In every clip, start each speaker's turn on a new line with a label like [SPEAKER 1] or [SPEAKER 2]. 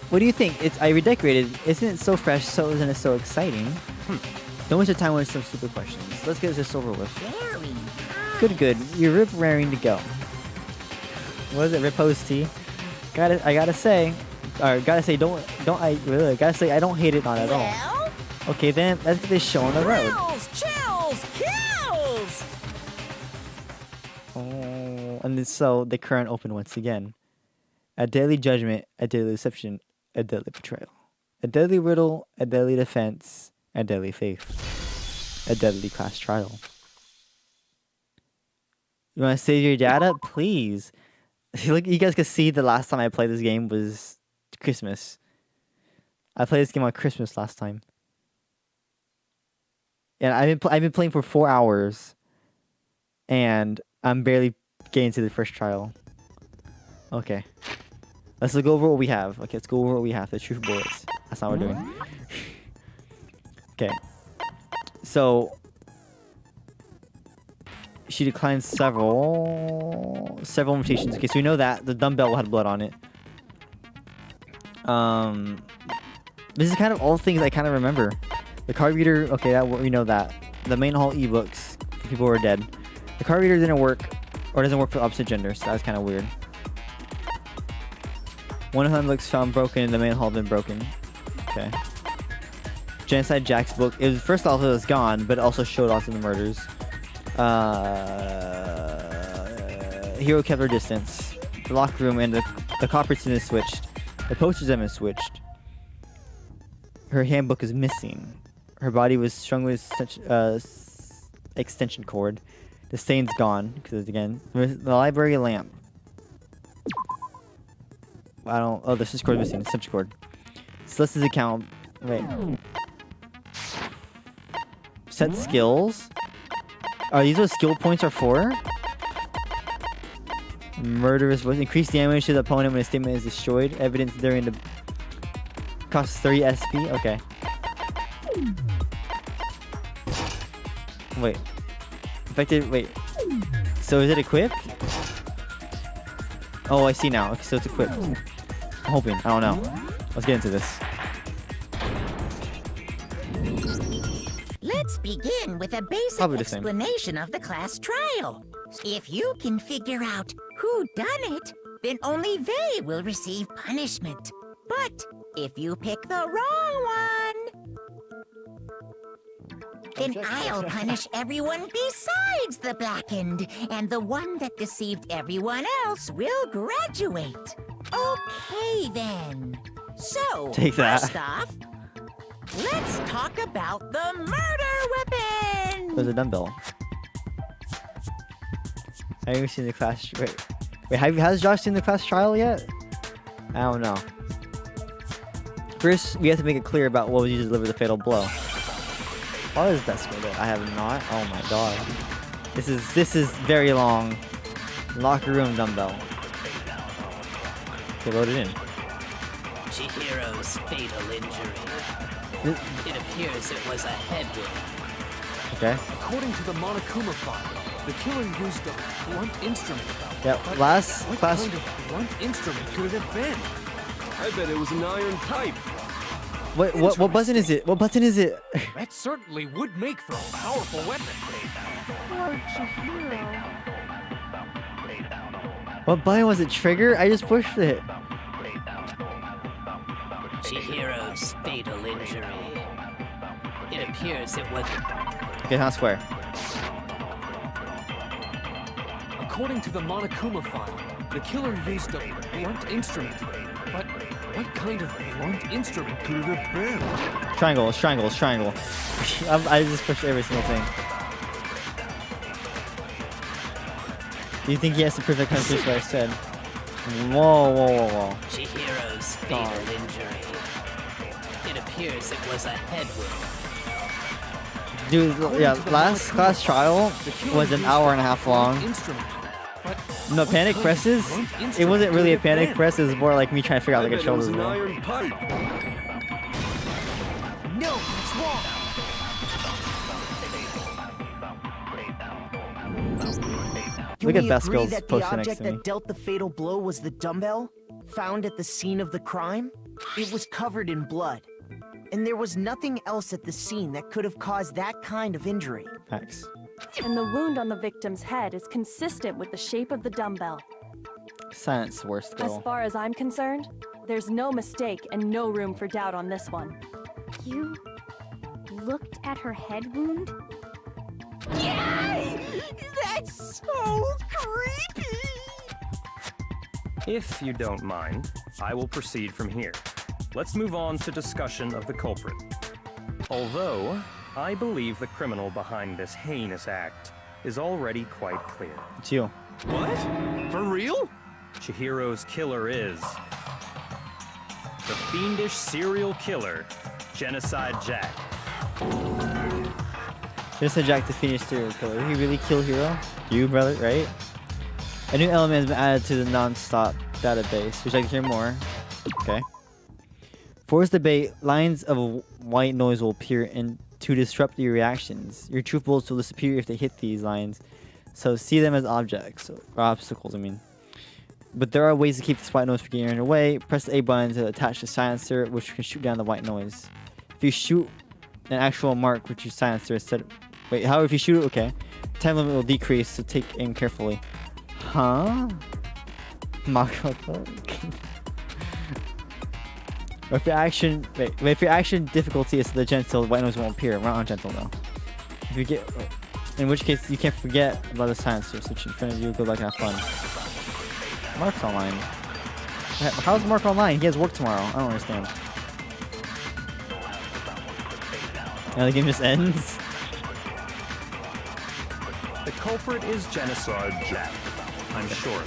[SPEAKER 1] What do you think? I redecorated. Isn't it so fresh? So isn't it so exciting? Don't waste your time with some stupid questions. Let's get this over with. Good. You're raring to go. What is it? Repose tea. I gotta say, I don't hate it not at all. Okay, then let's get this show on the road.
[SPEAKER 2] Chills, kills.
[SPEAKER 1] Oh, and then, so the current open once again. A deadly judgment, a deadly deception, a deadly betrayal, a deadly riddle, a deadly defense, a deadly faith, a deadly class trial. You want to save your data? Please. Look, you guys can see the last time I played this game was Christmas. I played this game on Christmas last time. And I've been playing for 4 hours. And I'm barely getting to the first trial. Okay. Let's go over what we have. Okay, let's go over what we have. The truth bullets. That's not what we're doing. Okay. So she declined several invitations. Okay, so we know that the dumbbell had blood on it. This is kind of all things I kind of remember. The card reader, okay, that we know that. The main hall ebooks for people who are dead. The card reader didn't work, or doesn't work for the opposite gender, so that's kind of weird. One of them looks found broken, and the main hall been broken. Okay. Genocide Jack's book. It was first off it was gone, but it also showed off in the murders. Hero kept her distance. The locker room and the copper tin is switched. The posters have been switched. Her handbook is missing. Her body was strung with such extension cord. The stain's gone because again the library lamp. I don't. Oh, the switch cord is missing. The switch cord. Celeste's account. Wait. Set skills. Are these what skill points are for? Murderous voice. Increase damage to the opponent when a statement is destroyed. Evidence during the... Costs 3 SP. Okay. Wait. Effective... Wait. So is it equipped? Oh, I see now. Okay, so it's equipped. I'm hoping. I don't know. Let's get into this.
[SPEAKER 2] Let's begin with a basic explanation of the class trial. If you can figure out who done it, then only they will receive punishment. But if you pick the wrong one, then I'll punish everyone besides the blackened, and the one that deceived everyone else will graduate. Okay, then. So, first off, let's talk about the murder weapon!
[SPEAKER 1] There's a dumbbell. Have you seen the class... Wait, has Josh seen the class trial yet? I don't know. First, we have to make it clear about what was used to deliver the fatal blow. What is that skill? I have not. Oh my god. This is very long. Locker room dumbbell. Okay, load it in.
[SPEAKER 3] Chihiro's fatal injury. It appears it was a head wound.
[SPEAKER 1] Okay.
[SPEAKER 4] According to the Monokuma file, the killer used a blunt instrument.
[SPEAKER 1] Yeah, last class.
[SPEAKER 4] What kind of blunt instrument could it have been?
[SPEAKER 5] I bet it was an iron pipe.
[SPEAKER 1] What button is it? What button is it?
[SPEAKER 4] That certainly would make for a powerful weapon.
[SPEAKER 1] What button was it? Trigger? I just pushed it.
[SPEAKER 3] Chihiro's fatal injury. It appears it was...
[SPEAKER 1] Okay, not square.
[SPEAKER 4] According to the Monokuma file, the killer used a blunt instrument. But what kind of blunt instrument could it have been?
[SPEAKER 1] Triangle, triangle, triangle. I just pushed every single thing. Do you think he has to prove that kind of what I said? Whoa.
[SPEAKER 3] Chihiro's fatal injury. It appears it was a head wound.
[SPEAKER 1] Dude, yeah, last class trial was an hour and a half long. No panic presses? It wasn't really a panic press, it was more like me trying to figure out the controls.
[SPEAKER 5] An iron pipe.
[SPEAKER 2] No, it's wrong.
[SPEAKER 1] Look at Beskill's
[SPEAKER 6] that the
[SPEAKER 1] poster next
[SPEAKER 6] object
[SPEAKER 1] to me.
[SPEAKER 6] that dealt the fatal blow was the dumbbell? found at the scene of the crime, it was covered in blood. And there was nothing else at the scene that could have caused that kind of injury.
[SPEAKER 1] Facts.
[SPEAKER 7] And the wound on the victim's head is consistent with the shape of the dumbbell.
[SPEAKER 1] Science, worst
[SPEAKER 7] As
[SPEAKER 1] girl.
[SPEAKER 7] far as I'm concerned, there's no mistake and no room for doubt on this one.
[SPEAKER 8] You looked at her head wound?
[SPEAKER 2] Yay! That's so creepy!
[SPEAKER 9] If you don't mind, I will proceed from here. Let's move on to discussion of the culprit. Although, I believe the criminal behind this heinous act is already quite clear.
[SPEAKER 1] It's you.
[SPEAKER 5] What? For real?
[SPEAKER 9] Chihiro's killer is the fiendish serial killer, Genocide Jack.
[SPEAKER 1] Genocide Jack, the Phoenix serial killer. Did he really kill Hero? You, brother, right? A new element has been added to the non-stop database. Would you like to hear more? Okay. For this debate, lines of white noise will appear to disrupt your reactions. Your truth bullets will disappear if they hit these lines, so see them as objects, or obstacles, I mean. But there are ways to keep this white noise from getting in your way. Press the A button to attach the silencer, which can shoot down the white noise. If you shoot an actual mark, which you silencer instead of... Wait, however, if you shoot it, okay. Time limit will decrease, so take aim carefully. Huh? Mark, what the... If your action, if your action difficulty is the gentle, the white noise won't appear. We're not on gentle though. If you get, in which case you can't forget about the silencer. Switch in front of you, go back and have fun. Mark's online. How's Mark online? He has work tomorrow. I don't understand. Now the game just ends.
[SPEAKER 9] The culprit is Genocide Jack. I'm sure.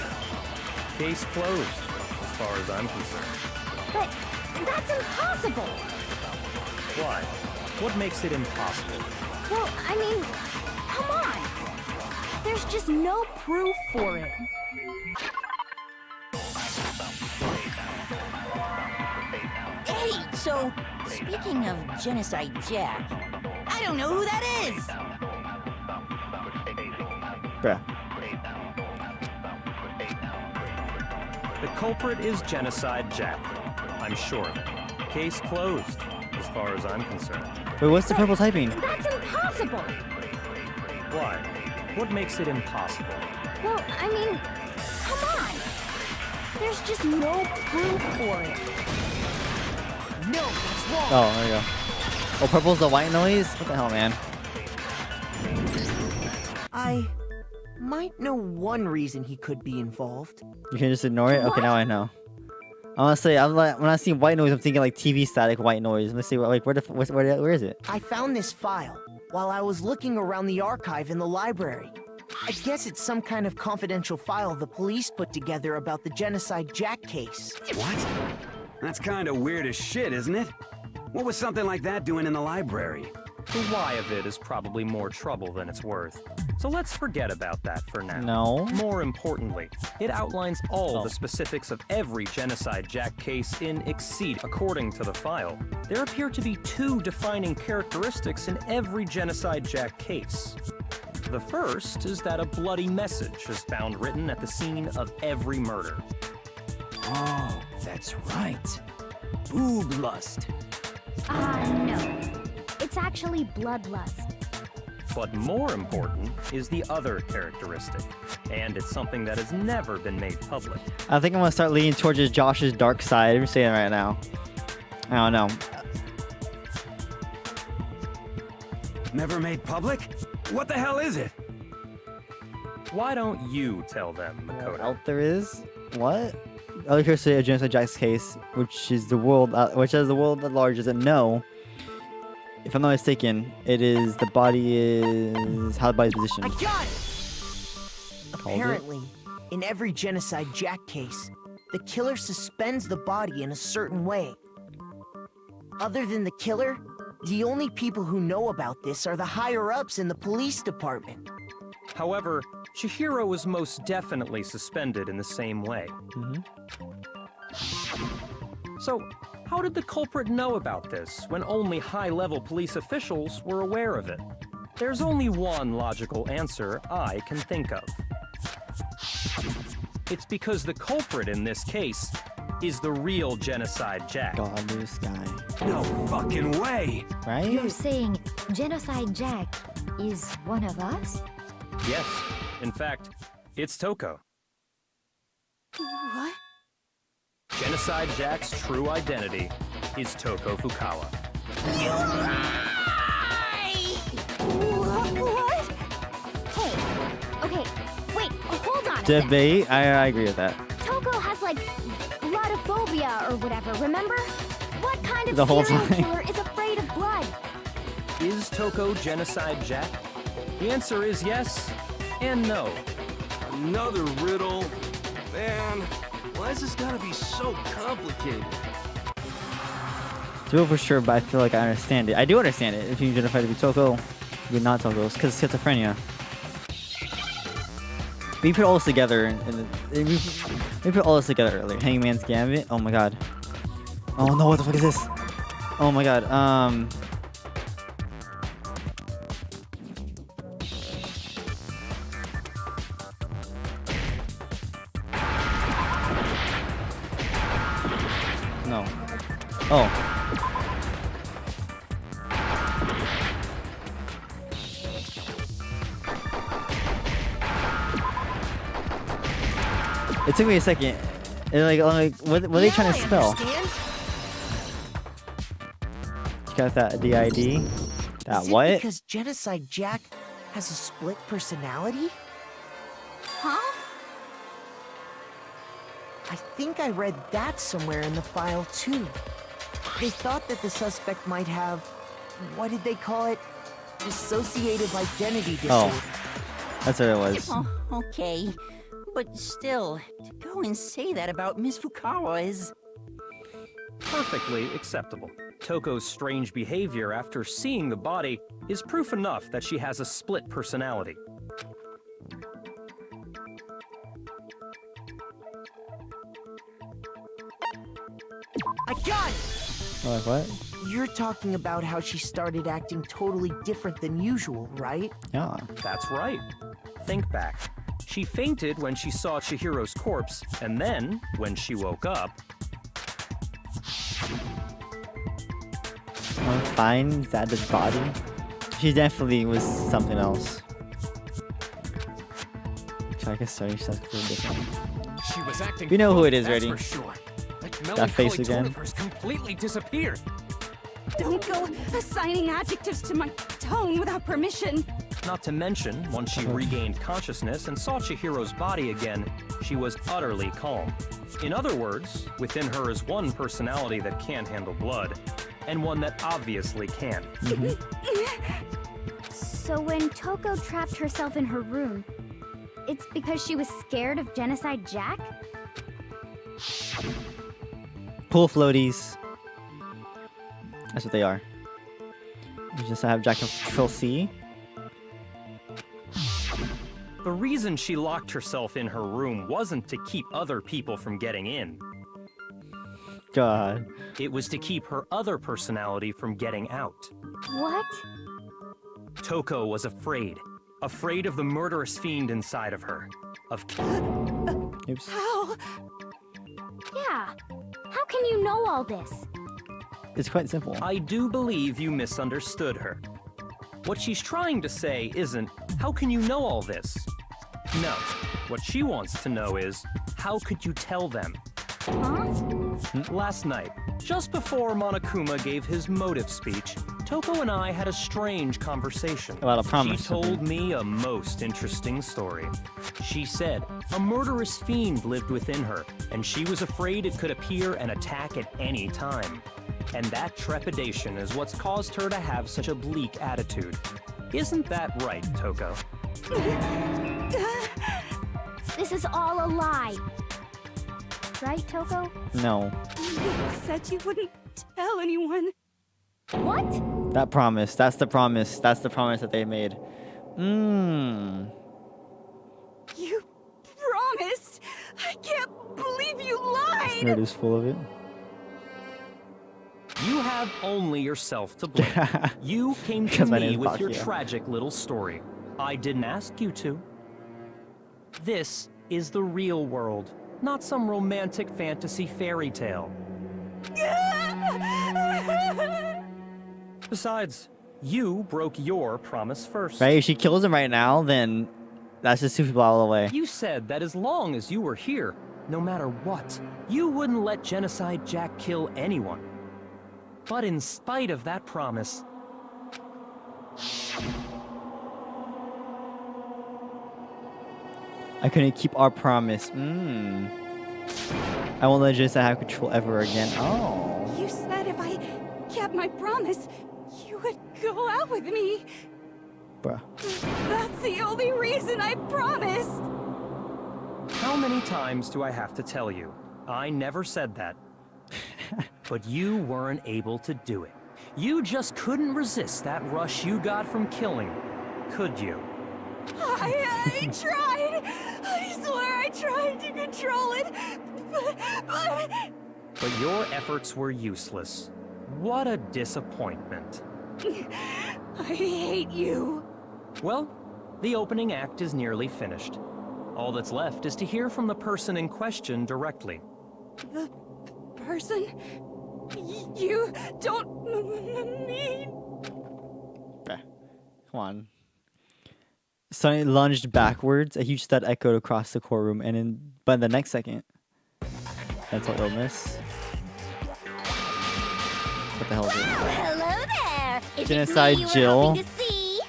[SPEAKER 9] Case closed, as far as I'm concerned.
[SPEAKER 8] But that's impossible!
[SPEAKER 9] Why? What makes it impossible?
[SPEAKER 8] Well, I mean, come on! There's just no proof for it.
[SPEAKER 2] Hey, so, speaking of Genocide Jack, I don't know who that is!
[SPEAKER 1] Bruh.
[SPEAKER 9] The culprit is Genocide Jack. I'm sure of it. Case closed, as far as I'm concerned.
[SPEAKER 1] Wait, what's the purple typing?
[SPEAKER 8] That's impossible!
[SPEAKER 9] Why? What makes it impossible?
[SPEAKER 8] Well, I mean, come on! There's just no proof for it.
[SPEAKER 6] No, that's wrong.
[SPEAKER 1] Oh, there you go. Oh, purple's the white noise? What the hell, man?
[SPEAKER 6] I might know one reason he could be involved.
[SPEAKER 1] You can just ignore it? Okay, now I know. Honestly, I'm like, when I see white noise, I'm thinking like TV static white noise. Let's see, like, where is it?
[SPEAKER 6] I found this file while I was looking around the archive in the library. I guess it's some kind of confidential file the police put together about the Genocide Jack case.
[SPEAKER 10] What? That's kind of weird as shit, isn't it? What was something like that doing in the library?
[SPEAKER 9] The why of it is probably more trouble than it's worth. So let's forget about that for now.
[SPEAKER 1] No.
[SPEAKER 9] More importantly, it outlines all the specifics of every Genocide Jack case in Exceed. According to the file, there appear to be two defining characteristics in every Genocide Jack case. The first is that a bloody message is found written at the scene of every murder.
[SPEAKER 3] Oh, that's right. Boob lust.
[SPEAKER 8] No. It's actually bloodlust.
[SPEAKER 9] But more important is the other characteristic, and it's something that has never been made public.
[SPEAKER 1] I think I'm gonna start leaning towards Josh's dark side. I'm saying right now. I don't know.
[SPEAKER 10] Never made public? What the hell is it?
[SPEAKER 9] Why don't you tell them,
[SPEAKER 1] What
[SPEAKER 9] Makoto?
[SPEAKER 1] else there is? What? Other characteristic of Genocide Jack's case, which is the world, which as the world at large doesn't know. If I'm not mistaken, it is the body is how the body's positioned.
[SPEAKER 6] I got it! Apparently, in every Genocide Jack case, the killer suspends the body in a certain way. Other than the killer, the only people who know about this are the higher-ups in the police department.
[SPEAKER 9] However, Chihiro was most definitely suspended in the same way. So, how did the culprit know about this when only high-level police officials were aware of it? There's only one logical answer I can think of. It's because the culprit in this case is the real Genocide Jack.
[SPEAKER 1] God, this guy.
[SPEAKER 10] No fucking way!
[SPEAKER 1] Right?
[SPEAKER 8] You're saying Genocide Jack is one of us?
[SPEAKER 9] Yes, in fact, it's Toko.
[SPEAKER 8] What?
[SPEAKER 9] Genocide Jack's true identity is Toko Fukawa.
[SPEAKER 2] You lie!
[SPEAKER 8] What? Hey, okay, wait, hold on a sec.
[SPEAKER 1] Debate. I agree with that.
[SPEAKER 8] Toko has like bloodophobia or whatever, remember? What kind of
[SPEAKER 1] The whole
[SPEAKER 8] serial
[SPEAKER 1] time.
[SPEAKER 8] killer is afraid of blood?
[SPEAKER 9] Is Toko Genocide Jack? The answer is yes and no.
[SPEAKER 5] Another riddle. Man, why is this gotta be so complicated?
[SPEAKER 1] To know for sure, but I feel like I understand it. I do understand it. If you identify to be Toko, you're not Toko. It's because schizophrenia. We put all this together, we put all this together earlier. Hangman's Gambit. Oh my god. Oh no! What the fuck is this? Oh my god. No. Oh. It took me a second. Like what are they trying to spell? You got that DID? That
[SPEAKER 6] Is it
[SPEAKER 1] what?
[SPEAKER 6] because Genocide Jack has a split personality?
[SPEAKER 8] Huh?
[SPEAKER 6] I think I read that somewhere in the file too. They thought that the suspect might have, what did they call it? Dissociative identity disorder.
[SPEAKER 1] Oh, that's what it was.
[SPEAKER 2] Oh, okay. But still, to go and say that about Miss Fukawa is...
[SPEAKER 9] Perfectly acceptable. Toko's strange behavior after seeing the body is proof enough that she has a split personality.
[SPEAKER 6] I got it!
[SPEAKER 1] Oh, like what?
[SPEAKER 6] You're talking about how she started acting totally different than usual, right?
[SPEAKER 1] Yeah.
[SPEAKER 9] That's right. Think back. She fainted when she saw Chihiro's corpse, and then, when she woke up...
[SPEAKER 1] Fine, is that his body? She definitely was something else. So I guess sorry, she's completely different.
[SPEAKER 4] She was acting.
[SPEAKER 1] We know who it is,
[SPEAKER 4] that's
[SPEAKER 1] Reddy.
[SPEAKER 4] for sure.
[SPEAKER 1] That face
[SPEAKER 4] melancholy tone
[SPEAKER 1] again.
[SPEAKER 4] of hers completely disappeared.
[SPEAKER 8] Don't go assigning adjectives to my tone without permission.
[SPEAKER 9] Not to mention, once she regained consciousness and saw Chihiro's body again, she was utterly calm. In other words, within her is one personality that can't handle blood, and one that obviously can.
[SPEAKER 8] So when Toko trapped herself in her room, it's because she was scared of Genocide Jack?
[SPEAKER 1] Pool floaties. That's what they are. You just have Jack Control C.
[SPEAKER 9] The reason she locked herself in her room wasn't to keep other people from getting in.
[SPEAKER 1] God.
[SPEAKER 9] It was to keep her other personality from getting out.
[SPEAKER 8] What?
[SPEAKER 9] Toko was afraid. Afraid of the murderous fiend inside of her. Of...
[SPEAKER 1] Oops.
[SPEAKER 8] How? Yeah. How can you know all this?
[SPEAKER 1] It's quite simple.
[SPEAKER 9] I do believe you misunderstood her. What she's trying to say isn't, how can you know all this? No. What she wants to know is, how could you tell them?
[SPEAKER 8] Huh?
[SPEAKER 9] Last night, just before Monokuma gave his motive speech, Toko and I had a strange conversation.
[SPEAKER 1] About a promise.
[SPEAKER 9] She told me a most interesting story. She said a murderous fiend lived within her, and she was afraid it could appear and attack at any time. And that trepidation is what's caused her to have such a bleak attitude. Isn't that right, Toko?
[SPEAKER 8] This is all a lie. Right, Toko?
[SPEAKER 1] No.
[SPEAKER 8] You said you wouldn't tell anyone. What?
[SPEAKER 1] That promise. That's the promise. That's the promise that they made.
[SPEAKER 8] You promised? I can't believe you lied!
[SPEAKER 1] Nerd is full of it.
[SPEAKER 9] You have only yourself to blame. You came to
[SPEAKER 1] Because my
[SPEAKER 9] me
[SPEAKER 1] name's
[SPEAKER 9] with your
[SPEAKER 1] Bakio.
[SPEAKER 9] tragic little story. I didn't ask you to. This is the real world. not some romantic fantasy fairy tale. Besides, you broke your promise first.
[SPEAKER 1] Right? If she kills him right now, then that's just 2 people out of the way.
[SPEAKER 9] You said that as long as you were here, no matter what, you wouldn't let Genocide Jack kill anyone. But in spite of that promise,
[SPEAKER 1] I couldn't keep our promise. I won't let Genocide have control ever again. Oh.
[SPEAKER 11] You said if I kept my promise, you would go out with me.
[SPEAKER 1] Bruh.
[SPEAKER 11] That's the only reason I promised.
[SPEAKER 9] how many times do I have to tell you? I never said that. But you weren't able to do it. You just couldn't resist that rush you got from killing, could you?
[SPEAKER 11] I tried. I swear I tried to control it,
[SPEAKER 9] But your efforts were useless. What a disappointment.
[SPEAKER 11] I hate you.
[SPEAKER 9] Well, the opening act is nearly finished. All that's left is to hear from the person in question directly.
[SPEAKER 11] The person? You don't mean...
[SPEAKER 1] Bruh. Come on. Sonny lunged backwards. A huge thud echoed across the courtroom, but in the next second, mental illness. What the hell is it?
[SPEAKER 8] Hello there. Is
[SPEAKER 1] Genocide
[SPEAKER 8] it me you were
[SPEAKER 1] Jill.
[SPEAKER 8] hoping to see?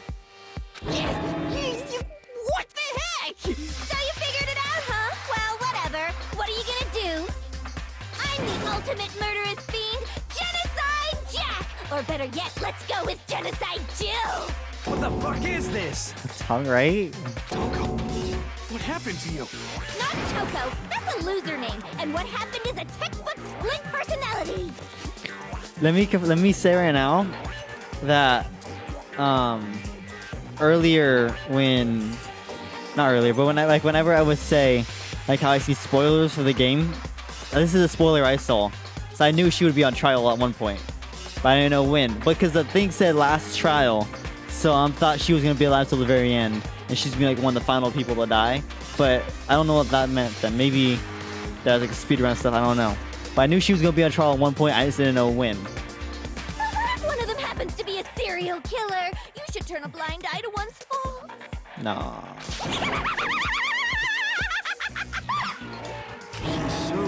[SPEAKER 8] What the heck? So you figured it out, huh? Well, whatever. What are you gonna do? I'm the ultimate murderous fiend, Genocide Jack. Or better yet, let's go with Genocide Jill.
[SPEAKER 10] What the fuck is this?
[SPEAKER 1] Tongue, right?
[SPEAKER 5] Toko, what happened to you?
[SPEAKER 8] Not Toko. That's a loser name. And what happened is a textbook split personality.
[SPEAKER 1] Let me say right now that earlier when not earlier, but whenever I would say like how I see spoilers for the game, this is a spoiler I saw. So I knew she would be on trial at one point, but I didn't know when. Because the thing said last trial, so I thought she was gonna be alive till the very end, and she's gonna be like one of the final people to die. But I don't know what that meant then. Maybe there's like a speedrun stuff. I don't know. But I knew she was gonna be on trial at one point. I just didn't know when.
[SPEAKER 8] If one of them happens to be a serial killer, you should turn a blind eye to one's faults.
[SPEAKER 1] Nah.
[SPEAKER 5] So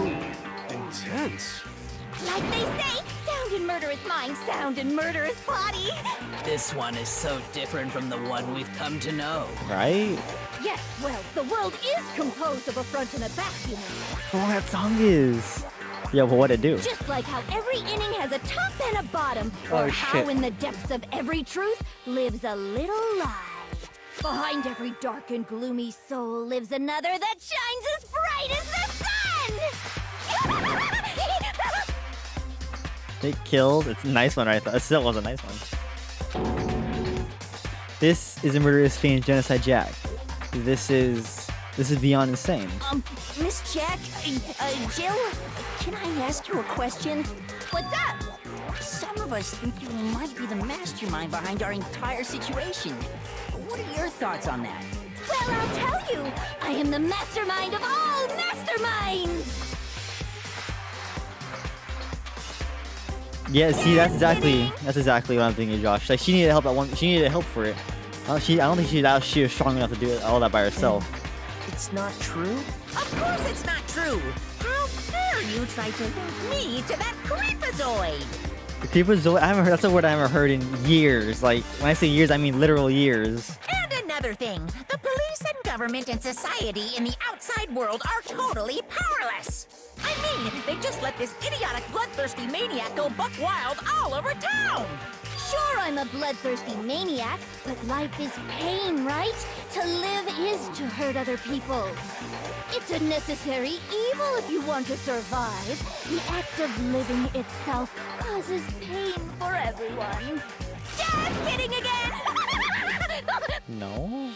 [SPEAKER 5] intense.
[SPEAKER 8] Like they say, sound in murderous mind, sound in murderous body.
[SPEAKER 3] This one is so different from the one we've come to know.
[SPEAKER 1] Right?
[SPEAKER 8] Yes, well, the world is composed of a front and a back, you know.
[SPEAKER 1] Oh, that song is. Yeah, well, what'd it do?
[SPEAKER 8] Just like how every inning has a top and a bottom, or
[SPEAKER 1] Oh,
[SPEAKER 8] how
[SPEAKER 1] shit.
[SPEAKER 8] in the depths of every truth lives a little lie. Behind every dark and gloomy soul lives another that shines as bright as the sun!
[SPEAKER 1] It killed. It's a nice one, right? That still was a nice one. This is a murderous fiend, Genocide Jack. This is beyond insane.
[SPEAKER 2] Miss Jack, Jill, can I ask you a question?
[SPEAKER 8] What's up?
[SPEAKER 2] Some of us think you might be the mastermind behind our entire situation. What are your thoughts on that?
[SPEAKER 8] Well, I'll tell you, I am the mastermind of all masterminds!
[SPEAKER 1] Yeah, see, that's exactly what I'm thinking, Josh. Like, she needed help at one. She needed help for it. I don't think she was strong enough to do it, all that by herself.
[SPEAKER 6] It's not true?
[SPEAKER 2] Of course it's not true. How dare you try to link me to that creepazoid?
[SPEAKER 1] The creepazoid. I haven't heard. That's a word I haven't heard in years. Like, when I say years, I mean literal years.
[SPEAKER 2] And another thing, the police and government and society in the outside world are totally powerless. I mean, they just let this idiotic, bloodthirsty maniac go buck wild all over town.
[SPEAKER 8] Sure, I'm a bloodthirsty maniac, but life is pain, right? To live is to hurt other people. It's a necessary evil if you want to survive. The act of living itself causes pain for everyone. Just kidding again!
[SPEAKER 1] No.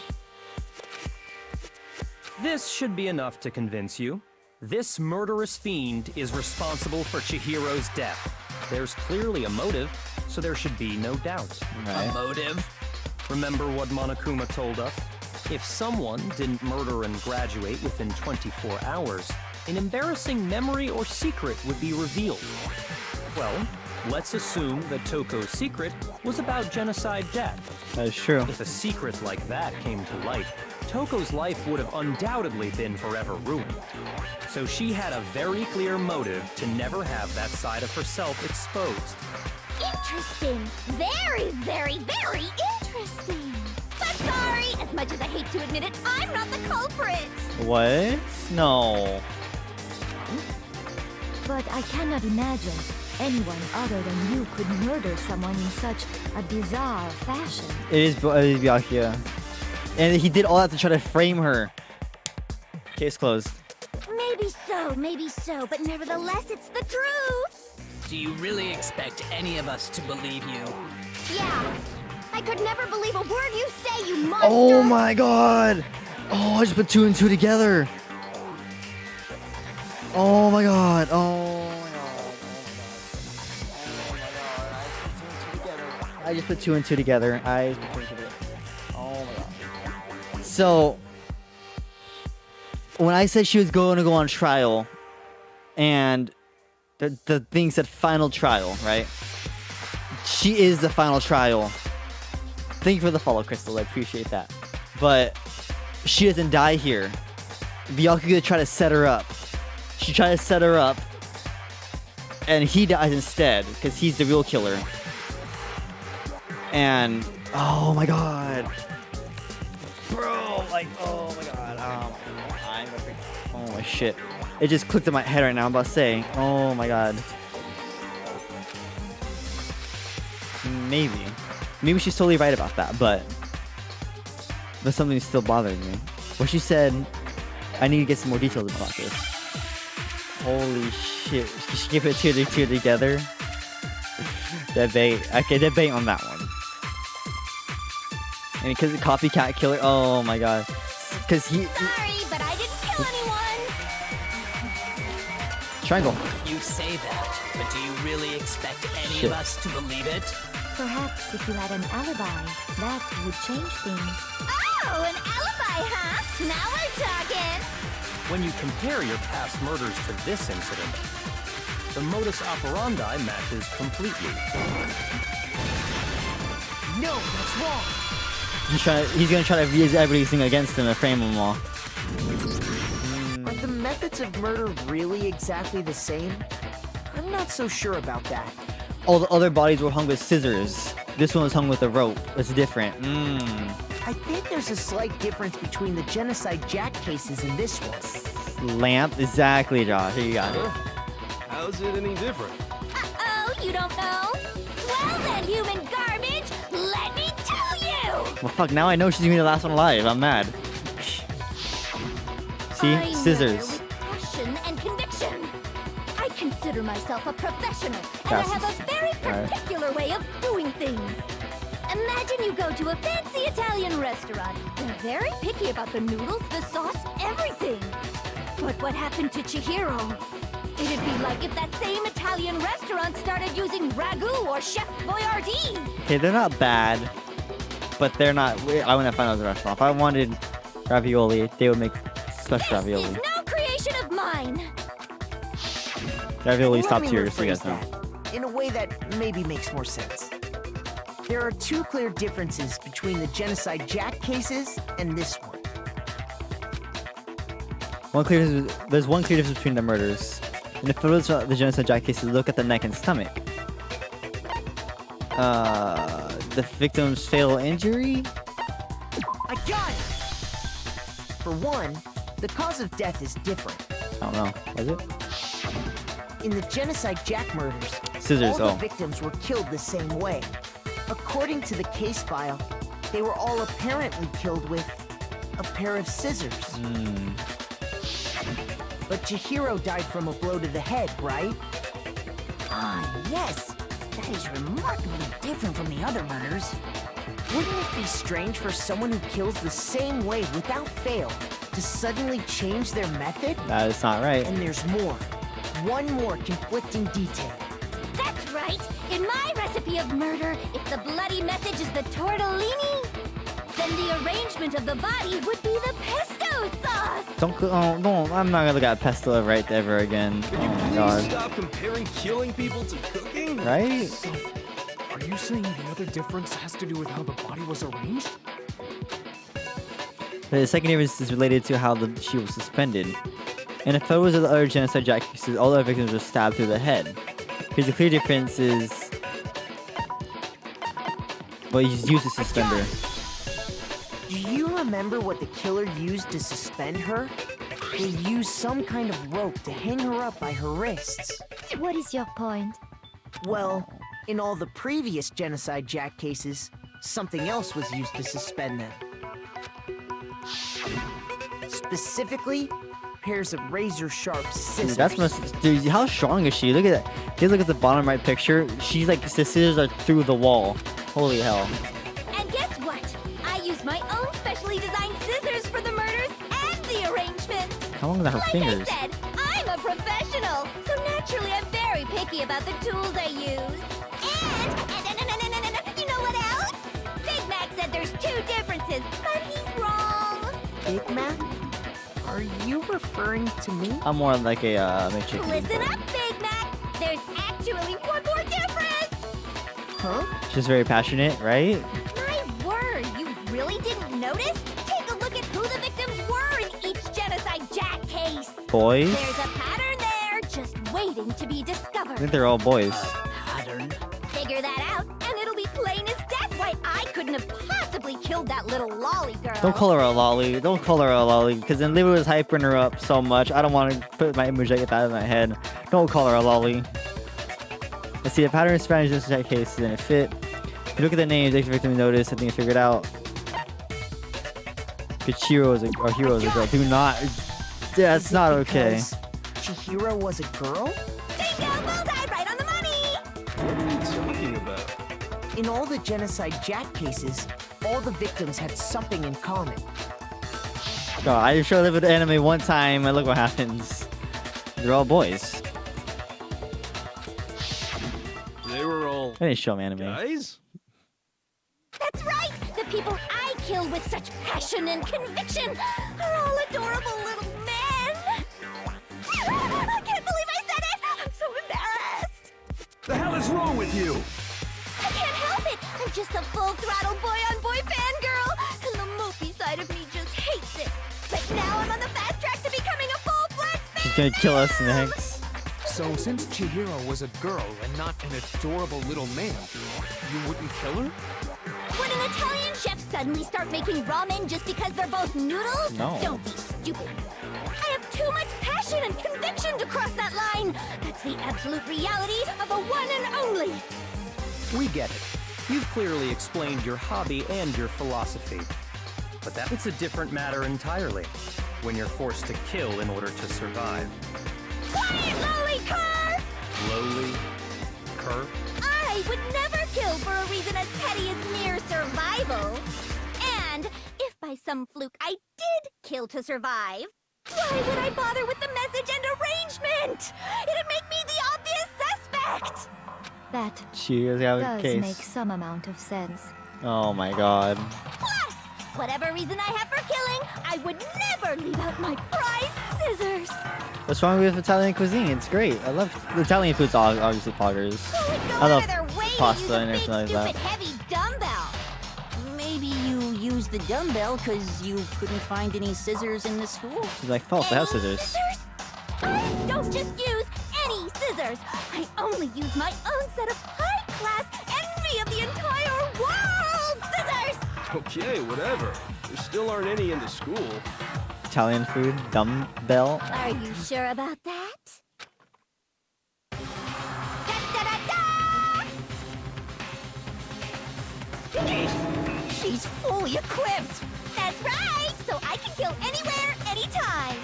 [SPEAKER 9] This should be enough to convince you. This murderous fiend is responsible for Chihiro's death. There's clearly a motive, so there should be no doubt.
[SPEAKER 3] A motive?
[SPEAKER 9] Remember what Monokuma told us? If someone didn't murder and graduate within 24 hours, an embarrassing memory or secret would be revealed. Well, let's assume that Toko's secret was about Genocide Jack.
[SPEAKER 1] That is true.
[SPEAKER 9] If a secret like that came to light, Toko's life would have undoubtedly been forever ruined. So she had a very clear motive to never have that side of herself exposed.
[SPEAKER 8] Interesting. Very, very, very interesting. But sorry, as much as I hate to admit it, I'm not the culprit.
[SPEAKER 1] What? No.
[SPEAKER 8] But I cannot imagine anyone other than you could murder someone in such a bizarre fashion.
[SPEAKER 1] It is Byakuya. And he did all that to try to frame her. Case closed.
[SPEAKER 8] Maybe so, but nevertheless, it's the truth.
[SPEAKER 3] Do you really expect any of us to believe you?
[SPEAKER 8] Yeah. I could never believe a word you say, you monster.
[SPEAKER 1] Oh my god! Oh, I just put 2 and 2 together. Oh my god. Oh my god. I just put 2 and 2 together. Oh my god. So, when I said she was going to go on trial, and the thing said final trial, right? She is the final trial. Thank you for the follow, Crystal. I appreciate that. But she doesn't die here. Byakuya tried to set her up. She tried to set her up, and he dies instead because he's the real killer. And oh my god, bro! Like oh my god, oh my shit! It just clicked in my head right now. I'm about to say, oh my god. Maybe she's totally right about that, but something still bothering me. What she said, I need to get some more details about this. Holy shit. She gave it 2 to 2 together. Debate. Okay, debate on that one. And because the copycat killer, oh my god. Because he...
[SPEAKER 8] Sorry, but I didn't kill anyone.
[SPEAKER 1] Triangle.
[SPEAKER 3] You say that, but do you really expect any of us to believe it?
[SPEAKER 8] Perhaps if you had an alibi, that would change things. Oh, an alibi, huh? Now we're talking.
[SPEAKER 9] When you compare your past murders to this incident, the modus operandi matches completely.
[SPEAKER 6] No, that's wrong.
[SPEAKER 1] He's gonna try to use everything against him to frame him all.
[SPEAKER 6] Are the methods of murder really exactly the same? I'm not so sure about that.
[SPEAKER 1] All the other bodies were hung with scissors. This one was hung with a rope. It's different.
[SPEAKER 6] I think there's a slight difference between the Genocide Jack cases and this one.
[SPEAKER 1] Lamp? Exactly, Josh. Here you got it.
[SPEAKER 5] How's it any different?
[SPEAKER 8] Uh-oh, you don't know? Well then, human garbage, let me tell you!
[SPEAKER 1] Well, fuck, now I know she's gonna be the last one alive. I'm mad. See?
[SPEAKER 8] I
[SPEAKER 1] Scissors.
[SPEAKER 8] With passion and conviction. I consider myself a professional, and
[SPEAKER 1] That's
[SPEAKER 8] I have a very particular way of doing things. Imagine you go to a fancy Italian restaurant. They're very picky about the noodles, the sauce, everything. But what happened to Chihiro? It'd be like if that same Italian restaurant started using ragu or Chef Boyardee.
[SPEAKER 1] Okay, they're not bad, but they're not... I wouldn't find out at the restaurant. If I wanted ravioli, they would make special ravioli.
[SPEAKER 8] This is no creation of mine.
[SPEAKER 1] Ravioli's
[SPEAKER 6] Let
[SPEAKER 1] top
[SPEAKER 6] me
[SPEAKER 1] tier, so you
[SPEAKER 6] rephrase
[SPEAKER 1] guys know.
[SPEAKER 6] that in a way that maybe makes more sense. There are 2 clear differences between the Genocide Jack cases and this one.
[SPEAKER 1] There's one clear difference between the murders. In the Genocide Jack cases, look at the neck and stomach. The victim's fatal injury?
[SPEAKER 6] I got it! For one, the cause of death is different.
[SPEAKER 1] I don't know. Is it?
[SPEAKER 6] In the Genocide Jack murders,
[SPEAKER 1] Scissors,
[SPEAKER 6] all the victims were killed the same way. According to the case file, they were all apparently killed with a pair of scissors. But Chihiro died from a blow to the head, right?
[SPEAKER 2] Ah, yes. That is remarkably different from the other murders.
[SPEAKER 6] Wouldn't it be strange for someone who kills the same way without fail to suddenly change their method?
[SPEAKER 1] That is not right.
[SPEAKER 6] And there's more. One more conflicting detail.
[SPEAKER 8] That's right. In my recipe of murder, if the bloody message is the tortellini, Then the arrangement of the body would be the pesto sauce.
[SPEAKER 1] Don't. I'm not gonna look at pesto right ever again.
[SPEAKER 5] Could
[SPEAKER 1] Oh
[SPEAKER 5] you
[SPEAKER 1] my
[SPEAKER 5] please
[SPEAKER 1] god.
[SPEAKER 5] stop comparing killing people to cooking?
[SPEAKER 1] Right?
[SPEAKER 4] Are you saying the other difference has to do with how the body was arranged?
[SPEAKER 1] The second difference is related to how she was suspended. In the photos of the other genocide jack cases, all the victims were stabbed through the head. Here's the clear difference is what he's used to suspend her.
[SPEAKER 6] Do you remember what the killer used to suspend her? They used some kind of rope to hang her up by her wrists.
[SPEAKER 8] What is your point?
[SPEAKER 6] Well, in all the previous genocide jack cases, something else was used to suspend them. Specifically, pairs of razor-sharp scissors.
[SPEAKER 1] Dude, how strong is she? Look at that. If look at the bottom right picture. She's like, the scissors are through the wall. Holy hell.
[SPEAKER 8] And guess what? I use my own specially designed scissors for the murders and the arrangement.
[SPEAKER 1] How long are her
[SPEAKER 8] Like
[SPEAKER 1] fingers?
[SPEAKER 8] I said, I'm a professional, so naturally I'm very picky about the tools I use. And you know what else? Big Mac said there's two differences, but he's wrong.
[SPEAKER 6] Big Mac? Are you referring to me?
[SPEAKER 1] I'm more like a McChicken.
[SPEAKER 8] Listen up, Big Mac. There's actually one more difference.
[SPEAKER 6] Huh?
[SPEAKER 1] She's very passionate, right?
[SPEAKER 8] My word, you really didn't notice? Take a look at who the victims were in each genocide jack case.
[SPEAKER 1] Boys?
[SPEAKER 8] There's a pattern there, just waiting to be
[SPEAKER 1] I
[SPEAKER 8] discovered.
[SPEAKER 1] think they're all boys.
[SPEAKER 2] Pattern.
[SPEAKER 8] Figure that out, and it'll be plain as death why I couldn't have possibly killed that little lolly girl.
[SPEAKER 1] Don't call her a lolly. Don't call her a lolly, because then Libby was hyping her up so much. I don't want to put my image like that out of my head. Don't call her a lolly. Let's see, the pattern in Spanish genocide case didn't fit. If you look at the names, each victim notice, I think I figured out. Chihiro is a hero is a girl. Do not. That's not okay.
[SPEAKER 6] Chihiro was a girl?
[SPEAKER 8] Bingo, bullseye, right on the money!
[SPEAKER 5] What are you talking about?
[SPEAKER 6] In all the genocide jack cases, all the victims had something in common.
[SPEAKER 1] God, I just showed Libby the anime one time, and look what happens. They're all boys.
[SPEAKER 5] They were all
[SPEAKER 1] I didn't show them anime.
[SPEAKER 5] guys?
[SPEAKER 8] That's right! The people I killed with such passion and conviction are all adorable little men! I can't believe I said it! I'm so embarrassed!
[SPEAKER 10] The hell is wrong with you?
[SPEAKER 8] I can't help it! I'm just a full-throttle boy-on-boy fangirl, and the mopey side of me just hates it. But now I'm on the fast track to becoming a full-fledged fan!
[SPEAKER 1] She's gonna kill us next.
[SPEAKER 4] So since Chihiro was a girl and not an adorable little man, you wouldn't kill her?
[SPEAKER 8] Would an Italian chef suddenly start making ramen just because they're both noodles?
[SPEAKER 1] No.
[SPEAKER 8] Don't be stupid. I have too much passion and conviction to cross that line. That's the absolute reality of a one and only.
[SPEAKER 9] We get it. You've clearly explained your hobby and your philosophy. But that's a different matter entirely, when you're forced to kill in order to survive.
[SPEAKER 8] Quiet, lowly cur!
[SPEAKER 9] Lowly? Cur?
[SPEAKER 8] I would never kill for a reason as petty as mere survival. And if by some fluke I did kill to survive, why would I bother with the message and arrangement? It'd make me the obvious suspect.
[SPEAKER 7] That
[SPEAKER 1] She is out of
[SPEAKER 7] does
[SPEAKER 1] case.
[SPEAKER 7] make some amount of sense.
[SPEAKER 1] Oh my god.
[SPEAKER 8] Plus, whatever reason I have for killing, I would never leave out my prized scissors.
[SPEAKER 1] What's wrong with Italian cuisine? It's great. I love Italian food's obviously poggers.
[SPEAKER 8] Who would go
[SPEAKER 1] I love
[SPEAKER 8] out of their way
[SPEAKER 1] pasta
[SPEAKER 8] to use
[SPEAKER 1] and
[SPEAKER 8] a big,
[SPEAKER 1] everything like
[SPEAKER 8] stupid,
[SPEAKER 1] that.
[SPEAKER 8] heavy dumbbell?
[SPEAKER 2] Maybe you used the dumbbell because you couldn't find any scissors in the school.
[SPEAKER 1] She's like, false, I have scissors.
[SPEAKER 8] Scissors? I don't just use any scissors. I only use my own set of high-class envy of the entire world scissors.
[SPEAKER 5] Okay, whatever. There still aren't any in the school.
[SPEAKER 1] Italian food, dumbbell.
[SPEAKER 8] Are you sure about that? Da-da-da-da!
[SPEAKER 2] She's fully equipped.
[SPEAKER 8] That's right! So I can kill anywhere, anytime.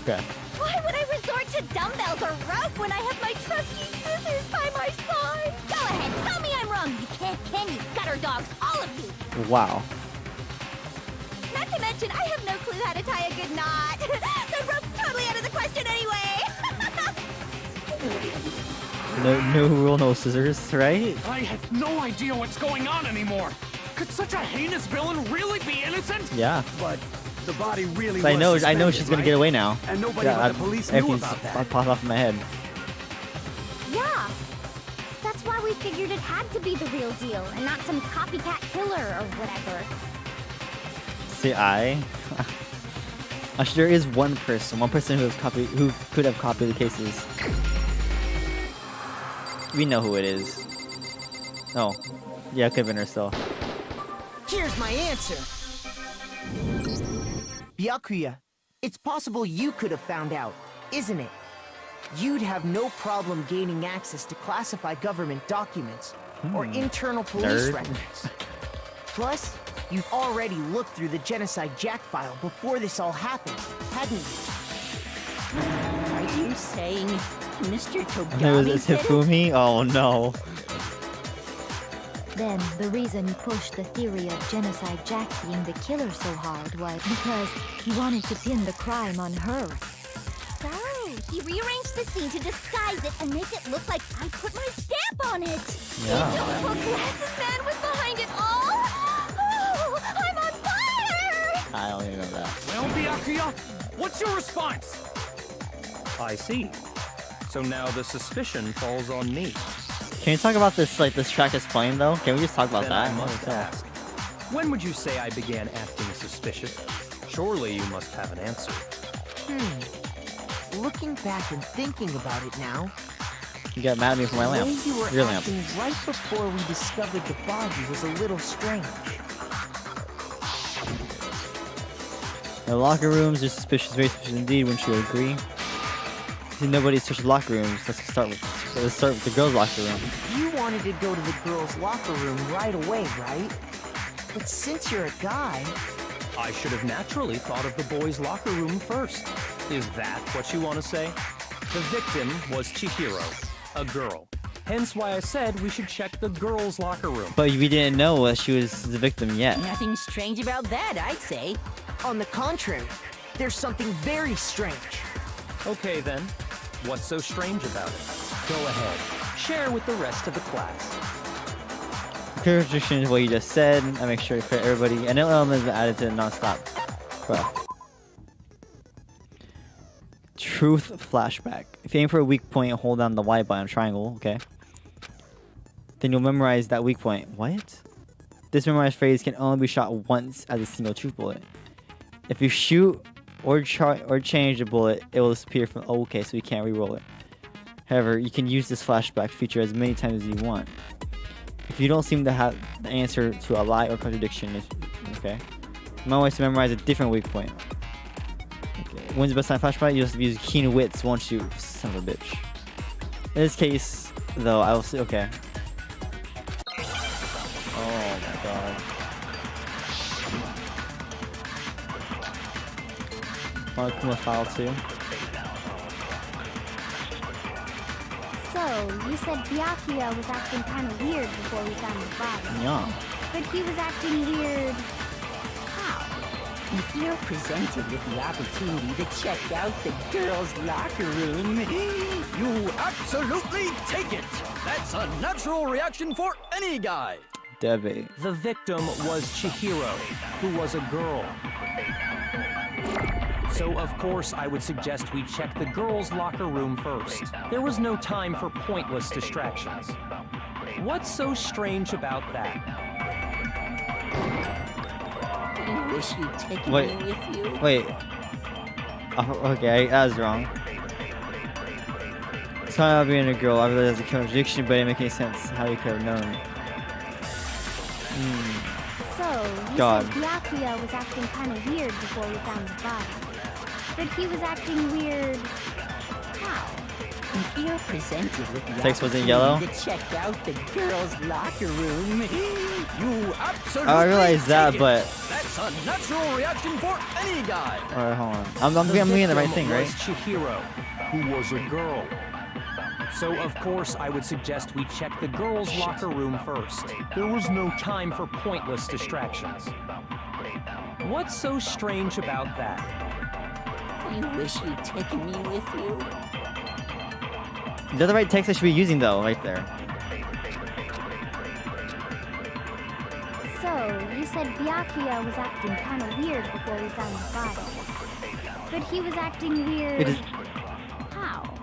[SPEAKER 1] Okay.
[SPEAKER 8] Why would I resort to dumbbells or rope when I have my trusty scissors by my side? Go ahead, tell me I'm wrong. You can't, can you? Gutter dogs, all of you.
[SPEAKER 1] Wow.
[SPEAKER 8] Not to mention, I have no clue how to tie a good knot. The rope's totally out of the question anyway.
[SPEAKER 1] No rule, no scissors, right?
[SPEAKER 4] I have no idea what's going on anymore. Could such a heinous villain really be innocent?
[SPEAKER 1] Yeah.
[SPEAKER 10] But the body really
[SPEAKER 1] So
[SPEAKER 10] was
[SPEAKER 1] I know she's
[SPEAKER 10] suspended,
[SPEAKER 1] gonna
[SPEAKER 10] right?
[SPEAKER 1] get away now.
[SPEAKER 10] And nobody
[SPEAKER 1] Yeah,
[SPEAKER 10] but the police knew
[SPEAKER 1] everything's
[SPEAKER 10] about that.
[SPEAKER 1] popped off in my head.
[SPEAKER 8] Yeah. That's why we figured it had to be the real deal and not some copycat killer or whatever.
[SPEAKER 1] See, there is one person who could have copied the cases. We know who it is. Oh, yeah, it could have been her still.
[SPEAKER 6] Here's my answer. Byakuya, it's possible you could have found out, isn't it? You'd have no problem gaining access to classified government documents or internal police
[SPEAKER 1] Nerd.
[SPEAKER 6] records. Plus, you've already looked through the Genocide Jack file before this all happened, hadn't you?
[SPEAKER 2] Are you saying Mr.
[SPEAKER 1] It was
[SPEAKER 2] Togami
[SPEAKER 1] it's
[SPEAKER 2] did it?
[SPEAKER 1] Hifumi? Oh no.
[SPEAKER 8] Then, the reason he pushed the theory of Genocide Jack being the killer so hard was because he wanted to pin the crime on her. So, he rearranged the scene to disguise it and make it look like I put my stamp on it.
[SPEAKER 1] Yeah.
[SPEAKER 8] The double glasses man was behind it all. Oh, I'm on fire!
[SPEAKER 1] I don't even know that.
[SPEAKER 4] Well, Byakuya, what's your response?
[SPEAKER 9] I see. So now the suspicion falls on me.
[SPEAKER 1] Can you talk about this, like, this track is playing, though? Can we just talk about
[SPEAKER 9] Then
[SPEAKER 1] that?
[SPEAKER 9] I must ask, when would you say I began acting suspicious? Surely you must have an answer.
[SPEAKER 6] Looking back and thinking about it now,
[SPEAKER 1] You got mad at me for my
[SPEAKER 6] the way
[SPEAKER 1] lamp.
[SPEAKER 6] you were
[SPEAKER 1] Your lamp.
[SPEAKER 6] acting right before we discovered the body was a little strange.
[SPEAKER 1] The locker rooms are suspicious, very suspicious indeed, wouldn't you agree? See, nobody searched locker rooms. Let's start with the girls' locker room.
[SPEAKER 6] You wanted to go to the girls' locker room right away, right? But since you're a guy,
[SPEAKER 9] I should have naturally thought of the boys' locker room first. Is that what you want to say? The victim was Chihiro, a girl. Hence why I said we should check the girls' locker room.
[SPEAKER 1] But we didn't know that she was the victim yet.
[SPEAKER 2] Nothing strange about that, I'd say.
[SPEAKER 6] on the contrary, there's something very strange.
[SPEAKER 9] Okay then, what's so strange about it? Go ahead, share with the rest of the class.
[SPEAKER 1] Contradiction is what you just said. I make sure to credit everybody. And no elements added to the non-stop. Bro. Truth flashback. If you aim for a weak point, hold down the Y button on triangle, okay? Then you'll memorize that weak point. What? This memorized phrase can only be shot once as a single truth bullet. If you shoot or change the bullet, it will disappear from... Oh, okay, so you can't re-roll it. However, you can use this flashback feature as many times as you want. If you don't seem to have the answer to a lie or contradiction, okay? My way to memorize a different weak point. Okay. When's the best time flashback? You have to use keen wits, won't you? Son of a bitch. In this case, though, I will say, okay. Oh my god. Monokuma file 2.
[SPEAKER 8] So, you said Byakuya was acting kind of weird before we found his body.
[SPEAKER 1] Yeah.
[SPEAKER 8] But he was acting weird... how?
[SPEAKER 2] If you're presented with the opportunity to check out the girls' locker room,
[SPEAKER 12] You absolutely take it! That's a natural reaction for any guy!
[SPEAKER 1] Debbie.
[SPEAKER 9] The victim was Chihiro, who was a girl. So, of course, I would suggest we check the girls' locker room first. There was no time for pointless distractions. What's so strange about that?
[SPEAKER 2] I wish you'd taken
[SPEAKER 1] Wait.
[SPEAKER 2] me with you.
[SPEAKER 1] Wait. Oh, okay, that was wrong. It's not about being a girl. I realize it's a contradiction, but it didn't make any sense how you could have known.
[SPEAKER 8] So, you
[SPEAKER 1] God.
[SPEAKER 8] said Byakuya was acting kind of weird before we found his body. But he was acting weird... how?
[SPEAKER 2] If you're presented with the
[SPEAKER 1] Text wasn't yellow?
[SPEAKER 2] opportunity to check out the girls' locker room,
[SPEAKER 12] You absolutely
[SPEAKER 1] I realize that,
[SPEAKER 12] take it.
[SPEAKER 1] but...
[SPEAKER 12] That's a natural reaction for any guy!
[SPEAKER 1] Alright, hold on. I'm getting the right thing, right?
[SPEAKER 9] Was Chihiro, who was a girl. So, of course, I would suggest we check the girls' locker room first. There was no time for pointless distractions. What's so strange about that?
[SPEAKER 2] you wish you'd taken me with you.
[SPEAKER 1] Is that the right text I should be using, though? Right there.
[SPEAKER 8] So, you said Byakuya was acting kind of weird before we found the body. But he was acting weird. How?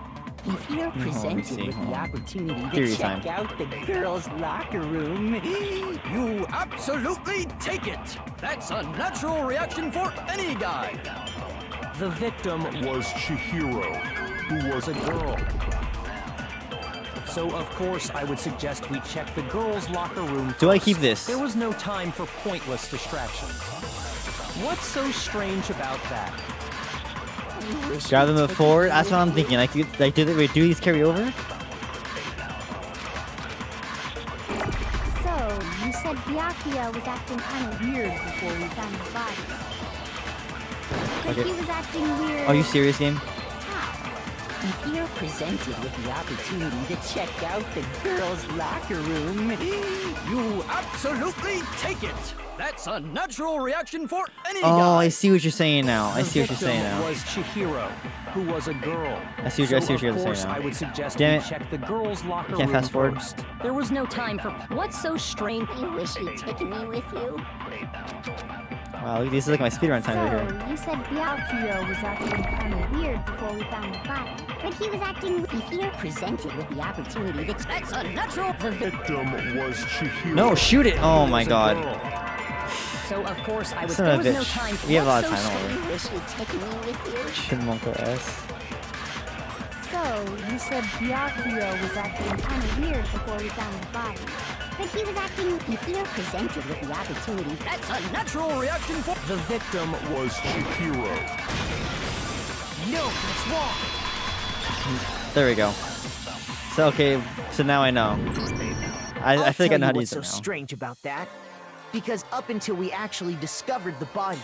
[SPEAKER 2] If you're presented with the opportunity to
[SPEAKER 1] Theory
[SPEAKER 2] check
[SPEAKER 1] time.
[SPEAKER 2] out the girls' locker room,
[SPEAKER 12] You absolutely take it! That's a natural reaction for any guy!
[SPEAKER 9] The victim was Chihiro, who was a girl. So, of course, I would suggest we check the girls' locker room
[SPEAKER 1] Do I
[SPEAKER 9] first.
[SPEAKER 1] keep this?
[SPEAKER 9] There was no time for pointless distractions. What's so strange about that?
[SPEAKER 1] Grab them at 4? That's what I'm thinking. Like, do these carry over?
[SPEAKER 8] So, you said Byakuya was acting kind of weird before we found the body. But
[SPEAKER 1] Okay.
[SPEAKER 8] he was acting weird.
[SPEAKER 1] Are you serious, game?
[SPEAKER 8] How?
[SPEAKER 2] if you're presented with the opportunity to check out the girls' locker room,
[SPEAKER 12] You absolutely take it! That's a natural reaction for any
[SPEAKER 1] Oh,
[SPEAKER 12] guy!
[SPEAKER 1] I see what you're saying now. I see what you're saying
[SPEAKER 9] The victim
[SPEAKER 1] now.
[SPEAKER 9] was Chihiro, who was a girl.
[SPEAKER 1] I see what you're
[SPEAKER 9] Of
[SPEAKER 1] saying
[SPEAKER 9] course,
[SPEAKER 1] now.
[SPEAKER 9] I would suggest
[SPEAKER 1] Damn
[SPEAKER 9] we
[SPEAKER 1] it.
[SPEAKER 9] check the girls' locker
[SPEAKER 1] Can't
[SPEAKER 9] room
[SPEAKER 1] fast forward.
[SPEAKER 9] first.
[SPEAKER 11] There was no time for. What's so strange?
[SPEAKER 2] you wish you'd taken me with you.
[SPEAKER 1] Wow, this is like my speedrun time right here.
[SPEAKER 8] So, you said Byakuya was acting kind of weird before we found the body. But he was acting...
[SPEAKER 2] If you're presented with the opportunity to...
[SPEAKER 11] That's a natural.
[SPEAKER 13] The victim was Chihiro.
[SPEAKER 1] No, shoot it! Oh my god.
[SPEAKER 11] So of course I was.
[SPEAKER 1] Son
[SPEAKER 11] There
[SPEAKER 1] of
[SPEAKER 11] was
[SPEAKER 1] a
[SPEAKER 11] no
[SPEAKER 1] bitch.
[SPEAKER 11] time for.
[SPEAKER 1] We have a lot
[SPEAKER 11] what's
[SPEAKER 1] of
[SPEAKER 11] so
[SPEAKER 1] time, don't
[SPEAKER 11] strange?
[SPEAKER 1] we?
[SPEAKER 2] wish you'd taken me with you.
[SPEAKER 1] Chipmunko S.
[SPEAKER 8] So, you said Byakuya was acting kind of weird before we found the body. But he was acting...
[SPEAKER 2] If you're presented with the opportunity...
[SPEAKER 12] That's a natural reaction for...
[SPEAKER 9] The victim
[SPEAKER 13] Was Chihiro.
[SPEAKER 12] No, that's wrong!
[SPEAKER 1] There we go. So, okay, so now I know. I feel like I know how to use
[SPEAKER 6] what's
[SPEAKER 1] it
[SPEAKER 6] so
[SPEAKER 1] now.
[SPEAKER 6] strange about that. Because up until we actually discovered the body,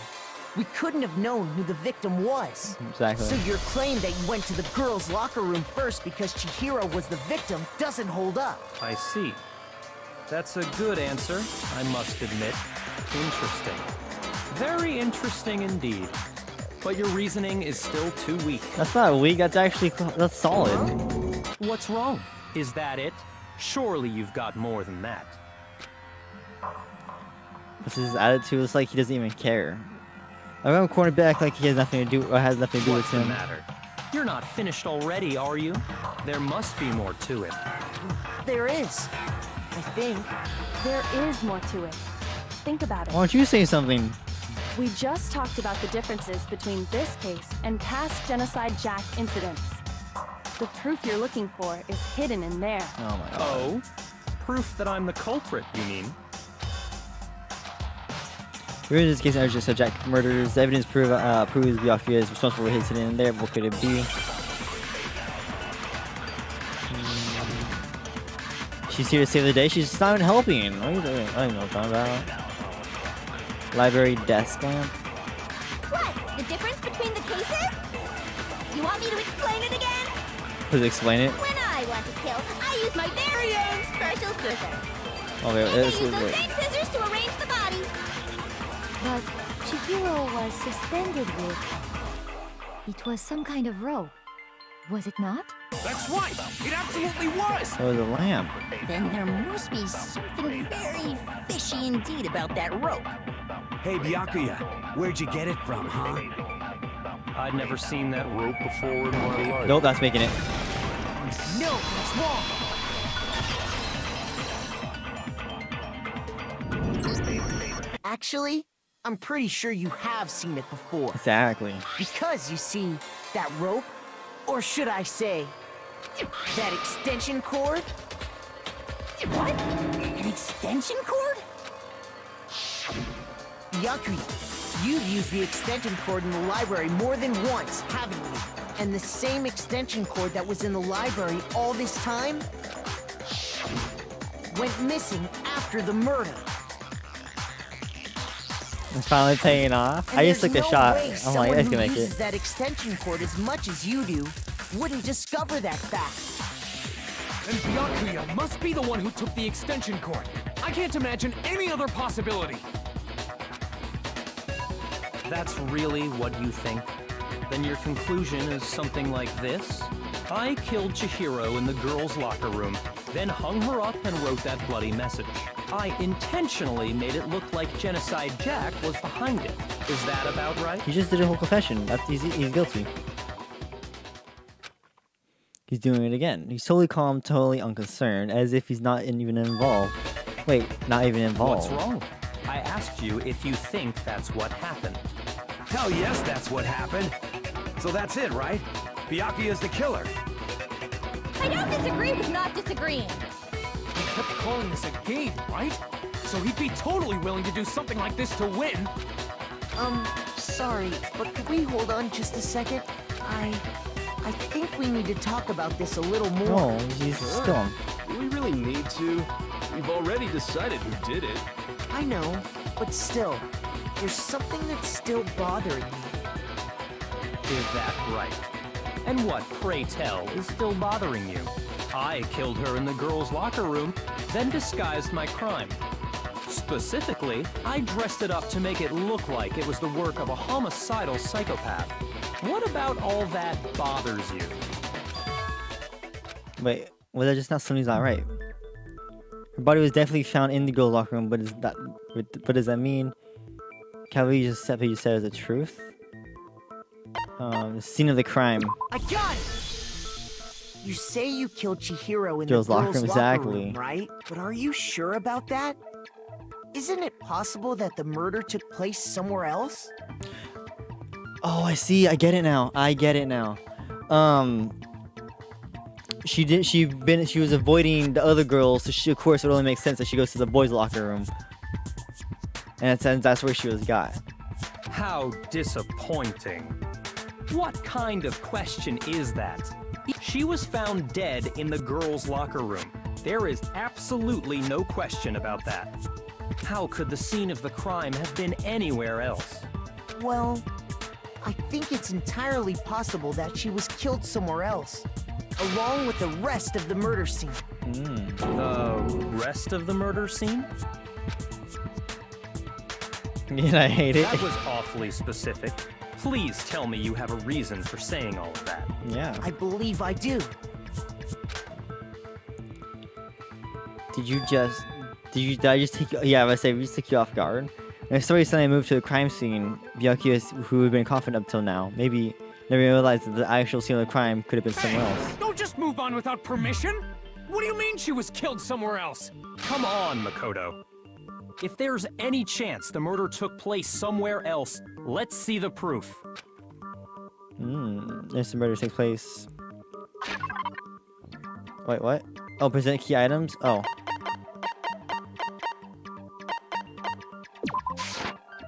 [SPEAKER 6] we couldn't have known who the victim was.
[SPEAKER 1] Exactly.
[SPEAKER 6] So your claim that you went to the girls' locker room first because Chihiro was the victim doesn't hold up.
[SPEAKER 9] I see. That's a good answer, I must admit. Interesting. Very interesting indeed. But your reasoning is still too weak.
[SPEAKER 1] That's not weak, that's actually... That's solid.
[SPEAKER 9] What's wrong? Is that it? Surely you've got more than that.
[SPEAKER 1] This is his attitude. It's like he doesn't even care. I remember cornerback like he has nothing to do or has nothing to do with
[SPEAKER 9] What's the
[SPEAKER 1] him.
[SPEAKER 9] matter? You're not finished already, are you? There must be more to it.
[SPEAKER 6] There is. I think.
[SPEAKER 7] There is more to it. Think about it.
[SPEAKER 1] Why don't you say something?
[SPEAKER 7] We just talked about the differences between this case and past Genocide Jack incidents. The proof you're looking for is hidden in there.
[SPEAKER 1] Oh my god.
[SPEAKER 9] Oh? Proof that I'm the culprit, you mean?
[SPEAKER 1] Here in this case, Energy said Jack murders. The evidence proves Byakuya is responsible for his hidden in there. What could it be? She's here to save the day. She's not even helping. What are you doing? I don't even know what I'm talking about. Library desk lamp.
[SPEAKER 8] What? The difference between the cases? You want me to explain it again?
[SPEAKER 1] Please explain it.
[SPEAKER 8] When I want to kill, I use my very own special scissors.
[SPEAKER 1] Okay,
[SPEAKER 8] And they
[SPEAKER 1] this
[SPEAKER 8] use
[SPEAKER 1] is
[SPEAKER 8] those
[SPEAKER 1] it.
[SPEAKER 8] same scissors to arrange the body. But Chihiro was suspended with... It was some kind of rope. Was it not?
[SPEAKER 12] That's right! It absolutely was!
[SPEAKER 1] Oh, the lamp.
[SPEAKER 2] Then there must be something very fishy indeed about that rope.
[SPEAKER 10] Hey, Byakuya, where'd you get it from, huh?
[SPEAKER 9] I'd never seen that rope before in my life.
[SPEAKER 1] Nope, that's making it.
[SPEAKER 12] No, that's wrong!
[SPEAKER 6] Actually, I'm pretty sure you have seen it before.
[SPEAKER 1] Exactly.
[SPEAKER 6] Because, you see, that rope, or should I say, that extension cord?
[SPEAKER 2] What? An extension cord?
[SPEAKER 6] Byakuya, you've used the extension cord in the library more than once, haven't you? And the same extension cord that was in the library all this time went missing after the murder.
[SPEAKER 1] It's finally paying off.
[SPEAKER 6] And
[SPEAKER 1] I just
[SPEAKER 6] there's
[SPEAKER 1] took the
[SPEAKER 6] no
[SPEAKER 1] shot.
[SPEAKER 6] way
[SPEAKER 1] I'm like,
[SPEAKER 6] someone
[SPEAKER 1] I
[SPEAKER 6] who
[SPEAKER 1] can make
[SPEAKER 6] uses
[SPEAKER 1] it.
[SPEAKER 6] that extension cord as much as you do wouldn't discover that fact.
[SPEAKER 4] And Byakuya must be the one who took the extension cord. I can't imagine any other possibility.
[SPEAKER 9] That's really what you think? Then your conclusion is something like this? I killed Chihiro in the girls' locker room, then hung her up and wrote that bloody message. I intentionally made it look like Genocide Jack was behind it. Is that about right?
[SPEAKER 1] He just did a whole confession. He's guilty. He's doing it again. He's totally calm, totally unconcerned, as if he's not even involved. Wait, not even involved.
[SPEAKER 9] What's wrong? I asked you if you think that's what happened.
[SPEAKER 10] Hell yes, that's what happened. So that's it, right? Byakuya's the killer.
[SPEAKER 8] I don't disagree with not disagreeing.
[SPEAKER 4] He kept calling this a game, right? So he'd be totally willing to do something like this to win.
[SPEAKER 6] Sorry, but could we hold on just a second? I think we need to talk about this a little more.
[SPEAKER 1] No, he's still.
[SPEAKER 5] Do we really need to? We've already decided who did it.
[SPEAKER 6] I know, but still, there's something that's still bothering me.
[SPEAKER 9] Is that right? And what, pray tell, is still bothering you? I killed her in the girls' locker room, then disguised my crime. Specifically, I dressed it up to make it look like it was the work of a homicidal psychopath. What about all that bothers you?
[SPEAKER 1] Wait, was that just not something's not right? Her body was definitely found in the girls' locker room, but does that mean Calvary just said what you said is the truth? The scene of the crime.
[SPEAKER 6] I got it! You say you killed Chihiro in
[SPEAKER 1] Girls'
[SPEAKER 6] the girls'
[SPEAKER 1] locker room,
[SPEAKER 6] locker
[SPEAKER 1] exactly.
[SPEAKER 6] room, right? But are you sure about that? Isn't it possible that the murder took place somewhere else?
[SPEAKER 1] Oh, I see. I get it now. She was avoiding the other girls, so of course it only makes sense that she goes to the boys' locker room. And that's where she was got.
[SPEAKER 9] How disappointing. What kind of question is that? She was found dead in the girls' locker room. There is absolutely no question about that. How could the scene of the crime have been anywhere else?
[SPEAKER 6] Well, I think it's entirely possible that she was killed somewhere else, along with the rest of the murder scene.
[SPEAKER 9] The rest of the murder scene?
[SPEAKER 1] Yeah, I hate it.
[SPEAKER 9] That was awfully specific. Please tell me you have a reason for saying all of that.
[SPEAKER 1] Yeah.
[SPEAKER 6] I believe I do.
[SPEAKER 1] Did I just take you? Yeah, I was say we just took you off guard. And the story suddenly moved to the crime scene. Byakuya, who had been confident up till now, maybe never realized that the actual scene of the crime could have been somewhere else.
[SPEAKER 4] Don't just move on without permission! What do you mean she was killed somewhere else?
[SPEAKER 9] Come on, Makoto. If there's any chance the murder took place somewhere else, let's see the proof.
[SPEAKER 1] There's the murder takes place. Wait, what? Oh, present key items? Oh.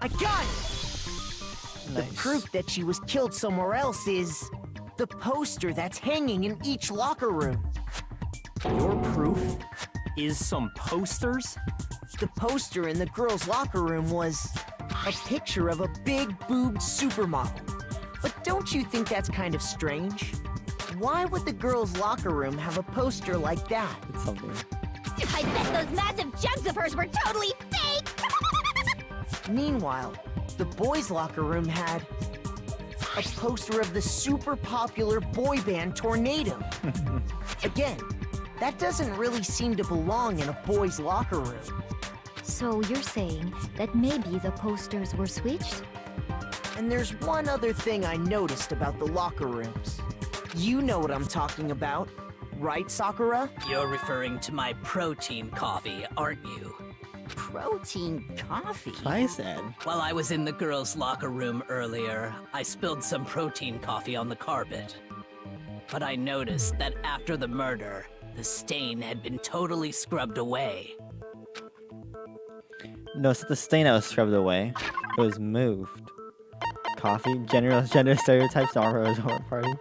[SPEAKER 6] I got it!
[SPEAKER 1] Nice.
[SPEAKER 6] The proof that she was killed somewhere else is the poster that's hanging in each locker room.
[SPEAKER 9] Your proof is some posters?
[SPEAKER 6] The poster in the girls' locker room was a picture of a big boobed supermodel. But don't you think that's kind of strange? Why would the girls' locker room have a poster like that?
[SPEAKER 1] It's something.
[SPEAKER 8] I bet those massive jugs of hers were totally fake!
[SPEAKER 6] Meanwhile, the boys' locker room had a poster of the super popular boy band Tornado. Again, that doesn't really seem to belong in a boys' locker room.
[SPEAKER 8] So you're saying that maybe the posters were switched?
[SPEAKER 6] And there's one other thing I noticed about the locker rooms. You know what I'm talking about, right, Sakura?
[SPEAKER 3] You're referring to my protein coffee, aren't you?
[SPEAKER 2] Protein coffee?
[SPEAKER 1] I said.
[SPEAKER 3] While I was in the girls' locker room earlier, I spilled some protein coffee on the carpet. But I noticed that after the murder, the stain had been totally scrubbed away.
[SPEAKER 1] No, it's not the stain that was scrubbed away. It was moved. Coffee? Gender stereotypes? Naruto's horror party?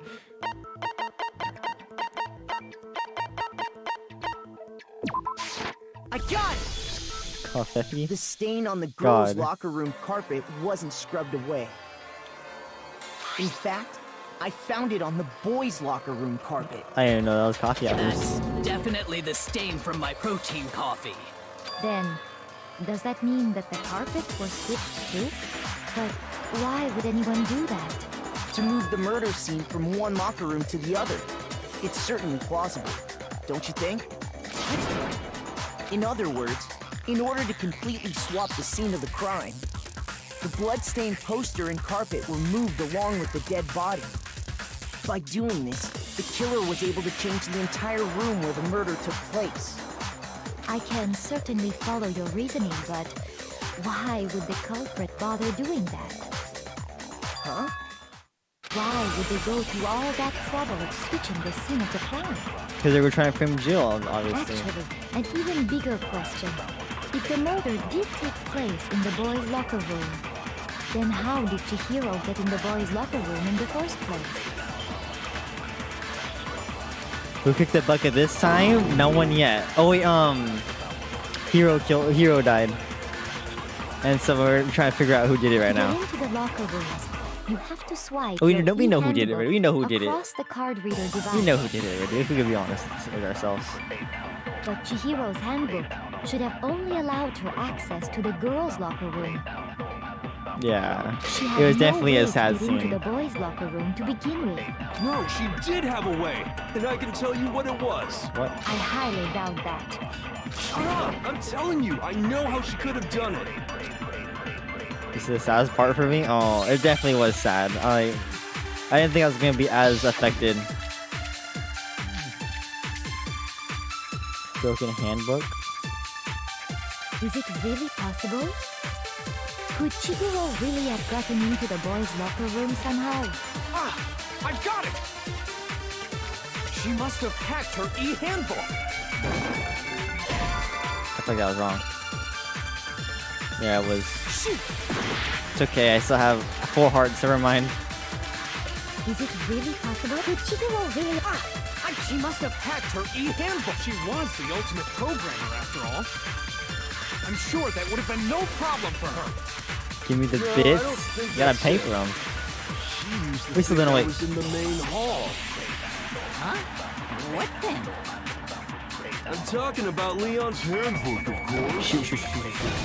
[SPEAKER 6] I got it!
[SPEAKER 1] Coffee?
[SPEAKER 6] The stain on the girls'
[SPEAKER 1] God.
[SPEAKER 6] locker room carpet wasn't scrubbed away. In fact, I found it on the boys' locker room carpet.
[SPEAKER 1] I didn't know that was coffee hours.
[SPEAKER 3] That's definitely the stain from my protein coffee.
[SPEAKER 8] Then, does that mean that the carpets were switched too? But why would anyone do that?
[SPEAKER 6] To move the murder scene from one locker room to the other. It's certainly plausible, don't you think? In other words, in order to completely swap the scene of the crime, the blood-stained poster and carpet were moved along with the dead body. By doing this, the killer was able to change the entire room where the murder took place.
[SPEAKER 8] I can certainly follow your reasoning, but why would the culprit bother doing that?
[SPEAKER 6] Huh?
[SPEAKER 8] Why would they go through all that trouble of switching the scene of the crime?
[SPEAKER 1] Because they were trying to frame Jill, obviously.
[SPEAKER 8] Actually, an even bigger question. If the murder did take place in the boys' locker room, then how did Chihiro get in the boys' locker room in the first place?
[SPEAKER 1] Who kicked the bucket this time? No one yet. Oh wait, Hero died. And so we're trying to figure out who did it right now.
[SPEAKER 8] To get into the locker rooms, you have to swipe.
[SPEAKER 1] Oh, we know who did it. We know who did it.
[SPEAKER 8] Across the card reader device.
[SPEAKER 1] We know who did it, if we can be honest with ourselves.
[SPEAKER 8] But Chihiro's handbook should have only allowed her access to the girls' locker room.
[SPEAKER 1] Yeah,
[SPEAKER 8] She had
[SPEAKER 1] it was
[SPEAKER 8] no
[SPEAKER 1] definitely
[SPEAKER 8] way
[SPEAKER 1] a
[SPEAKER 8] to
[SPEAKER 1] sad
[SPEAKER 8] get into
[SPEAKER 1] scene.
[SPEAKER 8] the boys' locker room to begin with.
[SPEAKER 5] No, she did have a way, and I can tell you what it was.
[SPEAKER 1] What?
[SPEAKER 8] I highly doubt that.
[SPEAKER 5] Shut up! I'm telling you, I know how she could have done it.
[SPEAKER 1] This is the saddest part for me. Oh, it definitely was sad. I didn't think I was gonna be as affected. Broken handbook.
[SPEAKER 8] Is it really possible? Could Chihiro really have gotten into the boys' locker room somehow?
[SPEAKER 4] Ah! I got it! She must have hacked her e-handbook!
[SPEAKER 1] I thought that was wrong. Yeah, it was.
[SPEAKER 8] Shoot!
[SPEAKER 1] It's okay, I still have 4 hearts, never mind.
[SPEAKER 8] Is it really possible? Could Chihiro really...
[SPEAKER 4] She must have hacked her e-handbook! She was the ultimate programmer, after all. I'm sure that would have been no problem for her.
[SPEAKER 1] Give me the
[SPEAKER 5] No, I
[SPEAKER 1] bits.
[SPEAKER 5] don't think
[SPEAKER 1] You gotta
[SPEAKER 5] that's
[SPEAKER 1] pay
[SPEAKER 5] it.
[SPEAKER 1] for them.
[SPEAKER 5] She used to
[SPEAKER 1] We still
[SPEAKER 5] think
[SPEAKER 1] don't
[SPEAKER 5] I
[SPEAKER 1] wait.
[SPEAKER 5] was in the main hall.
[SPEAKER 2] Huh? What then?
[SPEAKER 5] I'm talking about Leon's handbook, of course.
[SPEAKER 1] Shoot.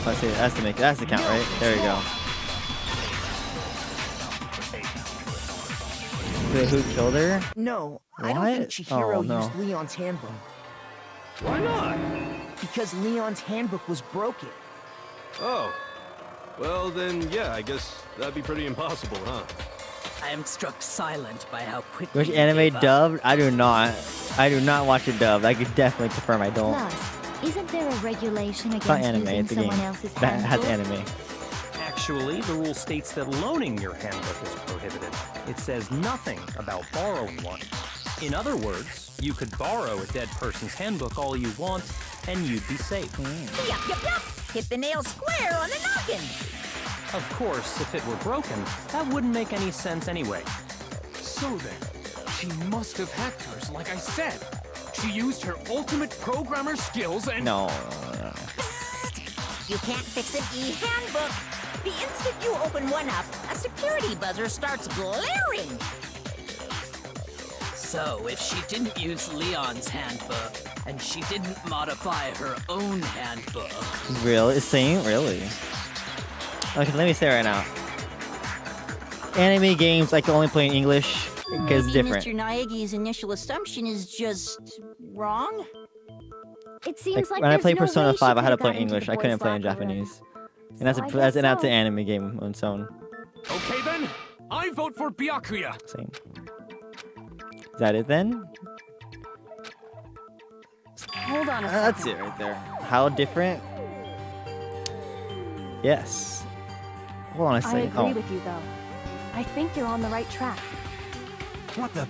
[SPEAKER 1] Let's see, that's the count, right? There we go. Wait, who killed her?
[SPEAKER 6] No, I don't think
[SPEAKER 1] What?
[SPEAKER 6] Chihiro
[SPEAKER 1] Oh, no.
[SPEAKER 6] used Leon's handbook.
[SPEAKER 5] Why not?
[SPEAKER 6] Because Leon's handbook was broken.
[SPEAKER 5] Oh. Well, then, yeah, I guess that'd be pretty impossible, huh?
[SPEAKER 3] I am struck silent by how quickly
[SPEAKER 1] Which
[SPEAKER 3] you
[SPEAKER 1] anime
[SPEAKER 3] gave up.
[SPEAKER 1] dubbed? I do not watch it dubbed. I could definitely confirm I don't.
[SPEAKER 8] Plus, isn't there a regulation
[SPEAKER 1] It's not
[SPEAKER 8] against
[SPEAKER 1] anime,
[SPEAKER 8] using
[SPEAKER 1] it's a game.
[SPEAKER 8] someone else's
[SPEAKER 1] That has
[SPEAKER 8] handbook?
[SPEAKER 1] anime.
[SPEAKER 9] Actually, the rule states that loaning your handbook is prohibited. It says nothing about borrowing one. In other words, you could borrow a dead person's handbook all you want, and you'd be safe.
[SPEAKER 2] Yup. Hit the nail square on the noggin.
[SPEAKER 9] Of course, if it were broken, that wouldn't make any sense anyway.
[SPEAKER 4] So then, she must have hacked hers, like I said. She used her ultimate programmer skills and...
[SPEAKER 1] No.
[SPEAKER 2] You can't fix an e-handbook. The instant you open one up, a security buzzer starts glaring.
[SPEAKER 3] So, if she didn't use Leon's handbook, and she didn't modify her own handbook...
[SPEAKER 1] Really? Same? Really? Okay, let me say right now. Anime games I can only play in English because it's different.
[SPEAKER 2] Mr. Naegi's initial assumption is just wrong.
[SPEAKER 8] It seems like
[SPEAKER 1] When I
[SPEAKER 8] there's
[SPEAKER 1] played
[SPEAKER 8] no
[SPEAKER 1] Persona
[SPEAKER 8] way she
[SPEAKER 1] 5, I had to
[SPEAKER 8] could've
[SPEAKER 1] play
[SPEAKER 8] gotten into
[SPEAKER 1] English.
[SPEAKER 8] the
[SPEAKER 1] I couldn't
[SPEAKER 8] boys'
[SPEAKER 1] play in
[SPEAKER 8] locker room.
[SPEAKER 1] Japanese. And
[SPEAKER 8] So I guess
[SPEAKER 1] that's an
[SPEAKER 8] so.
[SPEAKER 1] anime game on its own.
[SPEAKER 4] Okay then, I vote for Byakuya.
[SPEAKER 1] Same. Is that it then?
[SPEAKER 7] Hold on a second.
[SPEAKER 1] That's it right there. How different? Yes. Hold on a
[SPEAKER 7] I
[SPEAKER 1] second.
[SPEAKER 7] agree with you, though. I think you're on the right track.
[SPEAKER 10] What the?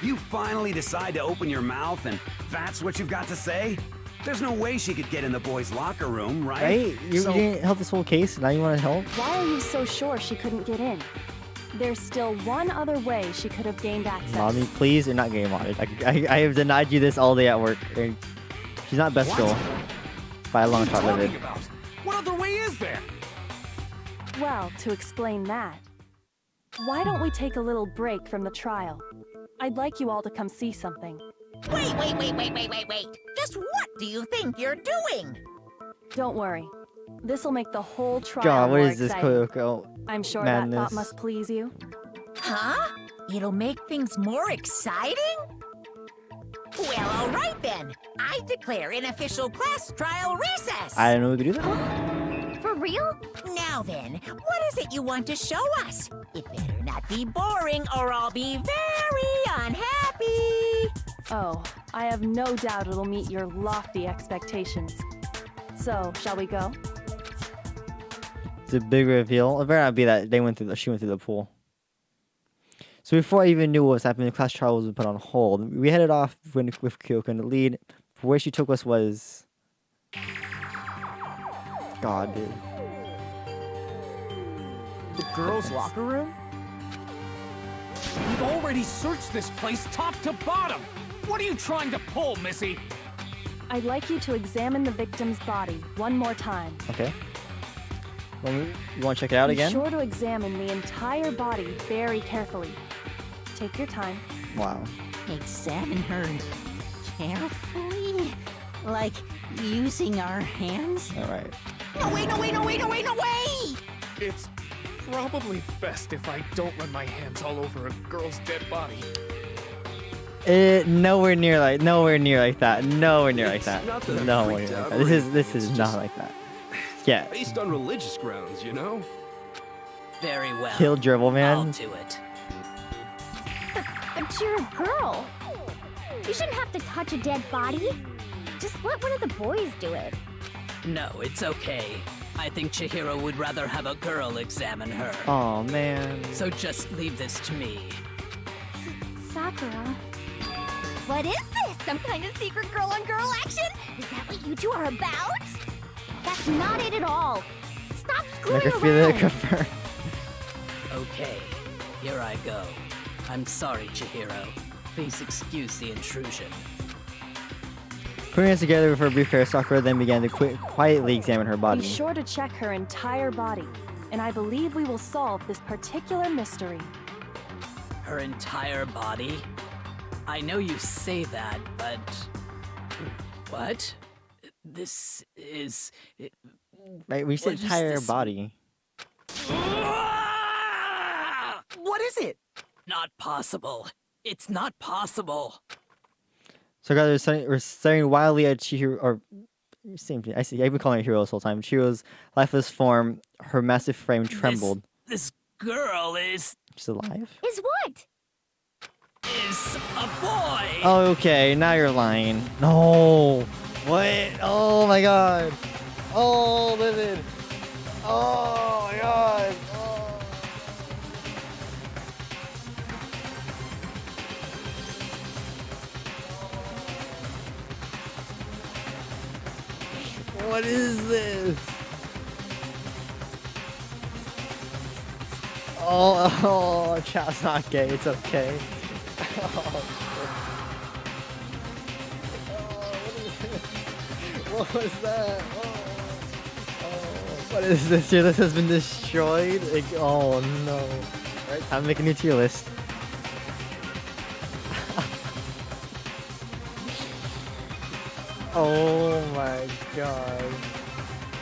[SPEAKER 10] You finally decide to open your mouth and that's what you've got to say? There's no way she could get in the boys' locker room, right?
[SPEAKER 1] Right? You
[SPEAKER 10] So-
[SPEAKER 1] didn't help this whole case, now you want to help?
[SPEAKER 7] Why are you so sure she couldn't get in? There's still one other way she could have gained access.
[SPEAKER 1] Mommy, please, you're not getting modded. I have denied you this all day at work. And she's not best girl. By a long
[SPEAKER 4] What
[SPEAKER 1] shot
[SPEAKER 4] are you
[SPEAKER 1] with it.
[SPEAKER 4] talking about? What other way is there?
[SPEAKER 7] Well, to explain that, why don't we take a little break from the trial? I'd like you all to come see something.
[SPEAKER 2] Wait. Just what do you think you're doing?
[SPEAKER 7] Don't worry. This'll make the whole trial
[SPEAKER 1] God, what
[SPEAKER 7] more
[SPEAKER 1] is this
[SPEAKER 7] exciting.
[SPEAKER 1] Koyoko?
[SPEAKER 7] I'm sure that
[SPEAKER 1] madness?
[SPEAKER 7] thought must please you.
[SPEAKER 2] Huh? It'll make things more exciting? Well, all right then. I declare an official class trial recess.
[SPEAKER 1] I didn't know we could do that.
[SPEAKER 8] For real?
[SPEAKER 2] Now then, what is it you want to show us? It better not be boring or I'll be very unhappy.
[SPEAKER 7] Oh, I have no doubt it'll meet your lofty expectations. So, shall we go?
[SPEAKER 1] It's a big reveal. It better not be that she went through the pool. So before I even knew what was happening, the class trial was put on hold. We headed off with Kyoko in the lead. For where she took us was... God, dude.
[SPEAKER 12] The girls' locker room?
[SPEAKER 4] We've already searched this place top to bottom. What are you trying to pull, Missy?
[SPEAKER 7] I'd like you to examine the victim's body one more time.
[SPEAKER 1] Okay. You want to check it out again?
[SPEAKER 7] Be sure to examine the entire body very carefully. Take your time.
[SPEAKER 1] Wow.
[SPEAKER 2] Examine her carefully? Like using our hands?
[SPEAKER 1] All right.
[SPEAKER 2] No way, no way, no way, no way, no way!
[SPEAKER 4] It's probably best if I don't run my hands all over a girl's dead body.
[SPEAKER 1] Nowhere near like that. Nowhere near like that.
[SPEAKER 5] Not that I'm
[SPEAKER 1] Nowhere
[SPEAKER 5] freaked
[SPEAKER 1] near like
[SPEAKER 5] out
[SPEAKER 1] that.
[SPEAKER 5] or
[SPEAKER 1] This is
[SPEAKER 5] anything,
[SPEAKER 1] not
[SPEAKER 5] it's
[SPEAKER 1] like that. Yeah.
[SPEAKER 5] Based on religious grounds, you know?
[SPEAKER 3] Very well.
[SPEAKER 1] Kill Dribble, man.
[SPEAKER 3] I'll do it.
[SPEAKER 8] But you're a girl. You shouldn't have to touch a dead body. Just let one of the boys do it.
[SPEAKER 3] No, it's okay. I think Chihiro would rather have a girl examine her.
[SPEAKER 1] Oh man.
[SPEAKER 3] So just leave this to me.
[SPEAKER 8] Sakura. What is this? Some kind of secret girl-on-girl action? Is that what you two are about? That's not it at all. Stop screwing
[SPEAKER 1] Make her feel it
[SPEAKER 8] around.
[SPEAKER 1] confirm.
[SPEAKER 3] Okay, here I go. I'm sorry, Chihiro. Please excuse the intrusion.
[SPEAKER 1] Putting us together for a brief pair, Sakura then began to quietly examine her body.
[SPEAKER 7] Be sure to check her entire body, and I believe we will solve this particular mystery.
[SPEAKER 3] Her entire body? I know you say that, but... What? This is...
[SPEAKER 1] Right, we said
[SPEAKER 3] What is
[SPEAKER 1] entire
[SPEAKER 3] this?
[SPEAKER 1] body.
[SPEAKER 6] What is it?
[SPEAKER 3] Not possible. It's not possible.
[SPEAKER 1] So guys, we're staring wildly at Chihiro, or same thing. I've been calling her Hiro this whole time. Chihiro's lifeless form, her massive frame trembled.
[SPEAKER 3] This girl is
[SPEAKER 1] She's alive?
[SPEAKER 8] Is what?
[SPEAKER 3] a boy.
[SPEAKER 1] Oh, okay, now you're lying. No. What? Oh my god. Oh, Livid. Oh my god. Oh. What is this? Oh, chat's not gay. It's okay. What was that? What is this? Your list has been destroyed? Like, oh no. Right, time to make a new tier list. Oh my god.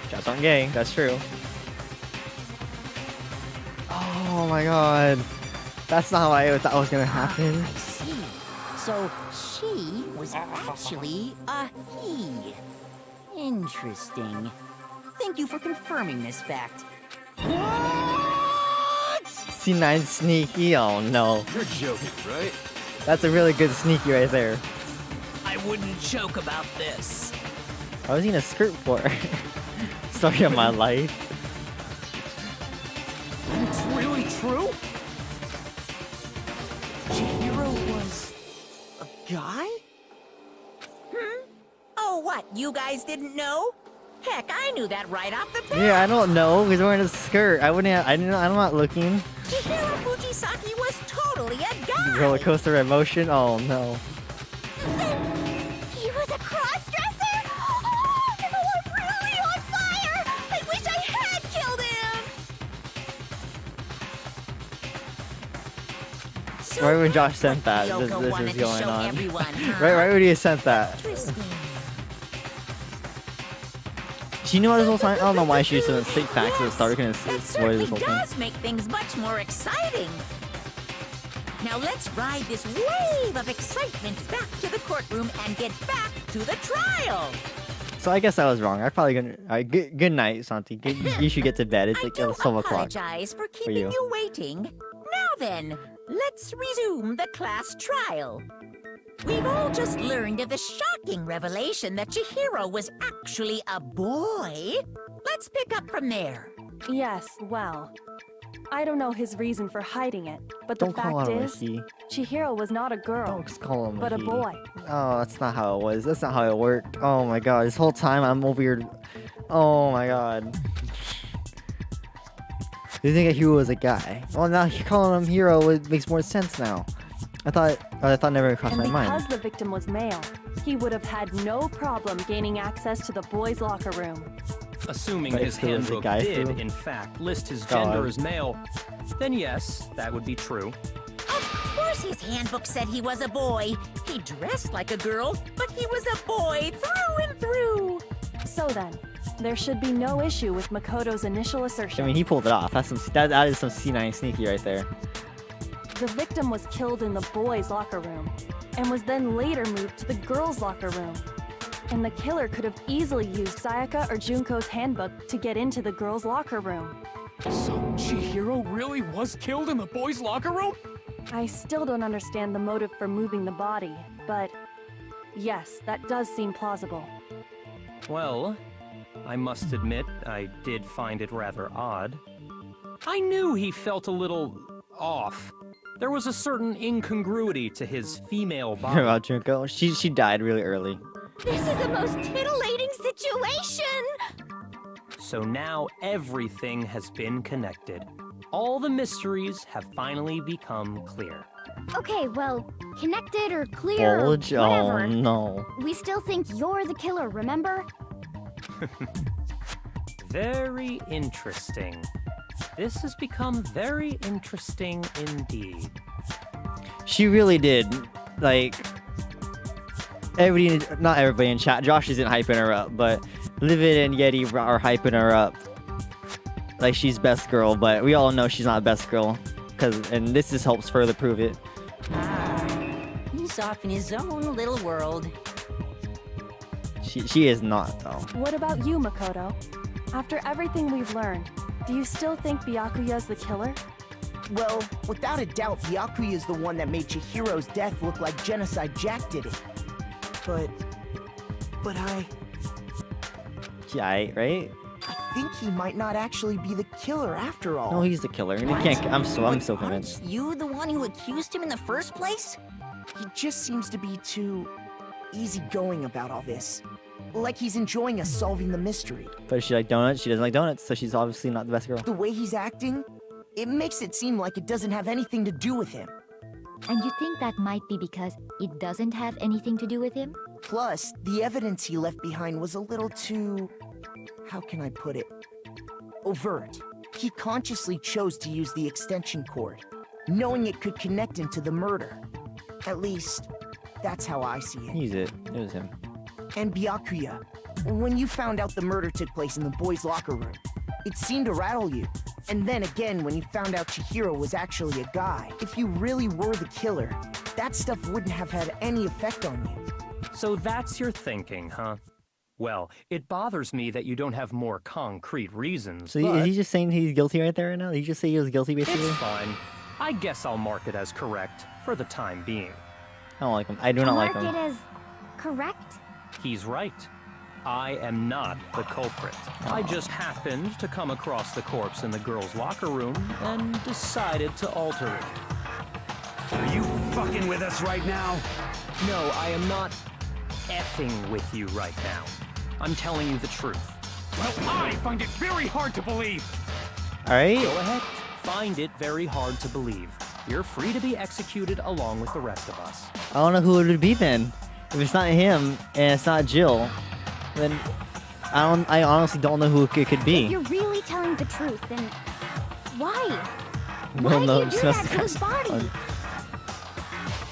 [SPEAKER 1] Cats aren't gay, that's true. Oh my god. That's not how I thought was gonna happen.
[SPEAKER 2] I see. So she was actually a he. Interesting. Thank you for confirming this fact. What?
[SPEAKER 1] C9 sneaky? Oh no.
[SPEAKER 5] You're joking, right?
[SPEAKER 1] That's a really good sneaky right there.
[SPEAKER 3] I wouldn't joke about this.
[SPEAKER 1] I was in a skirt for story of my life.
[SPEAKER 4] It's really true?
[SPEAKER 6] Chihiro was a guy?
[SPEAKER 2] Oh, what? You guys didn't know? Heck, I knew that right off the bat.
[SPEAKER 1] Yeah, I don't know. He's wearing a skirt. I'm not looking.
[SPEAKER 2] Chihiro Fujisaki was totally a guy.
[SPEAKER 1] Roller coaster emotion. Oh no.
[SPEAKER 8] He was a cross-dresser? Oh, I'm really on fire! I wish I had killed him!
[SPEAKER 2] So
[SPEAKER 1] Right when Josh
[SPEAKER 2] that's
[SPEAKER 1] sent
[SPEAKER 2] what
[SPEAKER 1] that,
[SPEAKER 2] Kyoko
[SPEAKER 1] this
[SPEAKER 2] wanted
[SPEAKER 1] is
[SPEAKER 2] to
[SPEAKER 1] going
[SPEAKER 2] show
[SPEAKER 1] on.
[SPEAKER 2] everyone, huh?
[SPEAKER 1] Right when he sent that.
[SPEAKER 2] Interesting.
[SPEAKER 1] She knew this whole time. I don't know why she used to stick facts at the start. We're gonna
[SPEAKER 2] That
[SPEAKER 1] spoil
[SPEAKER 2] certainly
[SPEAKER 1] this whole thing.
[SPEAKER 2] does make things much more exciting. Now let's ride this wave of excitement back to the courtroom and get back to the trial.
[SPEAKER 1] So I guess I was wrong. I probably gonna. Good night, Santi. You should get to bed. It's like 12 o'clock.
[SPEAKER 2] I apologize for keeping you waiting. Now then, let's resume the class trial. We've all just learned of the shocking revelation that Chihiro was actually a boy. Let's pick up from there.
[SPEAKER 7] Yes, well, I don't know his reason for hiding it, but the fact is, Chihiro was not a girl, but a boy.
[SPEAKER 1] Oh, that's not how it was. That's not how it worked. Oh my god, this whole time I'm over here. Oh my god. You think a hero was a guy? Well, now calling him hero makes more sense now. I thought never crossed my mind.
[SPEAKER 7] And because the victim was male, he would have had no problem gaining access to the boys' locker room.
[SPEAKER 9] Assuming his handbook did, in fact, list his gender as male, then yes, that would be true.
[SPEAKER 2] Of course his handbook said he was a boy. He dressed like a girl, but he was a boy through and through.
[SPEAKER 7] So then, there should be no issue with Makoto's initial assertion.
[SPEAKER 1] I mean, he pulled it off. That is some C9 sneaky right there.
[SPEAKER 7] The victim was killed in the boys' locker room, and was then later moved to the girls' locker room. And the killer could have easily used Sayaka or Junko's handbook to get into the girls' locker room.
[SPEAKER 4] So Chihiro really was killed in the boys' locker room?
[SPEAKER 7] I still don't understand the motive for moving the body, but yes, that does seem plausible.
[SPEAKER 9] Well, I must admit, I did find it rather odd. I knew he felt a little off. There was a certain incongruity to his female body.
[SPEAKER 1] About Junko, she died really early.
[SPEAKER 8] This is the most titillating situation!
[SPEAKER 9] So now everything has been connected. All the mysteries have finally become clear.
[SPEAKER 8] Okay, well, connected or clear or
[SPEAKER 1] Bulge?
[SPEAKER 8] whatever.
[SPEAKER 1] Oh no.
[SPEAKER 8] We still think you're the killer, remember?
[SPEAKER 9] Very interesting. This has become very interesting indeed.
[SPEAKER 1] She really did. Like, not everybody in chat. Josh isn't hyping her up, but Livid and Yeti are hyping her up. Like she's best girl, but we all know she's not best girl. And this just helps further prove it.
[SPEAKER 2] He's off in his own little world.
[SPEAKER 1] She is not, though.
[SPEAKER 7] What about you, Makoto? After everything we've learned, do you still think Byakuya's the killer?
[SPEAKER 6] Well, without a doubt, Byakuya is the one that made Chihiro's death look like Genocide Jack did it. But
[SPEAKER 1] Yeah, right?
[SPEAKER 6] I think he might not actually be the killer after all.
[SPEAKER 1] No, he's the killer. And he can't. I'm so convinced.
[SPEAKER 2] Aren't you the one who accused him in the first place?
[SPEAKER 6] He just seems to be too easygoing about all this. Like he's enjoying us solving the mystery.
[SPEAKER 1] But does she like donuts? She doesn't like donuts, so she's obviously not the best girl.
[SPEAKER 6] The way he's acting, it makes it seem like it doesn't have anything to do with him.
[SPEAKER 8] And you think that might be because it doesn't have anything to do with him?
[SPEAKER 6] Plus, the evidence he left behind was a little too... how can I put it? Overt. He consciously chose to use the extension cord, knowing it could connect him to the murder. At least, that's how I see it.
[SPEAKER 1] He's it. It was him.
[SPEAKER 6] And Byakuya, when you found out the murder took place in the boys' locker room, it seemed to rattle you. And then again, when you found out Chihiro was actually a guy, if you really were the killer, that stuff wouldn't have had any effect on you.
[SPEAKER 9] So that's your thinking, huh? Well, it bothers me that you don't have more concrete reasons.
[SPEAKER 1] So is he just saying he's guilty right there right now? Did he just say he was guilty basically?
[SPEAKER 9] It's fine. I guess I'll mark it as correct for the time being.
[SPEAKER 1] I don't like him. I do not like him.
[SPEAKER 8] Mark it as correct?
[SPEAKER 9] He's right. I am not the culprit. I just happened to come across the corpse in the girls' locker room and decided to alter it.
[SPEAKER 10] Are you fucking with us right now?
[SPEAKER 9] No, I am not effing with you right now. I'm telling you the truth.
[SPEAKER 4] Well, I find it very hard to believe.
[SPEAKER 1] Alright.
[SPEAKER 9] Go ahead. Find it very hard to believe. You're free to be executed along with the rest of us.
[SPEAKER 1] I don't know who it would be then. If it's not him and it's not Jill, then I honestly don't know who it could be.
[SPEAKER 8] If you're really telling the truth, then why?
[SPEAKER 1] Well,
[SPEAKER 8] Why
[SPEAKER 1] no,
[SPEAKER 8] do you do that to his body?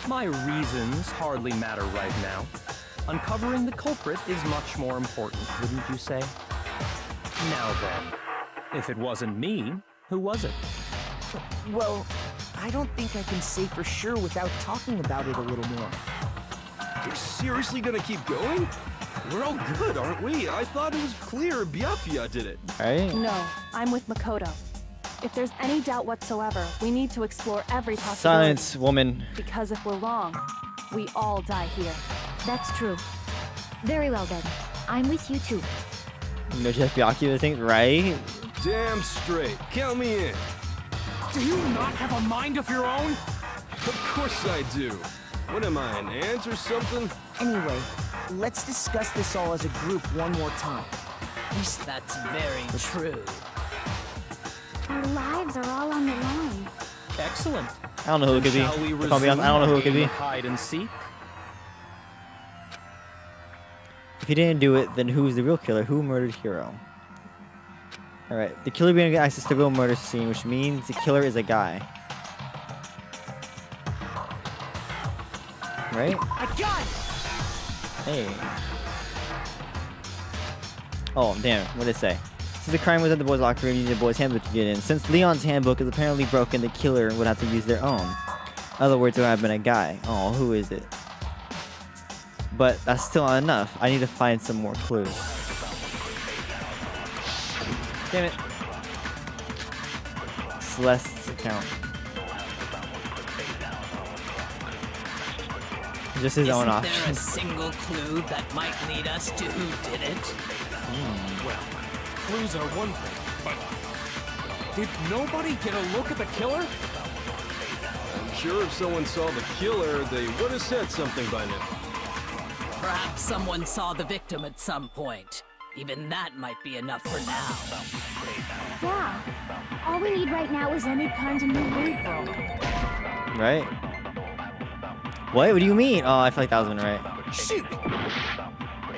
[SPEAKER 9] My reasons hardly matter right now. Uncovering the culprit is much more important, wouldn't you say? Now then, if it wasn't me, who was it?
[SPEAKER 6] Well, I don't think I can say for sure without talking about it a little more.
[SPEAKER 5] You're seriously gonna keep going? We're all good, aren't we? I thought it was clear Byakuya did it.
[SPEAKER 1] Right?
[SPEAKER 7] No, I'm with Makoto. If there's any doubt whatsoever, we need to explore every possibility.
[SPEAKER 1] Silence, woman.
[SPEAKER 7] Because if we're wrong, we all die here.
[SPEAKER 8] That's true. Very well then. I'm with you too.
[SPEAKER 1] You know Jeff Byakuya thinks, right?
[SPEAKER 5] Damn straight. Count me in.
[SPEAKER 4] Do you not have a mind of your own?
[SPEAKER 5] Of course I do. What am I, an ant or something?
[SPEAKER 6] Anyway, let's discuss this all as a group one more time.
[SPEAKER 3] That's very true.
[SPEAKER 8] Our lives are all on the line.
[SPEAKER 9] Excellent.
[SPEAKER 1] I don't know who it could be.
[SPEAKER 9] Shall we
[SPEAKER 1] If I'll be honest, I don't know who it could be.
[SPEAKER 9] Hide and seek.
[SPEAKER 1] If he didn't do it, then who's the real killer? Who murdered Hiro? Alright, the killer being access to the real murder scene, which means the killer is a guy. Right?
[SPEAKER 6] I got it!
[SPEAKER 1] Hey. Oh, damn. What did it say? Since the crime was at the boys' locker room, you need the boys' handbook to get in. Since Leon's handbook is apparently broken, the killer would have to use their own. In other words, it would have been a guy. Oh, who is it? But that's still not enough. I need to find some more clues. Damn it. Celeste's account. Just his own option.
[SPEAKER 3] Isn't there a single clue that might lead us to who did it?
[SPEAKER 4] Well, clues are one thing, but did nobody get a look at the killer?
[SPEAKER 5] I'm sure if someone saw the killer, they would have said something by now.
[SPEAKER 3] Perhaps someone saw the victim at some point. Even that might be enough for now.
[SPEAKER 8] Yeah. All we need right now is any kind of new info.
[SPEAKER 1] Right? What? What do you mean? Oh, I feel like that was one right.
[SPEAKER 6] Shoot!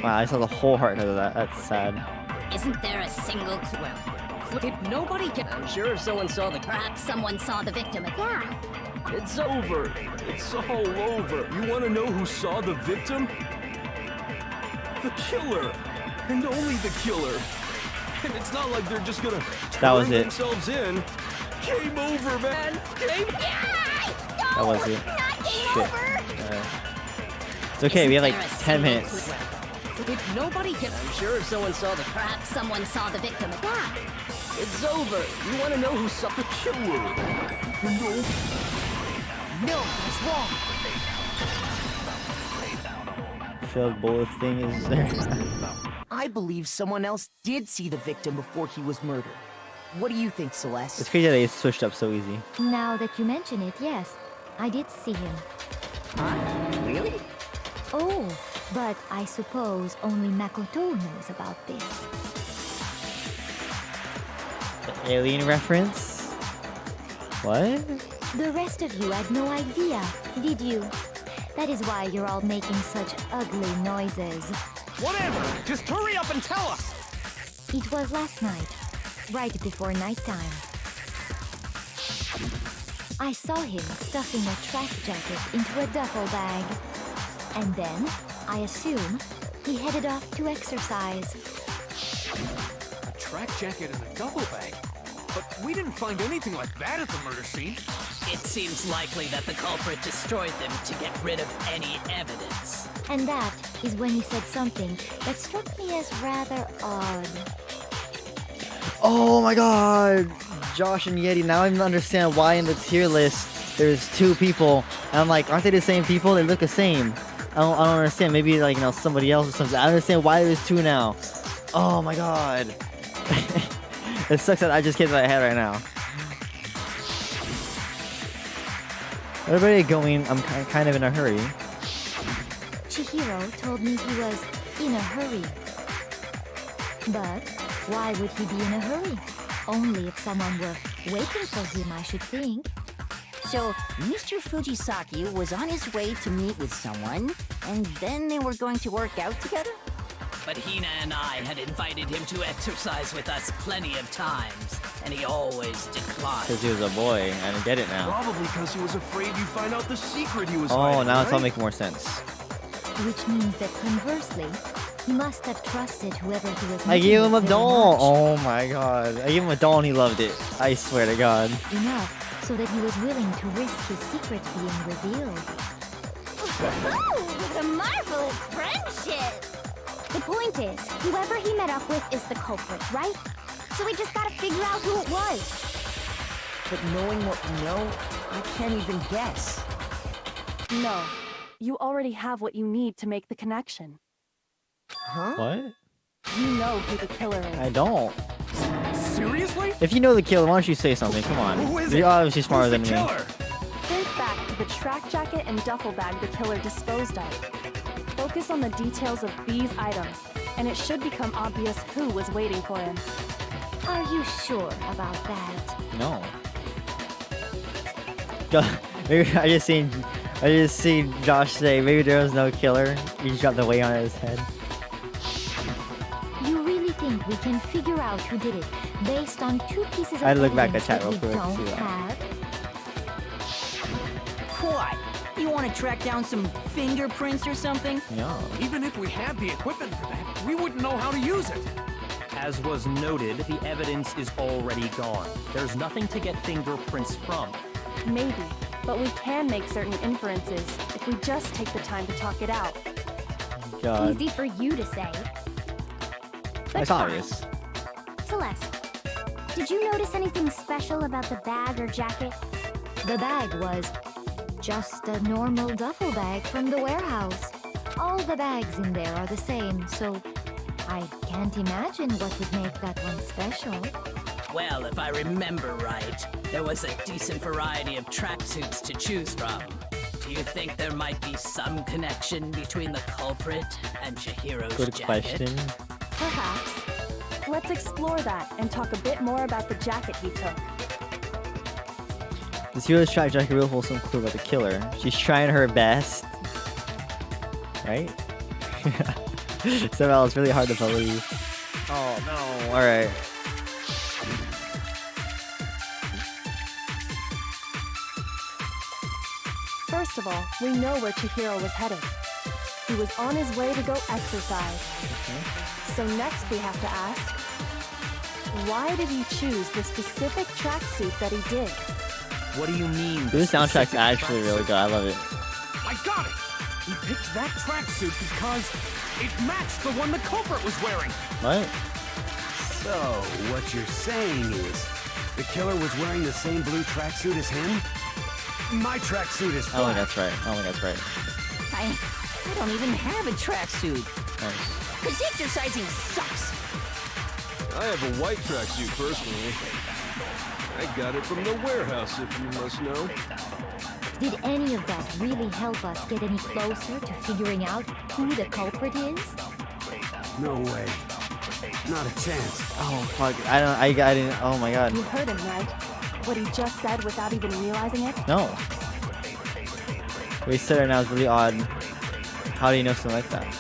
[SPEAKER 1] Wow, I saw the whole heart of that. That's sad.
[SPEAKER 2] Isn't there a single clue?
[SPEAKER 11] Did nobody get... I'm sure if someone saw the...
[SPEAKER 2] Perhaps someone saw the victim.
[SPEAKER 8] Yeah.
[SPEAKER 5] It's over. It's all over. You want to know who saw the victim? The killer. And only the killer. And it's not like they're just gonna turn themselves in. Game over, man. Game over.
[SPEAKER 1] That was it. Shit. It's okay, we have like 10 minutes.
[SPEAKER 11] Did nobody get... I'm sure if someone saw the...
[SPEAKER 2] Perhaps someone saw the victim.
[SPEAKER 11] Yeah. It's over. You want to know who saw the killer?
[SPEAKER 6] No, that's wrong.
[SPEAKER 1] Failed bullet thing is there.
[SPEAKER 6] I believe someone else did see the victim before he was murdered. What do you think,
[SPEAKER 1] It's
[SPEAKER 6] Celeste?
[SPEAKER 1] crazy that they switched up so easy.
[SPEAKER 8] Now that you mention it, yes. I did see him.
[SPEAKER 2] Really?
[SPEAKER 8] Oh, but I suppose only Makoto knows about this.
[SPEAKER 1] The alien reference? What?
[SPEAKER 8] The rest of you had no idea, did you? That is why you're all making such ugly noises.
[SPEAKER 4] Whatever! Just hurry up and tell us!
[SPEAKER 8] It was last night, right before nighttime. I saw him stuffing a track jacket into a duffel bag. And then, I assume, he headed off to exercise.
[SPEAKER 4] A track jacket in a duffel bag? But we didn't find anything like that at the murder scene.
[SPEAKER 3] It seems likely that the culprit destroyed them to get rid of any evidence.
[SPEAKER 8] And that is when he said something that struck me as rather odd.
[SPEAKER 1] Oh my god! Josh and Yeti, now I even understand why in the tier list there's two people. And I'm like, aren't they the same people? They look the same. I don't understand. Maybe like, you know, somebody else or something. I understand why there's two now. Oh my god. It sucks that I just came to my head right now. Everybody going, I'm kind of in a hurry.
[SPEAKER 8] Chihiro told me he was in a hurry. But why would he be in a hurry? Only if someone were waiting for him, I should think.
[SPEAKER 2] So, Mr. Fujisaki was on his way to meet with someone, and then they were going to work out together?
[SPEAKER 3] But Hina and I had invited him to exercise with us plenty of times, and he always declined.
[SPEAKER 1] Because he was a boy. I get it now.
[SPEAKER 5] Probably because he was afraid you'd find out the secret he was
[SPEAKER 1] Oh,
[SPEAKER 5] hiding,
[SPEAKER 1] now it's all
[SPEAKER 5] right?
[SPEAKER 1] making more sense.
[SPEAKER 8] Which means that conversely, He must have trusted whoever he was
[SPEAKER 1] I gave
[SPEAKER 8] meeting
[SPEAKER 1] him a
[SPEAKER 8] with very
[SPEAKER 1] doll.
[SPEAKER 8] much.
[SPEAKER 1] Oh my god. I gave him a doll and he loved it. I swear to god.
[SPEAKER 8] Enough so that he was willing to risk his secret being revealed. What a marvelous friendship! The point is, whoever he met up with is the culprit, right? So we just gotta figure out who it was.
[SPEAKER 6] But knowing what we know, I can't even guess.
[SPEAKER 7] No. You already have what you need to make the connection.
[SPEAKER 6] Huh?
[SPEAKER 1] What?
[SPEAKER 7] You know who the killer is.
[SPEAKER 1] I don't.
[SPEAKER 4] Seriously?
[SPEAKER 1] If you know the killer, why don't you say something? Come on.
[SPEAKER 10] Who is
[SPEAKER 1] You're
[SPEAKER 10] it?
[SPEAKER 1] obviously smarter
[SPEAKER 10] Who's
[SPEAKER 1] than
[SPEAKER 10] the
[SPEAKER 1] me.
[SPEAKER 10] killer?
[SPEAKER 7] Think back to the track jacket and duffel bag the killer disposed of. Focus on the details of these items, and it should become obvious who was waiting for him.
[SPEAKER 8] Are you sure about that?
[SPEAKER 1] No. Maybe I just seen Josh say maybe there was no killer. He just dropped the weight on his head.
[SPEAKER 8] You really think we can figure out who did it based on two pieces of
[SPEAKER 1] I'd look back
[SPEAKER 8] evidence
[SPEAKER 1] at chat
[SPEAKER 8] that
[SPEAKER 1] real
[SPEAKER 8] we
[SPEAKER 1] quick,
[SPEAKER 8] don't
[SPEAKER 1] see that.
[SPEAKER 8] have?
[SPEAKER 14] What? You want to track down some fingerprints or something?
[SPEAKER 1] No.
[SPEAKER 4] Even if we had the equipment for that, we wouldn't know how to use it.
[SPEAKER 9] As was noted, the evidence is already gone. There's nothing to get fingerprints from.
[SPEAKER 7] Maybe, but we can make certain inferences if we just take the time to talk it out.
[SPEAKER 1] God.
[SPEAKER 8] Easy for you to say.
[SPEAKER 1] It's obvious.
[SPEAKER 8] Celeste, did you notice anything special about the bag or jacket? The bag was just a normal duffel bag from the warehouse. All the bags in there are the same, so I can't imagine what would make that one special.
[SPEAKER 3] Well, if I remember right, there was a decent variety of tracksuits to choose from. Do you think there might be some connection between the culprit and Chihiro's
[SPEAKER 1] Good
[SPEAKER 3] jacket?
[SPEAKER 1] question.
[SPEAKER 7] Perhaps. Let's explore that and talk a bit more about the jacket he took.
[SPEAKER 1] This hero's track jacket will hold some clue about the killer. She's trying her best. Right? Somehow it's really hard to believe. Oh no. Alright.
[SPEAKER 7] First of all, we know where Chihiro was headed. He was on his way to go exercise. So next we have to ask, why did he choose the specific tracksuit that he did?
[SPEAKER 9] What do you mean?
[SPEAKER 1] This soundtrack's actually really good. I love it.
[SPEAKER 4] I got it! He picked that tracksuit because it matched the one the culprit was wearing.
[SPEAKER 1] What?
[SPEAKER 10] So, what you're saying is, the killer was wearing the same blue tracksuit as him? My tracksuit is
[SPEAKER 1] I don't think
[SPEAKER 10] black.
[SPEAKER 1] that's right. I don't think that's right.
[SPEAKER 14] I don't even have a tracksuit.
[SPEAKER 1] Nice.
[SPEAKER 14] Because exercising sucks.
[SPEAKER 5] I have a white tracksuit personally. I got it from the warehouse, if you must know.
[SPEAKER 8] Did any of that really help us get any closer to figuring out who the culprit is?
[SPEAKER 10] No way. Not a chance.
[SPEAKER 1] Oh fuck! I didn't. Oh my god.
[SPEAKER 7] You heard him, right? What he just said without even realizing it?
[SPEAKER 1] No. What he said right now is really odd. How do you know something like that?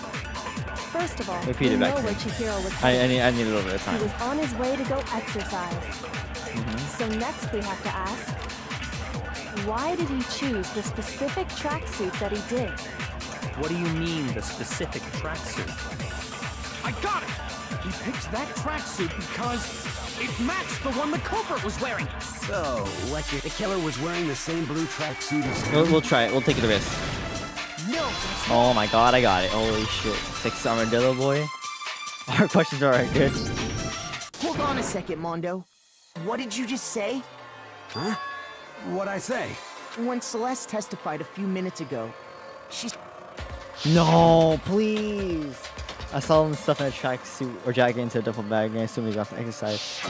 [SPEAKER 7] First of all,
[SPEAKER 1] Repeat
[SPEAKER 7] we
[SPEAKER 1] it
[SPEAKER 7] know
[SPEAKER 1] back to
[SPEAKER 7] where
[SPEAKER 1] me.
[SPEAKER 7] Chihiro was
[SPEAKER 1] I
[SPEAKER 7] headed.
[SPEAKER 1] need a little bit of
[SPEAKER 7] He
[SPEAKER 1] time.
[SPEAKER 7] was on his way to go exercise. So next we have to ask, why did he choose the specific tracksuit that he did?
[SPEAKER 9] What do you mean, the specific tracksuit?
[SPEAKER 4] I got it! He picked that tracksuit because it matched the one the culprit was wearing.
[SPEAKER 10] So, the killer was wearing the same blue tracksuit as him?
[SPEAKER 1] We'll try it. We'll take the risk.
[SPEAKER 6] No,
[SPEAKER 1] Oh my god, I got it. Holy shit. Six Armadillo boy. Our questions are good.
[SPEAKER 6] hold on a second, Mondo. What did you just say?
[SPEAKER 10] Huh? What'd I say?
[SPEAKER 6] When Celeste testified a few minutes ago, she's...
[SPEAKER 1] No, please. I saw him stuff in a tracksuit or jacket into a duffel bag and I assumed he got some exercise.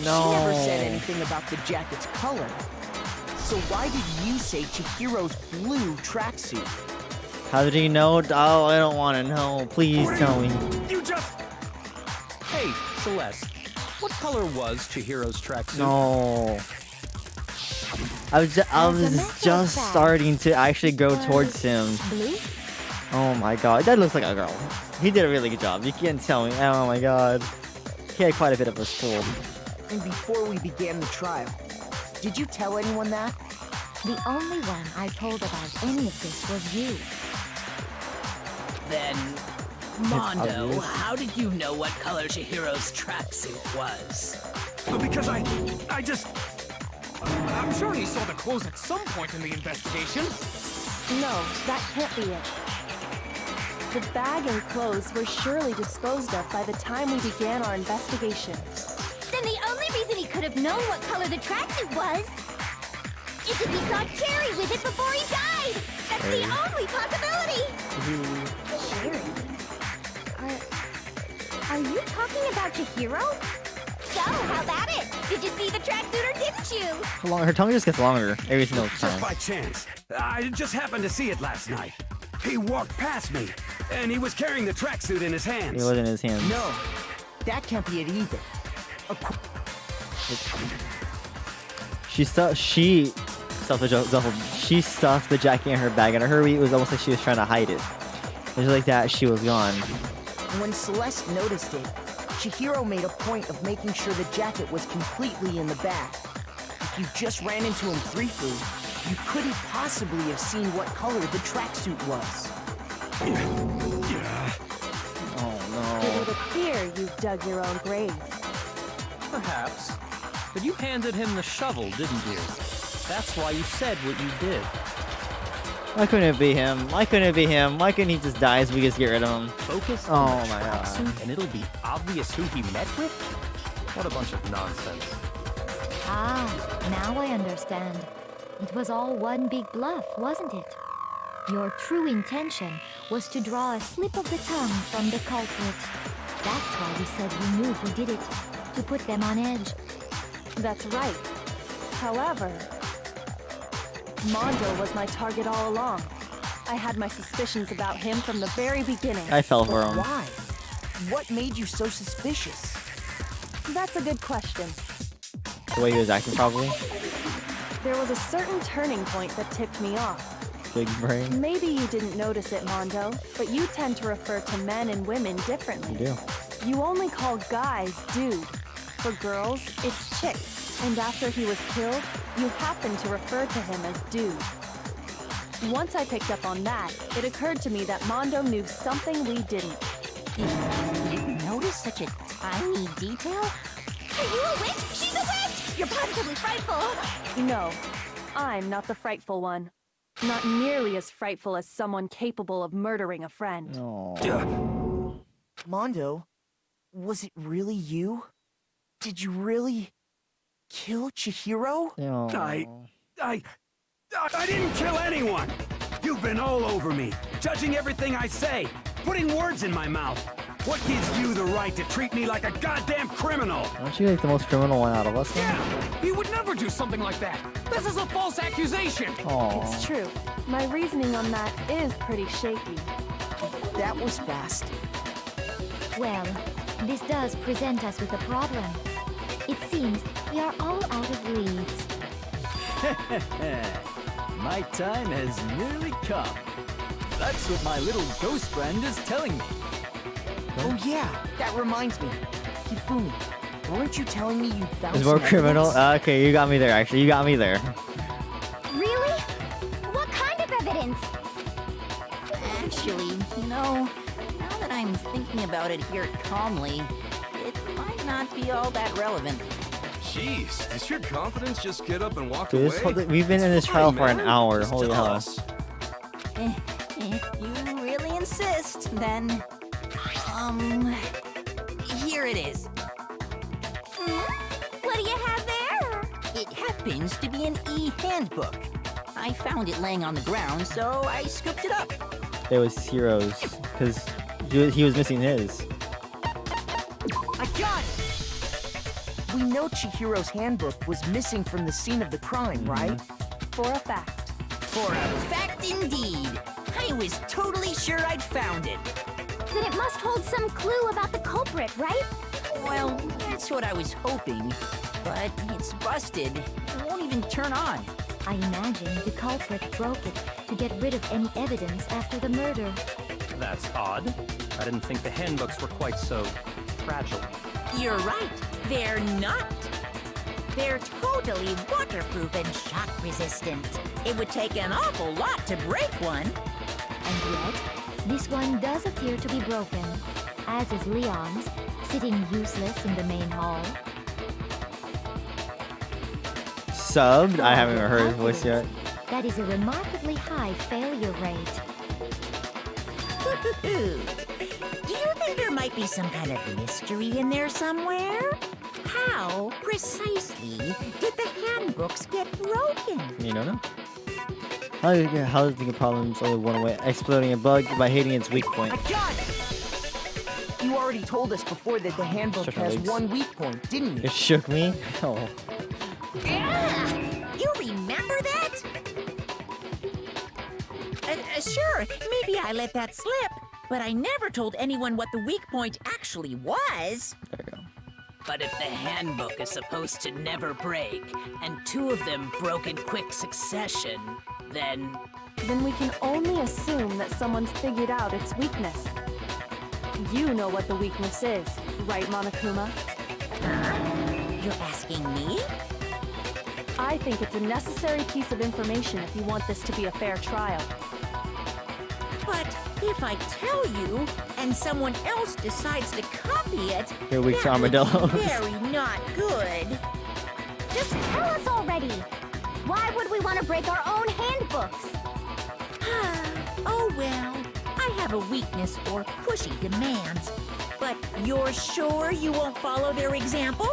[SPEAKER 1] No.
[SPEAKER 6] She never said anything about the jacket's color. So why did you say Chihiro's blue tracksuit?
[SPEAKER 1] How did he know? Oh, I don't want to know. Please tell me.
[SPEAKER 4] You just...
[SPEAKER 9] Hey, Celeste, what color was Chihiro's tracksuit?
[SPEAKER 1] No. I was just starting to actually go towards him.
[SPEAKER 8] Blue?
[SPEAKER 1] Oh my god, that looks like a girl. He did a really good job. You can't tell me. Oh my god. He had quite a bit of a pull.
[SPEAKER 6] And before we began the trial, did you tell anyone that?
[SPEAKER 8] The only one I told about any of this was you.
[SPEAKER 3] Then, Mondo, how did you know what color Chihiro's tracksuit was?
[SPEAKER 4] Because I'm sure he saw the clothes at some point in the investigation.
[SPEAKER 7] No, that can't be it. The bag and clothes were surely disposed of by the time we began our investigation.
[SPEAKER 8] Then the only reason he could have known what color the tracksuit was is if he saw Cherry with it before he died! That's the only possibility! Cherry? Are you talking about Chihiro? So, how about it? Did you see the tracksuit or didn't you?
[SPEAKER 1] Her tongue just gets longer every single
[SPEAKER 10] Just
[SPEAKER 1] time.
[SPEAKER 10] by chance. I just happened to see it last night. He walked past me, and he was carrying the tracksuit in his hands.
[SPEAKER 1] It was in his hands.
[SPEAKER 6] No, that can't be it either.
[SPEAKER 1] She stuffed the jacket in her bag. In a hurry, it was almost like she was trying to hide it. Just like that, she was gone.
[SPEAKER 6] When Celeste noticed it, Chihiro made a point of making sure the jacket was completely in the bag. If you just ran into him briefly, you couldn't possibly have seen what color the tracksuit was.
[SPEAKER 1] Oh no.
[SPEAKER 7] It would appear you've dug your own grave.
[SPEAKER 9] Perhaps. But you handed him the shovel, didn't you? That's why you said what you did.
[SPEAKER 1] Why couldn't it be him? Why couldn't it be him? Why couldn't he just die so we just get rid of him?
[SPEAKER 9] Focus
[SPEAKER 1] Oh
[SPEAKER 9] on the
[SPEAKER 1] my God.
[SPEAKER 9] tracksuit and it'll be obvious who he met with? What a bunch of nonsense.
[SPEAKER 8] Ah, now I understand. It was all one big bluff, wasn't it? Your true intention was to draw a slip of the tongue from the culprit. That's why you said you knew who did it, to put them on edge.
[SPEAKER 7] That's right. However, Mondo was my target all along. I had my suspicions about him from the very beginning.
[SPEAKER 1] I fell for him.
[SPEAKER 6] Why? What made you so suspicious?
[SPEAKER 7] That's a good question.
[SPEAKER 1] The way he was acting, probably.
[SPEAKER 7] There was a certain turning point that tipped me off.
[SPEAKER 1] Big brain.
[SPEAKER 7] Maybe you didn't notice it, Mondo, but you tend to refer to men and women differently.
[SPEAKER 1] You do.
[SPEAKER 7] You only call guys dude. For girls, it's chick. And after he was killed, you happen to refer to him as dude. Once I picked up on that, it occurred to me that Mondo knew something we didn't.
[SPEAKER 2] You notice such a tiny detail?
[SPEAKER 8] Are you a witch? She's a witch! You're positively frightful!
[SPEAKER 7] No, I'm not the frightful one. Not nearly as frightful as someone capable of murdering a friend.
[SPEAKER 1] No.
[SPEAKER 6] Mondo, was it really you? Did you really kill Chihiro?
[SPEAKER 1] No.
[SPEAKER 10] I didn't kill anyone! You've been all over me, judging everything I say, putting words in my mouth. What gives you the right to treat me like a goddamn criminal?
[SPEAKER 1] Aren't you like the most criminal one out of us?
[SPEAKER 4] Yeah, he would never do something like that. This is a false accusation.
[SPEAKER 1] Aww.
[SPEAKER 7] It's true. My reasoning on that is pretty shaky.
[SPEAKER 6] That was fast.
[SPEAKER 8] Well, this does present us with a problem. It seems we are all out of leads.
[SPEAKER 12] My time has nearly come. That's what my little ghost friend is telling me.
[SPEAKER 6] Oh yeah, that reminds me. Hifumi, weren't you telling me you found
[SPEAKER 1] Is more
[SPEAKER 6] some
[SPEAKER 1] criminal?
[SPEAKER 6] evidence?
[SPEAKER 1] Okay, you got me there, actually. You got me there.
[SPEAKER 8] Really? What kind of evidence?
[SPEAKER 2] Actually, now that I'm thinking about it here calmly, it might not be all that relevant.
[SPEAKER 5] Jeez, does your confidence just get up and walk
[SPEAKER 1] Dude,
[SPEAKER 5] away?
[SPEAKER 1] we've been in this
[SPEAKER 5] Fine,
[SPEAKER 1] trial for an
[SPEAKER 5] man.
[SPEAKER 1] hour.
[SPEAKER 5] Just
[SPEAKER 1] Holy
[SPEAKER 5] tell
[SPEAKER 1] hell.
[SPEAKER 5] us.
[SPEAKER 2] If you really insist, then... here it is.
[SPEAKER 8] What do you have there?
[SPEAKER 2] It happens to be an e-handbook. I found it laying on the ground, so I scooped it up.
[SPEAKER 1] It was Heroes, because he was missing his.
[SPEAKER 6] I got it! We know Chihiro's handbook was missing from the scene of the crime, right?
[SPEAKER 7] For a fact.
[SPEAKER 2] For a fact indeed. I was totally sure I'd found it.
[SPEAKER 8] Then it must hold some clue about the culprit, right?
[SPEAKER 2] Well, that's what I was hoping. But it's busted. It won't even turn on.
[SPEAKER 8] I imagine the culprit broke it to get rid of any evidence after the murder.
[SPEAKER 9] That's odd. I didn't think the handbooks were quite so fragile.
[SPEAKER 2] You're right. They're not. They're totally waterproof and shock resistant. It would take an awful lot to break one.
[SPEAKER 8] And yet, This one does appear to be broken, as is Leon's, sitting useless in the main hall.
[SPEAKER 1] Subbed? I haven't even heard his voice yet.
[SPEAKER 8] That is a remarkably high failure rate.
[SPEAKER 2] Do you think there might be some kind of mystery in there somewhere? How precisely did the handbooks get broken?
[SPEAKER 1] You don't know? How does the problems only one way? Exploiting a bug by hitting its weak point.
[SPEAKER 6] I got it! You already told us before that the handbook has one weak point, didn't you?
[SPEAKER 1] It shook me? Oh.
[SPEAKER 2] You remember that? Sure, maybe I let that slip, but I never told anyone what the weak point actually was.
[SPEAKER 1] There you go.
[SPEAKER 3] But if the handbook is supposed to never break, and two of them broke in quick succession, then
[SPEAKER 7] we can only assume that someone's figured out its weakness. You know what the weakness is, right, Monokuma?
[SPEAKER 2] You're asking me?
[SPEAKER 7] I think it's a necessary piece of information if you want this to be a fair trial.
[SPEAKER 2] But if I tell you, and someone else decides to copy it,
[SPEAKER 1] You're weak to
[SPEAKER 2] that would
[SPEAKER 1] armadillos.
[SPEAKER 2] be very not good.
[SPEAKER 8] Just tell us already! Why would we want to break our own handbooks?
[SPEAKER 2] Oh well, I have a weakness for pushy demands. But you're sure you won't follow their example?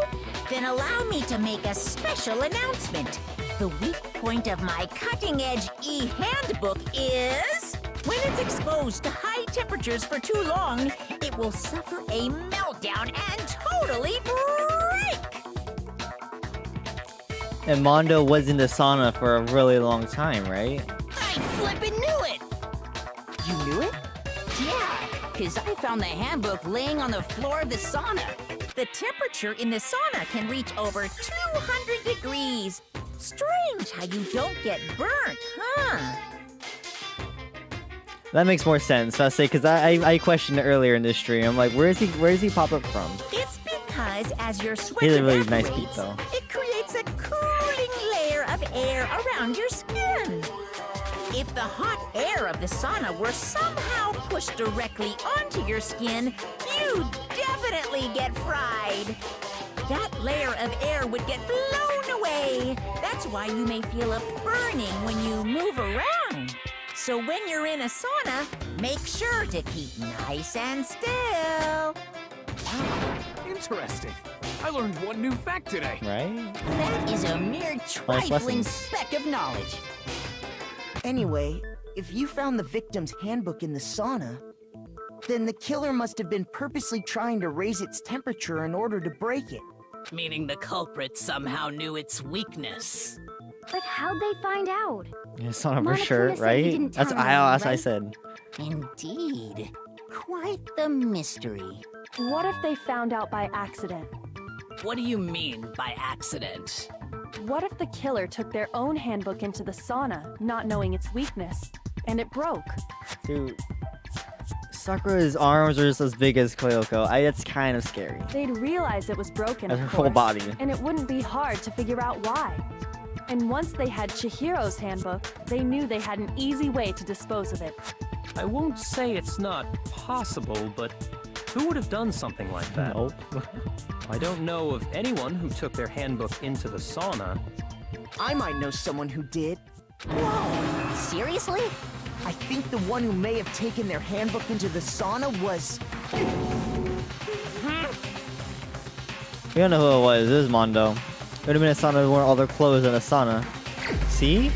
[SPEAKER 2] Then allow me to make a special announcement. The weak point of my cutting-edge e-handbook is... when it's exposed to high temperatures for too long, it will suffer a meltdown and totally break!
[SPEAKER 1] And Mondo was in the sauna for a really long time, right?
[SPEAKER 14] I flippin' knew it!
[SPEAKER 6] You knew it?
[SPEAKER 14] Yeah, because I found the handbook laying on the floor of the sauna.
[SPEAKER 2] The temperature in the sauna can reach over 200 degrees. Strange how you don't get burnt, huh?
[SPEAKER 1] That makes more sense. I say because I questioned it earlier in this stream. I'm like, where does he pop up from?
[SPEAKER 2] It's because as your sweat
[SPEAKER 1] He's a really
[SPEAKER 2] evaporates,
[SPEAKER 1] nice Pete, though.
[SPEAKER 2] it creates a cooling layer of air around your skin. If the hot air of the sauna were somehow pushed directly onto your skin, you'd definitely get fried. That layer of air would get blown away. That's why you may feel a burning when you move around. So when you're in a sauna, make sure to keep nice and still.
[SPEAKER 4] Interesting. I learned one new fact today.
[SPEAKER 1] Right?
[SPEAKER 14] That is a mere trifling
[SPEAKER 1] lessons.
[SPEAKER 14] speck of knowledge.
[SPEAKER 6] Anyway, if you found the victim's handbook in the sauna, then the killer must have been purposely trying to raise its temperature in order to break it.
[SPEAKER 3] meaning the culprit somehow knew its weakness.
[SPEAKER 8] But how'd they find out?
[SPEAKER 1] Yeah, sauna for
[SPEAKER 8] Monokuma
[SPEAKER 1] sure,
[SPEAKER 8] said he
[SPEAKER 1] right?
[SPEAKER 8] didn't
[SPEAKER 1] That's
[SPEAKER 8] tell anyone,
[SPEAKER 1] what I
[SPEAKER 8] right?
[SPEAKER 1] said.
[SPEAKER 14] Indeed. Quite the mystery.
[SPEAKER 7] What if they found out by accident?
[SPEAKER 3] What do you mean by accident?
[SPEAKER 7] What if the killer took their own handbook into the sauna, not knowing its weakness, and it broke?
[SPEAKER 1] Dude, Sakura's arms are just as big as Koyoko. That's kind of scary.
[SPEAKER 7] They'd realize it was broken,
[SPEAKER 1] As
[SPEAKER 7] of
[SPEAKER 1] her whole
[SPEAKER 7] course,
[SPEAKER 1] body.
[SPEAKER 7] and it wouldn't be hard to figure out why. And once they had Chihiro's handbook, they knew they had an easy way to dispose of it.
[SPEAKER 9] I won't say it's not possible, but who would have done something like that?
[SPEAKER 1] Nope.
[SPEAKER 9] I don't know of anyone who took their handbook into the sauna.
[SPEAKER 6] I might know someone who did.
[SPEAKER 14] Whoa! Seriously?
[SPEAKER 6] I think the one who may have taken their handbook into the sauna was...
[SPEAKER 1] You don't know who it was. It was Mondo. It would have been a sauna who wore all their clothes in a sauna. See?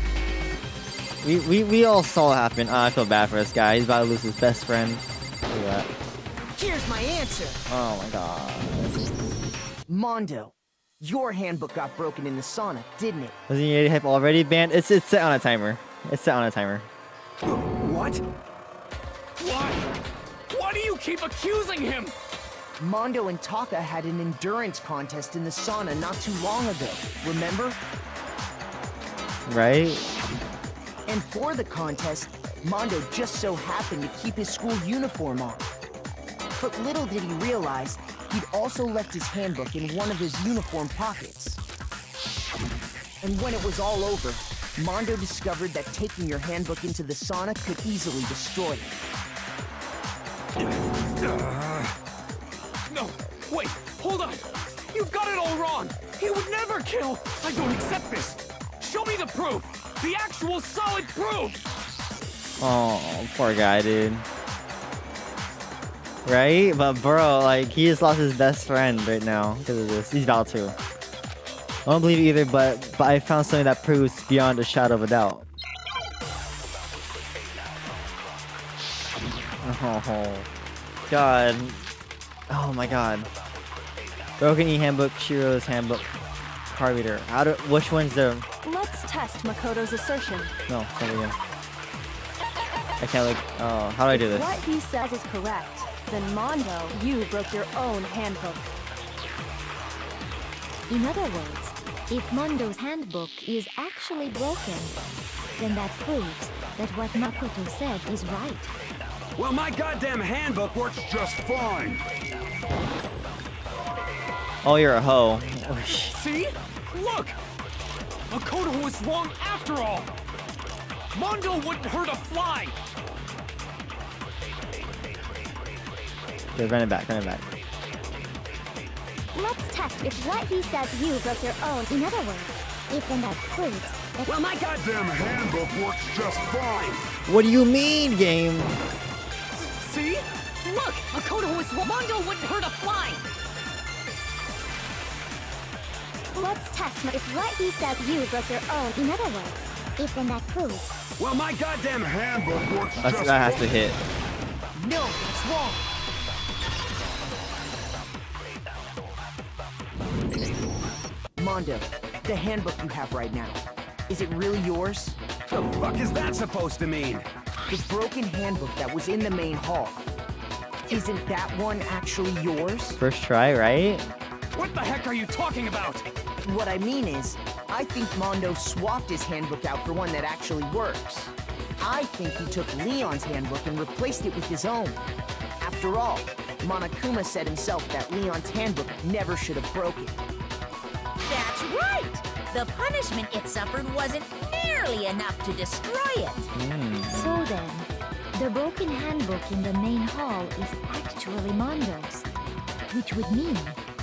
[SPEAKER 1] We all saw it happen. I feel bad for this guy. He's about to lose his best friend. Look at that.
[SPEAKER 6] Here's my answer.
[SPEAKER 1] Oh my god.
[SPEAKER 6] Mondo, your handbook got broken in the sauna, didn't it?
[SPEAKER 1] Was the 80 hype already banned? It's set on a timer. It's set on a timer.
[SPEAKER 4] What? Why? Why do you keep accusing him?
[SPEAKER 6] Mondo and Taka had an endurance contest in the sauna not too long ago, remember?
[SPEAKER 1] Right?
[SPEAKER 6] And for the contest, Mondo just so happened to keep his school uniform on. But little did he realize, he'd also left his handbook in one of his uniform pockets. And when it was all over, Mondo discovered that taking your handbook into the sauna could easily destroy it.
[SPEAKER 4] No, wait, hold on. You've got it all wrong. He would never kill. I don't accept this. Show me the proof. The actual solid proof.
[SPEAKER 1] Oh, poor guy, dude. Right? But bro, like, he just lost his best friend right now because of this. He's about to. I don't believe it either, but I found something that proves beyond a shadow of a doubt. Oh, God. Oh my God. Broken E handbook, Shiro's handbook, card reader. Which one's the...
[SPEAKER 7] Let's test Makoto's assertion.
[SPEAKER 1] No, tell me again. I can't look... Oh, how do I do this?
[SPEAKER 7] What he says is correct. Then Mondo, you broke your own handbook.
[SPEAKER 8] In other words, if Mondo's handbook is actually broken, then that proves that what Makoto said is right.
[SPEAKER 10] Well, my goddamn handbook works just fine.
[SPEAKER 1] Oh, you're a hoe.
[SPEAKER 4] See? Look! Makoto was wrong after all! Mondo wouldn't hurt a fly!
[SPEAKER 1] Okay, run it back, run it back.
[SPEAKER 8] Let's test if what he says you broke your own. In other words, if then that proves that...
[SPEAKER 10] Well, my goddamn handbook works just fine.
[SPEAKER 1] What do you mean, game?
[SPEAKER 14] See? Look! Makoto was wrong. Mondo wouldn't hurt a fly!
[SPEAKER 8] Let's test if what he says you broke your own. In other words, if then that proves...
[SPEAKER 10] Well, my goddamn handbook works just fine.
[SPEAKER 1] That has to hit.
[SPEAKER 6] No, that's wrong. Mondo, the handbook you have right now, is it really yours?
[SPEAKER 10] The fuck is that supposed to mean?
[SPEAKER 6] The broken handbook that was in the main hall. Isn't that one actually yours?
[SPEAKER 1] First try, right?
[SPEAKER 4] What the heck are you talking about?
[SPEAKER 6] What I mean is, I think Mondo swapped his handbook out for one that actually works. I think he took Leon's handbook and replaced it with his own. After all, Monokuma said himself that Leon's handbook never should have broken.
[SPEAKER 2] That's right! The punishment it suffered wasn't nearly enough to destroy it.
[SPEAKER 8] So then, the broken handbook in the main hall is actually Mondo's. Which would mean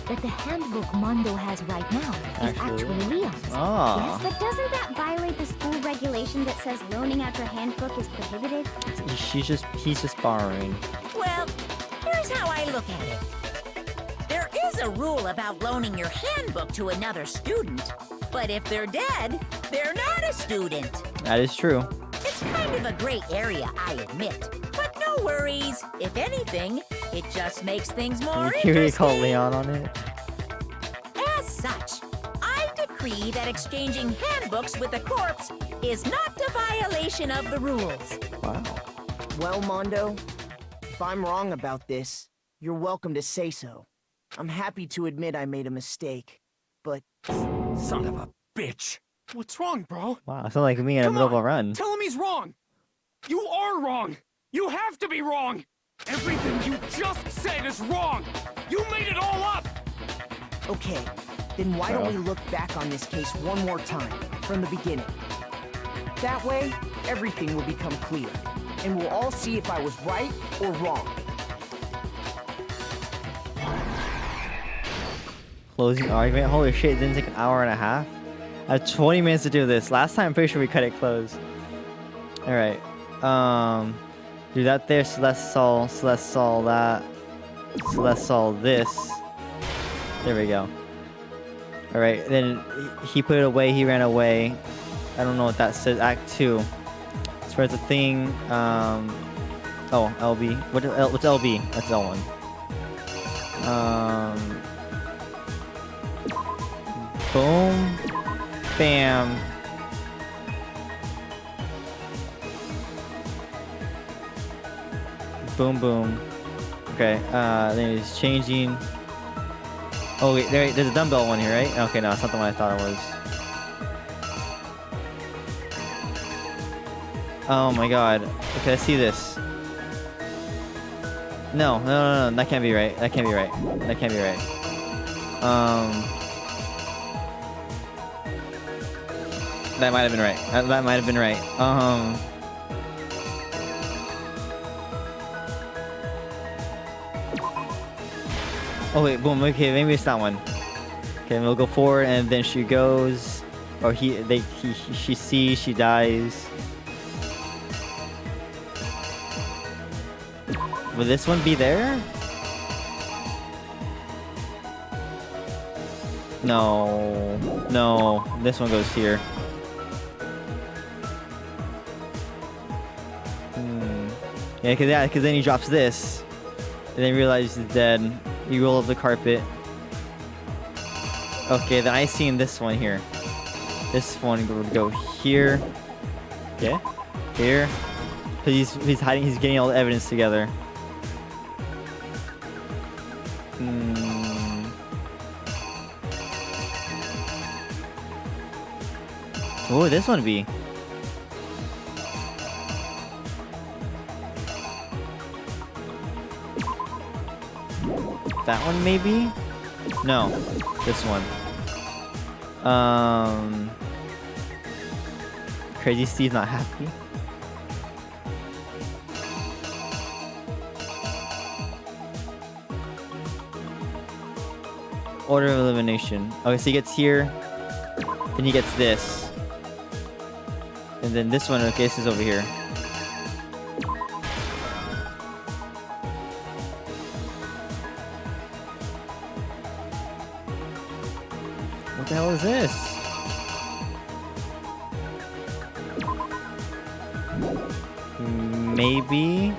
[SPEAKER 8] that the handbook Mondo has right now is actually Leon's.
[SPEAKER 1] Ah.
[SPEAKER 8] Yes, but doesn't that violate the school regulation that says loaning out your handbook is prohibited?
[SPEAKER 1] He's just borrowing.
[SPEAKER 2] Well, here's how I look at it. There is a rule about loaning your handbook to another student, but if they're dead, they're not a student.
[SPEAKER 1] That is true.
[SPEAKER 2] It's kind of a gray area, I admit. But no worries. If anything, it just makes things more
[SPEAKER 1] You
[SPEAKER 2] interesting.
[SPEAKER 1] really call Leon on it?
[SPEAKER 2] As such, I decree that exchanging handbooks with a corpse is not a violation of the rules.
[SPEAKER 1] Wow.
[SPEAKER 6] Well, Mondo, if I'm wrong about this, you're welcome to say so. I'm happy to admit I made a mistake, but...
[SPEAKER 4] Son of a bitch! What's wrong, bro?
[SPEAKER 1] Wow, sounds like me in the middle of a run.
[SPEAKER 4] Tell him he's wrong! You are wrong! You have to be wrong! Everything you just said is wrong! You made it all up!
[SPEAKER 6] Okay, then why don't we look back on this case one more time, from the beginning? That way, everything will become clear, and we'll all see if I was right or wrong.
[SPEAKER 1] Closing argument? Holy shit, it didn't take an hour and a half? I had 20 minutes to do this. Last time, I'm pretty sure we cut it close. Alright. Do that there, so let's solve that. So let's solve this. There we go. Alright, then he put it away, he ran away. I don't know what that says. Act 2. Spreads a thing. Oh, LB. What's LB? That's L1. Boom. Bam. Boom, boom. Okay, then he's changing. Oh, wait, there's a dumbbell one here, right? Okay, no, it's not the one I thought it was. Oh my god. Okay, let's see this. No, that can't be right. That can't be right. That can't be right. That might have been right. That might have been right. Oh wait, boom. Okay, maybe it's that one. Okay, we'll go forward, and then she goes, or she sees, she dies. Will this one be there? No, no. This one goes here. Yeah, because then he drops this, and then realizes he's dead. You roll up the carpet. Okay, then I seen this one here. This one would go here. Okay, here. Cause he's hiding. He's getting all the evidence together. What would this one be? That one maybe? No, this one. Crazy Steve's not happy. Order of elimination. Okay, so he gets here, then he gets this. And then this one, okay, this is over here. What the hell is this? Maybe?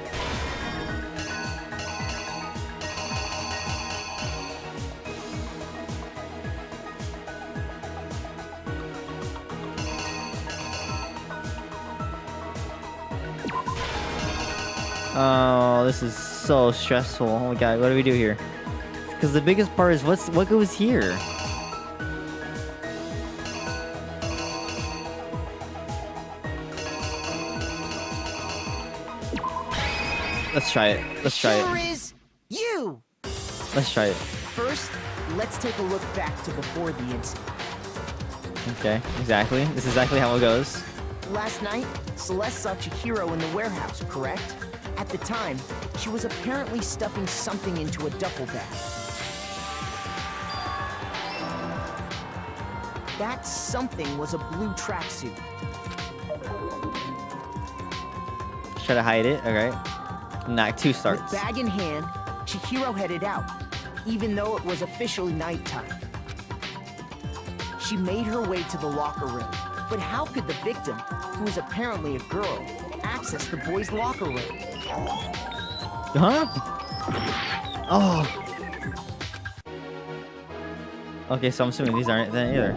[SPEAKER 1] Oh, this is so stressful. Oh my god, what do we do here? Because the biggest part is what goes here? Let's try it. Let's try
[SPEAKER 6] Sure
[SPEAKER 1] it.
[SPEAKER 6] is you.
[SPEAKER 1] Let's try it.
[SPEAKER 6] First, let's take a look back to before the incident.
[SPEAKER 1] Okay, exactly. This is exactly how it goes.
[SPEAKER 6] Last night, Celeste saw Chihiro in the warehouse, correct? At the time, she was apparently stuffing something into a duffel bag. That something was a blue tracksuit.
[SPEAKER 1] Try to hide it. Okay. Now Act 2 starts.
[SPEAKER 6] With bag in hand, Chihiro headed out, even though it was officially nighttime. She made her way to the locker room, but how could the victim, who is apparently a girl, access the boys' locker room?
[SPEAKER 1] Huh? Oh. Okay, so I'm assuming these aren't then either.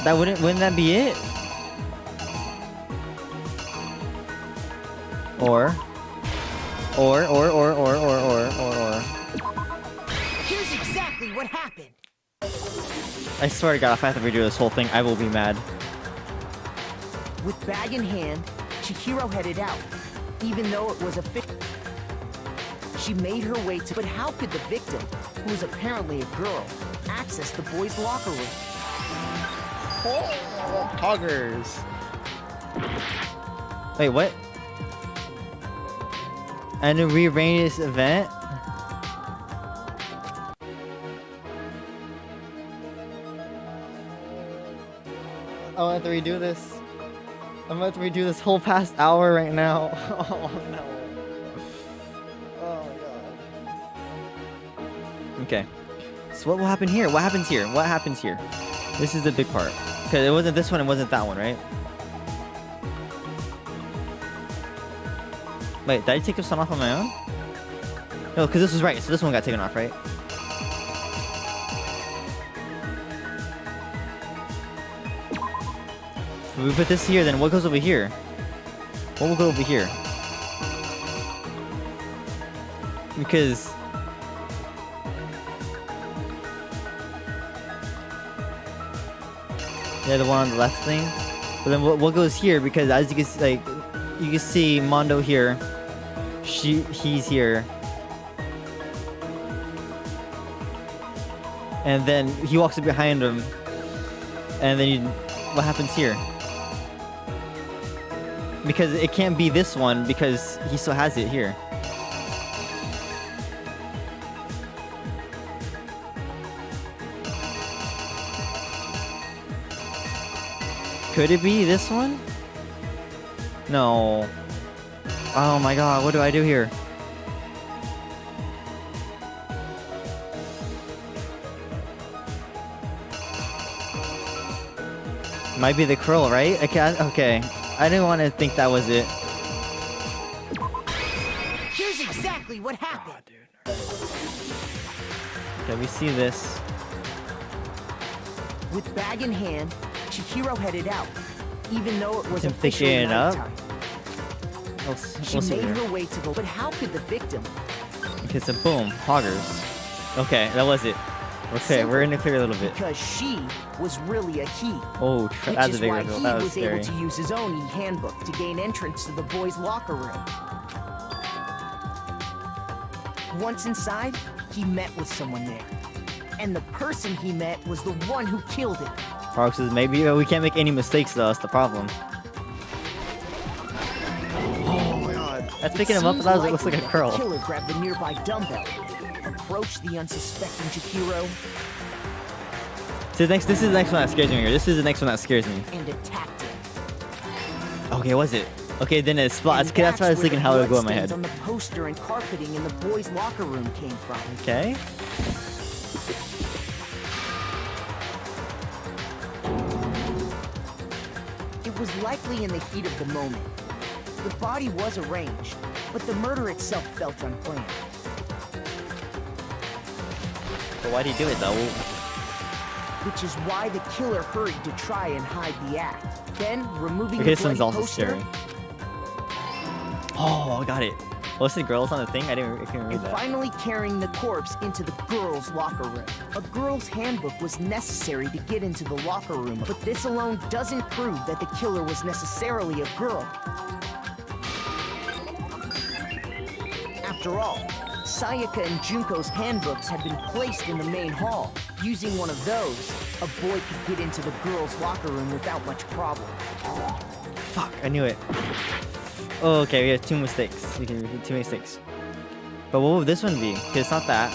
[SPEAKER 1] That wouldn't that be it? Or.
[SPEAKER 6] Here's exactly what happened.
[SPEAKER 1] I swear to God, if I have to redo this whole thing, I will be mad.
[SPEAKER 6] With bag in hand, Chihiro headed out, even though it was a She made her way to. But how could the victim, who is apparently a girl, access the boys' locker room?
[SPEAKER 1] Oh, poggers. Wait, what? And to rearrange this event? I want to redo this. I'm about to redo this whole past hour right now. Oh no. Oh my god. Okay. So what will happen here? What happens here? What happens here? This is the big part. Because it wasn't this one, it wasn't that one, right? Wait, did I take this one off on my own? No, because this was right, so this one got taken off, right? If we put this here, then what goes over here? What will go over here? Because... yeah, the one on the left thing. But then what goes here? Because as you can see, like, you can see Mondo here. He's here. And then he walks up behind him. And then what happens here? Because it can't be this one because he still has it here. Could it be this one? No. Oh my god, what do I do here? Might be the curl, right? Okay. I didn't want to think that was it.
[SPEAKER 6] Here's exactly what happened.
[SPEAKER 1] Okay, we see this.
[SPEAKER 6] With bag in hand, Chihiro headed out, even though it was
[SPEAKER 1] Him
[SPEAKER 6] officially
[SPEAKER 1] picking it up?
[SPEAKER 6] nighttime. She
[SPEAKER 1] We'll see
[SPEAKER 6] made
[SPEAKER 1] here.
[SPEAKER 6] her way to the... But how could the victim...
[SPEAKER 1] Okay, so boom, hoggers. Okay, that was it. Okay, we're in the clear a little bit.
[SPEAKER 6] Because she was really a he.
[SPEAKER 1] Oh,
[SPEAKER 6] Which
[SPEAKER 1] that's a
[SPEAKER 6] is
[SPEAKER 1] big
[SPEAKER 6] why
[SPEAKER 1] reveal.
[SPEAKER 6] he
[SPEAKER 1] That was
[SPEAKER 6] was
[SPEAKER 1] scary.
[SPEAKER 6] able to use his own e-handbook to gain entrance to the boys' locker room. Once inside, he met with someone there. And the person he met was the one who killed him.
[SPEAKER 1] Park says maybe we can't make any mistakes though, that's the problem.
[SPEAKER 6] Oh my god.
[SPEAKER 1] That's picking him up, but that looks like a curl.
[SPEAKER 6] The killer grabbed the nearby dumbbell, approached the unsuspecting Chihiro,
[SPEAKER 1] So this is the next one that scares me here. This is the next one that scares me.
[SPEAKER 6] and attacked him.
[SPEAKER 1] Okay, was it? Okay, then it splats.
[SPEAKER 6] And
[SPEAKER 1] That's why I was
[SPEAKER 6] where
[SPEAKER 1] thinking
[SPEAKER 6] the
[SPEAKER 1] how it would go in my
[SPEAKER 6] bloodstains
[SPEAKER 1] head.
[SPEAKER 6] on the poster and carpeting in the boys' locker room came from.
[SPEAKER 1] Okay.
[SPEAKER 6] It was likely in the heat of the moment. The body was arranged, but the murder itself felt unplanned.
[SPEAKER 1] But why did he do it though?
[SPEAKER 6] Which is why the killer hurried to try and hide the act. Then, removing
[SPEAKER 1] Okay,
[SPEAKER 6] the
[SPEAKER 1] this one's
[SPEAKER 6] bloody
[SPEAKER 1] also
[SPEAKER 6] poster,
[SPEAKER 1] scary. Oh, I got it. What's the girls on the thing? I couldn't read
[SPEAKER 6] and
[SPEAKER 1] that.
[SPEAKER 6] finally carrying the corpse into the girls' locker room. A girl's handbook was necessary to get into the locker room, but this alone doesn't prove that the killer was necessarily a girl. After all, Sayaka and Junko's handbooks had been placed in the main hall. Using one of those, a boy could get into the girls' locker room without much problem.
[SPEAKER 1] Fuck, I knew it. Oh, okay, we have two mistakes. We can do two mistakes. But what would this one be? Because it's not that.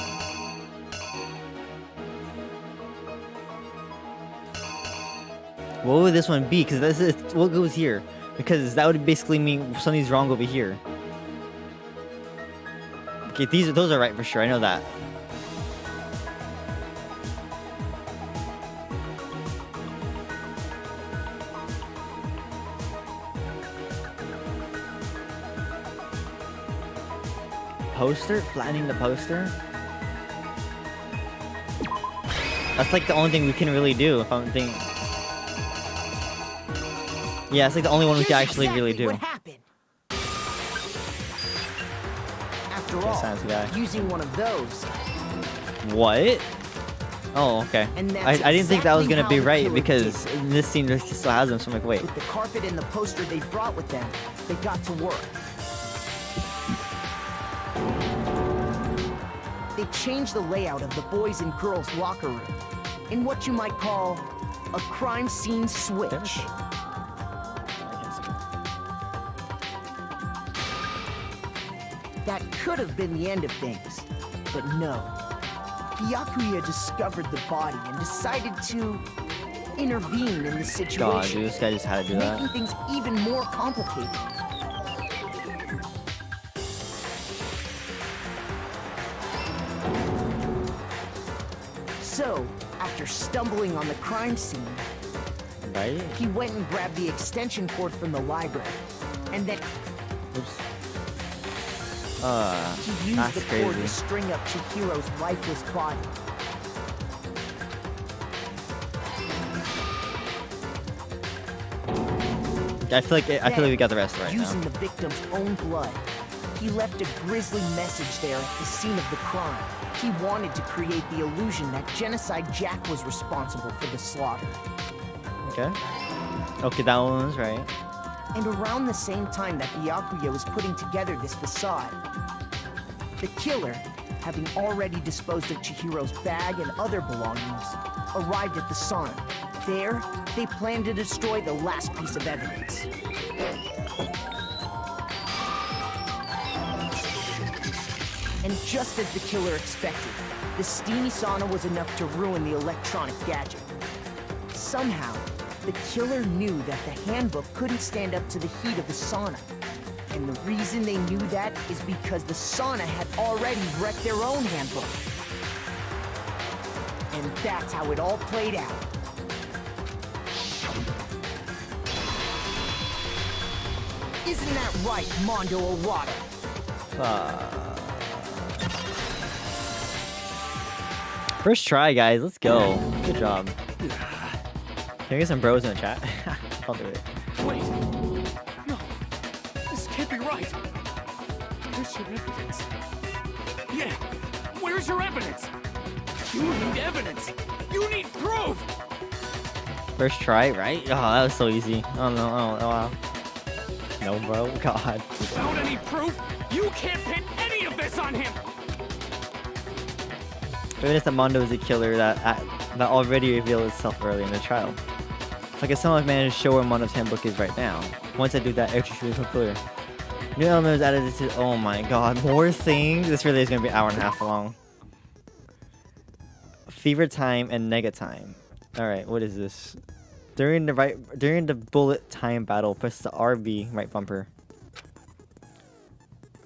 [SPEAKER 1] What would this one be? Because this is what goes here. Because that would basically mean something's wrong over here. Okay, those are right for sure. I know that. Poster? Flattening the poster? That's like the only thing we can really do if I'm thinking. Yeah, it's like the only one we can actually really do.
[SPEAKER 6] What happened. After all,
[SPEAKER 1] Science guy.
[SPEAKER 6] using one of those,
[SPEAKER 1] What? Oh, okay.
[SPEAKER 6] And that's
[SPEAKER 1] I didn't think that was gonna
[SPEAKER 6] exactly
[SPEAKER 1] be
[SPEAKER 6] how the
[SPEAKER 1] right
[SPEAKER 6] killer
[SPEAKER 1] because
[SPEAKER 6] did
[SPEAKER 1] in this scene it still has them. So I'm like, wait.
[SPEAKER 6] with the carpet and the poster they brought with them, they got to work. They changed the layout of the boys' and girls' locker room in what you might call a crime scene switch. That could have been the end of things, but no. Byakuya discovered the body and decided to intervene in the situation,
[SPEAKER 1] God, dude, this guy just had to do
[SPEAKER 6] making
[SPEAKER 1] that.
[SPEAKER 6] things even more complicated. So, after stumbling on the crime scene,
[SPEAKER 1] Right?
[SPEAKER 6] he went and grabbed the extension cord from the library, and then
[SPEAKER 1] Oops.
[SPEAKER 6] he used
[SPEAKER 1] That's
[SPEAKER 6] the cord
[SPEAKER 1] crazy.
[SPEAKER 6] to string up Chihiro's lifeless body.
[SPEAKER 1] I feel like we got the rest right
[SPEAKER 6] Using
[SPEAKER 1] now.
[SPEAKER 6] the victim's own blood, he left a grisly message there at the scene of the crime. He wanted to create the illusion that Genocide Jack was responsible for the slaughter.
[SPEAKER 1] Okay. Okay, that one was right.
[SPEAKER 6] And around the same time that Byakuya was putting together this facade, the killer, having already disposed of Chihiro's bag and other belongings, arrived at the sauna. There, they planned to destroy the last piece of evidence. And just as the killer expected, the steamy sauna was enough to ruin the electronic gadget. Somehow, the killer knew that the handbook couldn't stand up to the heat of the sauna. And the reason they knew that is because the sauna had already wrecked their own handbook. And that's how it all played out. Isn't that right, Mondo Owada?
[SPEAKER 1] First try, guys. Let's go. Good job. Can I get some bros in the chat? I'll do it.
[SPEAKER 4] Wait. No. This can't be right. Where's your evidence? Yeah. Where's your evidence? You need evidence. You need proof.
[SPEAKER 1] First try, right? Oh, that was so easy. Oh no. Oh wow. No, bro. God.
[SPEAKER 4] Without any proof, you can't pin any of this on him.
[SPEAKER 1] Evidence that Mondo is a killer that already revealed itself early in the trial. If I could somehow manage to show where Mondo's handbook is right now. Once I do that, everything should become clear. New element is added to. Oh my god, more things? This really is going to be an hour and a half long. Fever time and nega time. Alright, what is this? During the bullet time battle, press the RB right bumper.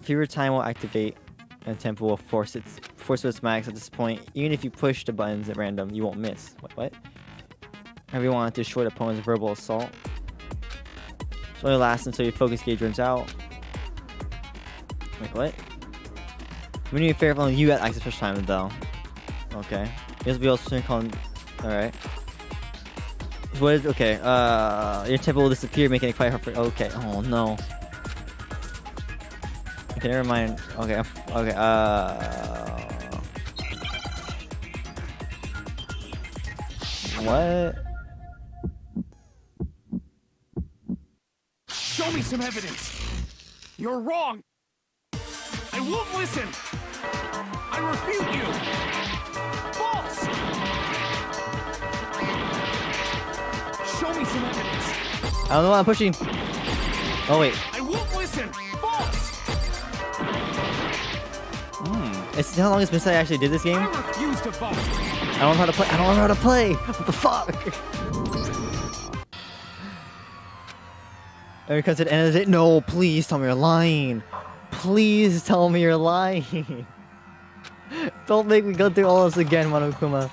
[SPEAKER 1] Fever time will activate and tempo will force its max at this point. Even if you push the buttons at random, you won't miss. What? Everyone want to destroy the opponent's verbal assault. It only lasts until your focus gauge runs out. Like what? We need to fair phone you got access push time though. Okay. This will be also calling. Alright. What is okay? Your tempo will disappear, making it quite hard for. Okay. Oh no. Okay, never mind. Okay. Okay. What?
[SPEAKER 4] Show me some evidence. You're wrong. I won't listen. I refute you. False. Show me some evidence.
[SPEAKER 1] I don't know why I'm pushing. Oh wait.
[SPEAKER 4] I won't listen. False.
[SPEAKER 1] It's how long it's been since I actually did this game.
[SPEAKER 4] I refuse to vote.
[SPEAKER 1] I don't know how to play. I don't know how to play. What the fuck? And it comes to the end of it. No, please tell me you're lying. Please tell me you're lying. Don't make me go through all this again, Monokuma.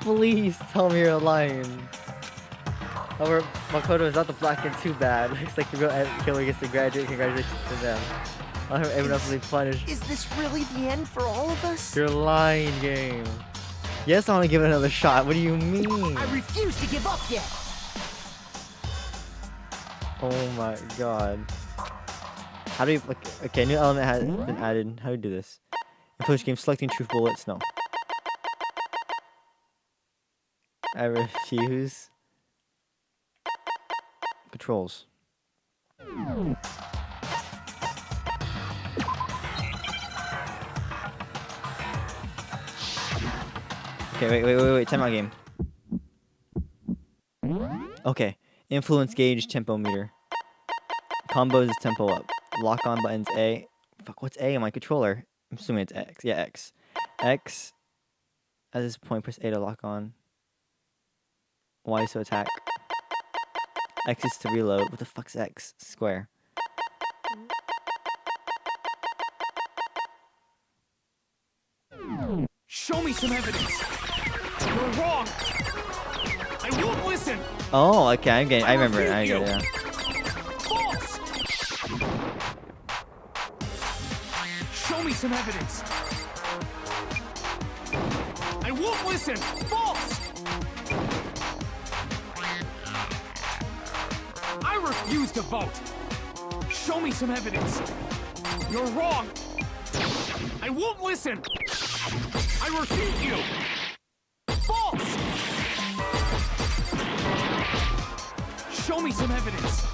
[SPEAKER 1] Please tell me you're lying. However, Makoto is not the black and too bad. Looks like the real killer gets to graduate. Congratulations to them. I'll have everyone else will be punished.
[SPEAKER 6] Is this really the end for all of us?
[SPEAKER 1] You're lying, game. Yes, I want to give it another shot. What do you mean?
[SPEAKER 6] I refuse to give up yet.
[SPEAKER 1] Oh my god. How do you... Okay, new element has been added. How do you do this? In push game, selecting truth bullets. No. I refuse. Controls. Okay, wait. Time out game. Okay. Influence gauge tempo meter. Combos is tempo up. Lock on buttons A. Fuck, what's A on my controller? I'm assuming it's X. Yeah, X. X. At this point, press A to lock on. Y is to attack. X is to reload. What the fuck's X? Square.
[SPEAKER 4] Show me some evidence. You're wrong. I won't listen.
[SPEAKER 1] Oh, okay. I remember it. I get it. Yeah.
[SPEAKER 4] False. Show me some evidence. I won't listen. False. I refuse to vote. Show me some evidence. You're wrong. I won't listen. I refute you. False. Show me some evidence.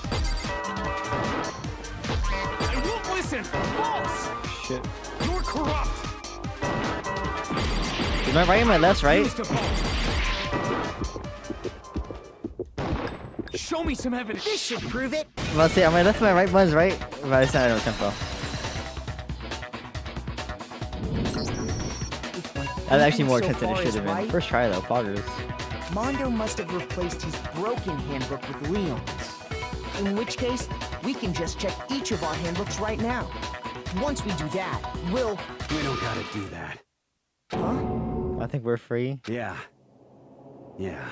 [SPEAKER 4] I won't listen. False.
[SPEAKER 1] Shit.
[SPEAKER 4] You're corrupt.
[SPEAKER 1] Am I right? Am I left? Right?
[SPEAKER 4] Show me some evidence.
[SPEAKER 2] This should prove it.
[SPEAKER 1] I'm about to say, am I left? Am I right? One's right. But I said I don't tempo. That's actually more intense than it should have been. First try though, poggers.
[SPEAKER 6] Mondo must have replaced his broken handbook with Leon's. In which case, we can just check each of our handbooks right now. Once we do that, we'll...
[SPEAKER 10] We don't gotta do that.
[SPEAKER 6] Huh?
[SPEAKER 1] I think we're free.
[SPEAKER 10] Yeah. Yeah,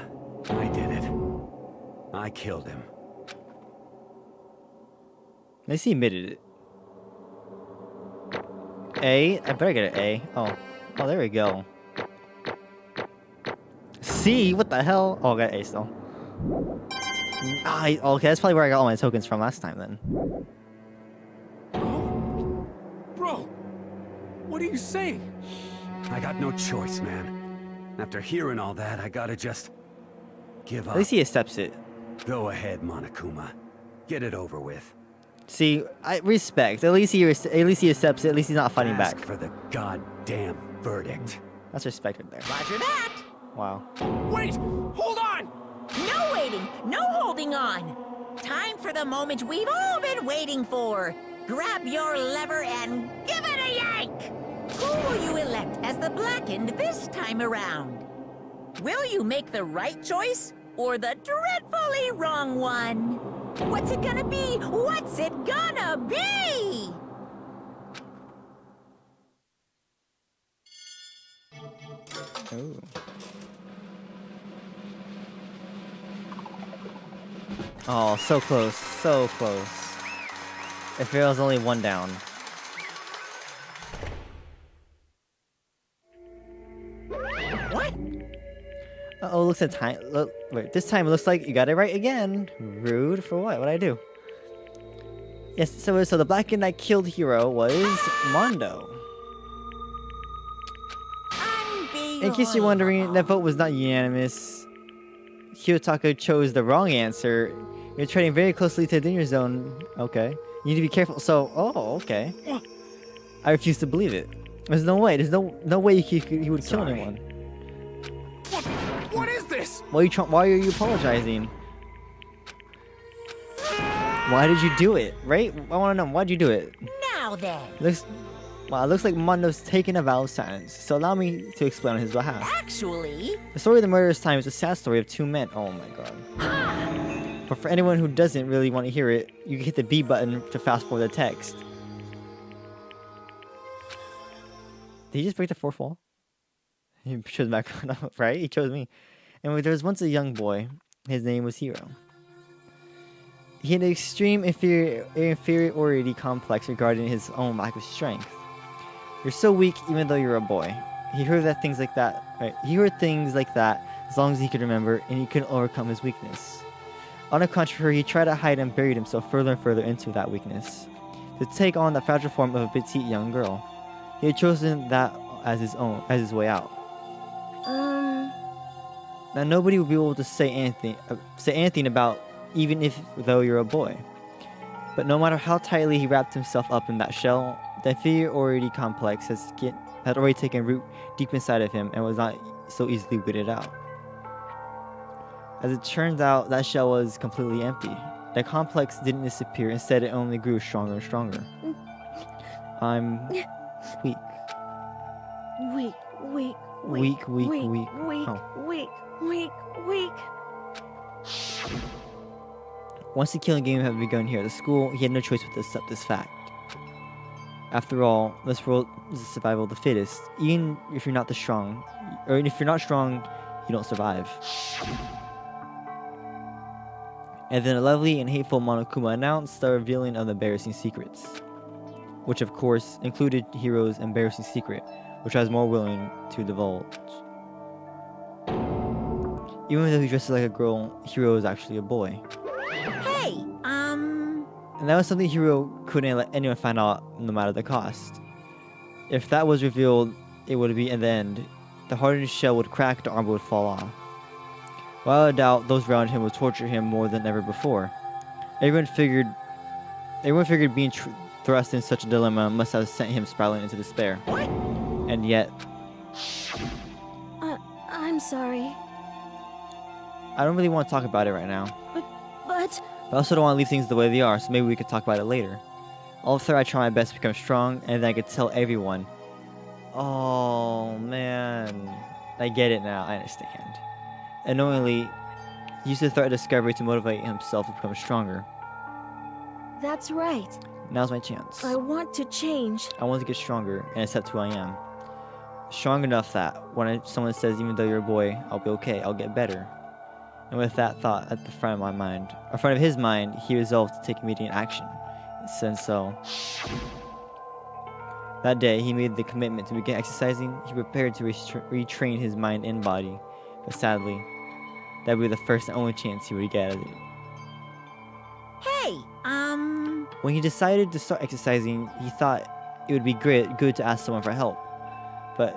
[SPEAKER 10] I did it. I killed him.
[SPEAKER 1] At least he admitted it. A? I better get an A. Oh. Oh, there we go. C? What the hell? Oh, I got A still. Ah, okay, that's probably where I got all my tokens from last time then.
[SPEAKER 4] Bro, what are you saying?
[SPEAKER 10] I got no choice, man. After hearing all that, I gotta just give up.
[SPEAKER 1] At least he accepts it.
[SPEAKER 10] Go ahead, Monokuma. Get it over with.
[SPEAKER 1] See, I respect. At least he accepts it. At least he's not fighting
[SPEAKER 10] Ask
[SPEAKER 1] back.
[SPEAKER 10] for the goddamn verdict.
[SPEAKER 1] That's respect right there.
[SPEAKER 2] Roger that.
[SPEAKER 1] Wow.
[SPEAKER 4] Wait! Hold on!
[SPEAKER 2] No waiting, no holding on. Time for the moment we've all been waiting for. Grab your lever and give it a yank. Who will you elect as the Blackened this time around? Will you make the right choice or the dreadfully wrong one? What's it gonna be? What's it gonna be?
[SPEAKER 1] Ooh. Oh, so close, so close. If it was only one down.
[SPEAKER 2] What?
[SPEAKER 1] Uh-oh, looks at time. Look, wait, this time it looks like you got it right again. Rude for what? What'd I do? Yes, so the Blackened that killed Hero was Mondo. In case you're wondering, that vote was not unanimous. Kiyotaka chose the wrong answer. You're trading very closely to the danger zone. Okay. You need to be careful. So, oh, okay. I refuse to believe it. There's no way. There's no way he would kill anyone.
[SPEAKER 4] What is this?
[SPEAKER 1] Why are you apologizing? Why did you do it? Right? I want to know. Why'd you do it?
[SPEAKER 2] Now then.
[SPEAKER 1] Wow, it looks like Mondo's taking a vow of silence. So allow me to explain on his behalf.
[SPEAKER 2] Actually...
[SPEAKER 1] The story of the murderous time is a sad story of two men. Oh my god. But for anyone who doesn't really want to hear it, you can hit the B button to fast forward the text. Did he just break the fourth wall? He chose background, right? He chose me. And there was once a young boy. His name was Hero. He had an extreme inferiority complex regarding his own lack of strength. You're so weak even though you're a boy. He heard things like that, right? He heard things like that as long as he could remember, and he couldn't overcome his weakness. On the contrary, he tried to hide and buried himself further and further into that weakness, to take on the fragile form of a petite young girl. He had chosen that as his way out. Now nobody would be able to say anything about even though you're a boy. But no matter how tightly he wrapped himself up in that shell, the inferiority complex had already taken root deep inside of him and was not so easily weeded out. As it turns out, that shell was completely empty. The complex didn't disappear, instead it only grew stronger and stronger. I'm weak.
[SPEAKER 7] Weak.
[SPEAKER 1] Once the killing game had begun here at the school, he had no choice but to accept this fact. After all, this world is the survival of the fittest. Even if you're not strong, you don't survive. And then a lovely and hateful Monokuma announced the revealing of the embarrassing secrets, which of course included Hiro's embarrassing secret, which I was more willing to divulge. Even though he dresses like a girl, Hiro is actually a boy.
[SPEAKER 2] Hey,
[SPEAKER 1] And that was something Hiro couldn't let anyone find out, no matter the cost. If that was revealed, it would be in the end. The hardened shell would crack, the arm would fall off. Without a doubt, those around him would torture him more than ever before. Everyone figured being thrust in such a dilemma must have sent him spiraling into despair.
[SPEAKER 2] what?
[SPEAKER 1] And yet,
[SPEAKER 7] I'm sorry.
[SPEAKER 1] I don't really want to talk about it right now.
[SPEAKER 7] But...
[SPEAKER 1] I also don't want to leave things the way they are, so maybe we could talk about it later. Also, I try my best to become strong, and then I could tell everyone. Oh, man. I get it now. I understand. Annoyingly, he used the threat of discovery to motivate himself to become stronger.
[SPEAKER 7] That's right.
[SPEAKER 1] Now's my chance.
[SPEAKER 7] I want to change.
[SPEAKER 1] I want to get stronger and accept who I am. Strong enough that when someone says, even though you're a boy, I'll be okay, I'll get better. And with that thought at the front of my mind, in front of his mind, he resolved to take immediate action. And so, that day, he made the commitment to begin exercising. He prepared to retrain his mind and body. But sadly, that would be the first and only chance he would get at it.
[SPEAKER 2] Hey,
[SPEAKER 1] When he decided to start exercising, he thought it would be good to ask someone for help. But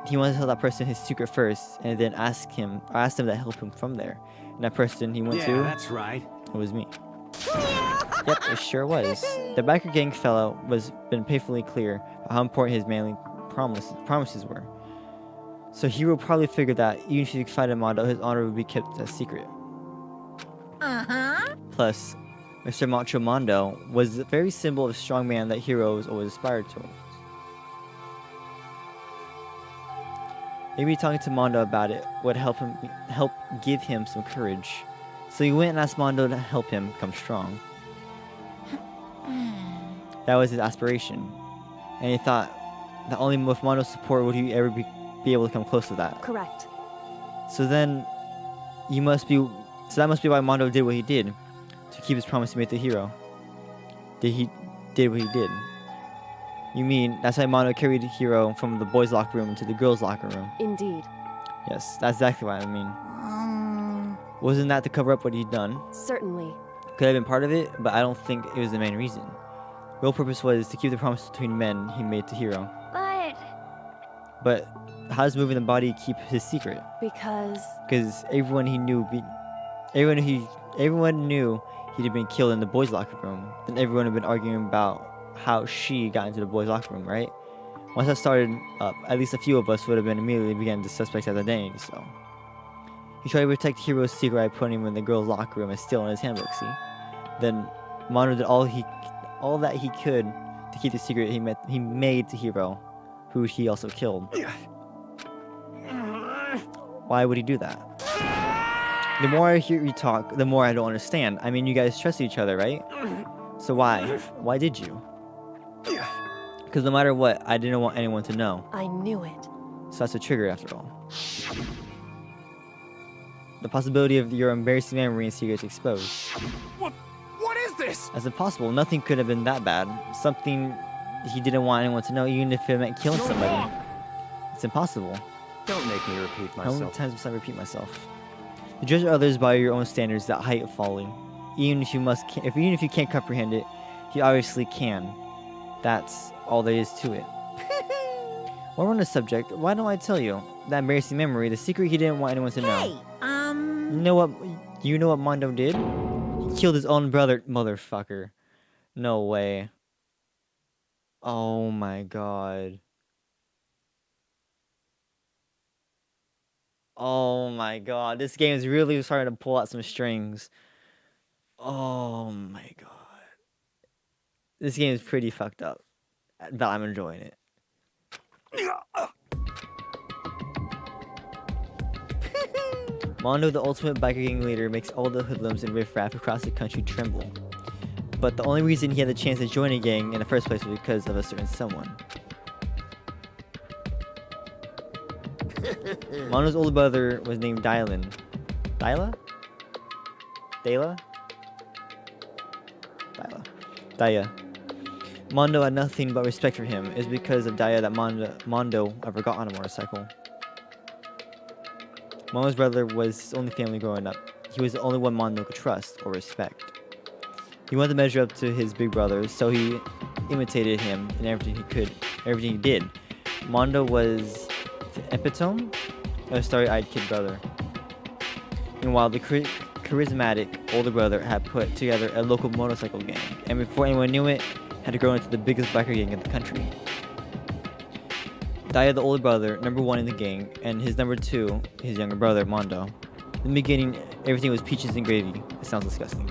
[SPEAKER 1] he wanted to tell that person his secret first, and then ask them to help him from there. And that person he went to,
[SPEAKER 10] that's right.
[SPEAKER 1] it was me. Yep, it sure was. The biker gang fellow was been painfully clear about how important his manly promises were. So Hiro probably figured that even if he fight Mondo, his honor would be kept a secret. Plus, Mr. Macho Mondo was the very symbol of a strong man that heroes always aspired towards. Maybe talking to Mondo about it would help give him some courage. So he went and asked Mondo to help him become strong. That was his aspiration. And he thought that only with Mondo's support would he ever be able to come close to that.
[SPEAKER 7] Correct.
[SPEAKER 1] So then, that must be why Mondo did what he did, to keep his promise to make the hero. He did what he did. You mean that's why Mondo carried the hero from the boys' locker room to the girls' locker room?
[SPEAKER 7] Indeed.
[SPEAKER 1] Yes, that's exactly what I mean. Wasn't that to cover up what he'd done?
[SPEAKER 7] Certainly.
[SPEAKER 1] Could have been part of it, but I don't think it was the main reason. Real purpose was to keep the promise between men he made to Hiro. But how does moving the body keep his secret? Because everyone knew he'd been killed in the boys' locker room. Then everyone had been arguing about how she got into the boys' locker room, right? Once that started up, at least a few of us would have been immediately began to suspect his identity, so. He tried to protect Hiro's secret by putting him in the girls' locker room and still in his handbook, see? Then Mondo did all that he could to keep the secret he made to Hiro, who he also killed. Why would he do that? The more I hear you talk, the more I don't understand. I mean, you guys trust each other, right? So why? Why did you? Because no matter what, I didn't want anyone to know.
[SPEAKER 7] I knew it.
[SPEAKER 1] So that's a trigger after all. The possibility of your embarrassing memory and secrets exposed.
[SPEAKER 4] What is this?
[SPEAKER 1] That's impossible. Nothing could have been that bad. Something he didn't want anyone to know, even if it meant killing somebody. It's impossible.
[SPEAKER 9] Don't make me repeat myself.
[SPEAKER 1] How many times must I repeat myself? To judge others by your own standards, that height of folly. Even if you can't comprehend it, you obviously can. That's all there is to it. While we're on the subject, why don't I tell you that embarrassing memory, the secret he didn't want anyone to know?
[SPEAKER 2] Hey,
[SPEAKER 1] You know what Mondo did? He killed his own brother, motherfucker. No way. Oh my god. Oh my god, this game is really starting to pull out some strings. Oh my god. This game is pretty fucked up, but I'm enjoying it. Mondo, the ultimate biker gang leader, makes all the hoodlums and riffraff across the country tremble. But the only reason he had the chance to join a gang in the first place was because of a certain someone. Mondo's older brother was named Dylan. Dyla? Dayla? Dyla. Daya. Mondo had nothing but respect for him. It was because of Daya that Mondo ever got on a motorcycle. Mondo's brother was his only family growing up. He was the only one Mondo could trust or respect. He wanted to measure up to his big brother, so he imitated him in everything he did. Mondo was the epitome of a starry-eyed kid brother. Meanwhile, the charismatic older brother had put together a local motorcycle gang, and before anyone knew it, had grown into the biggest biker gang in the country. Daya, the older brother, number 1 in the gang, and his number 2, his younger brother, Mondo. In the beginning, everything was peaches and gravy. It sounds disgusting.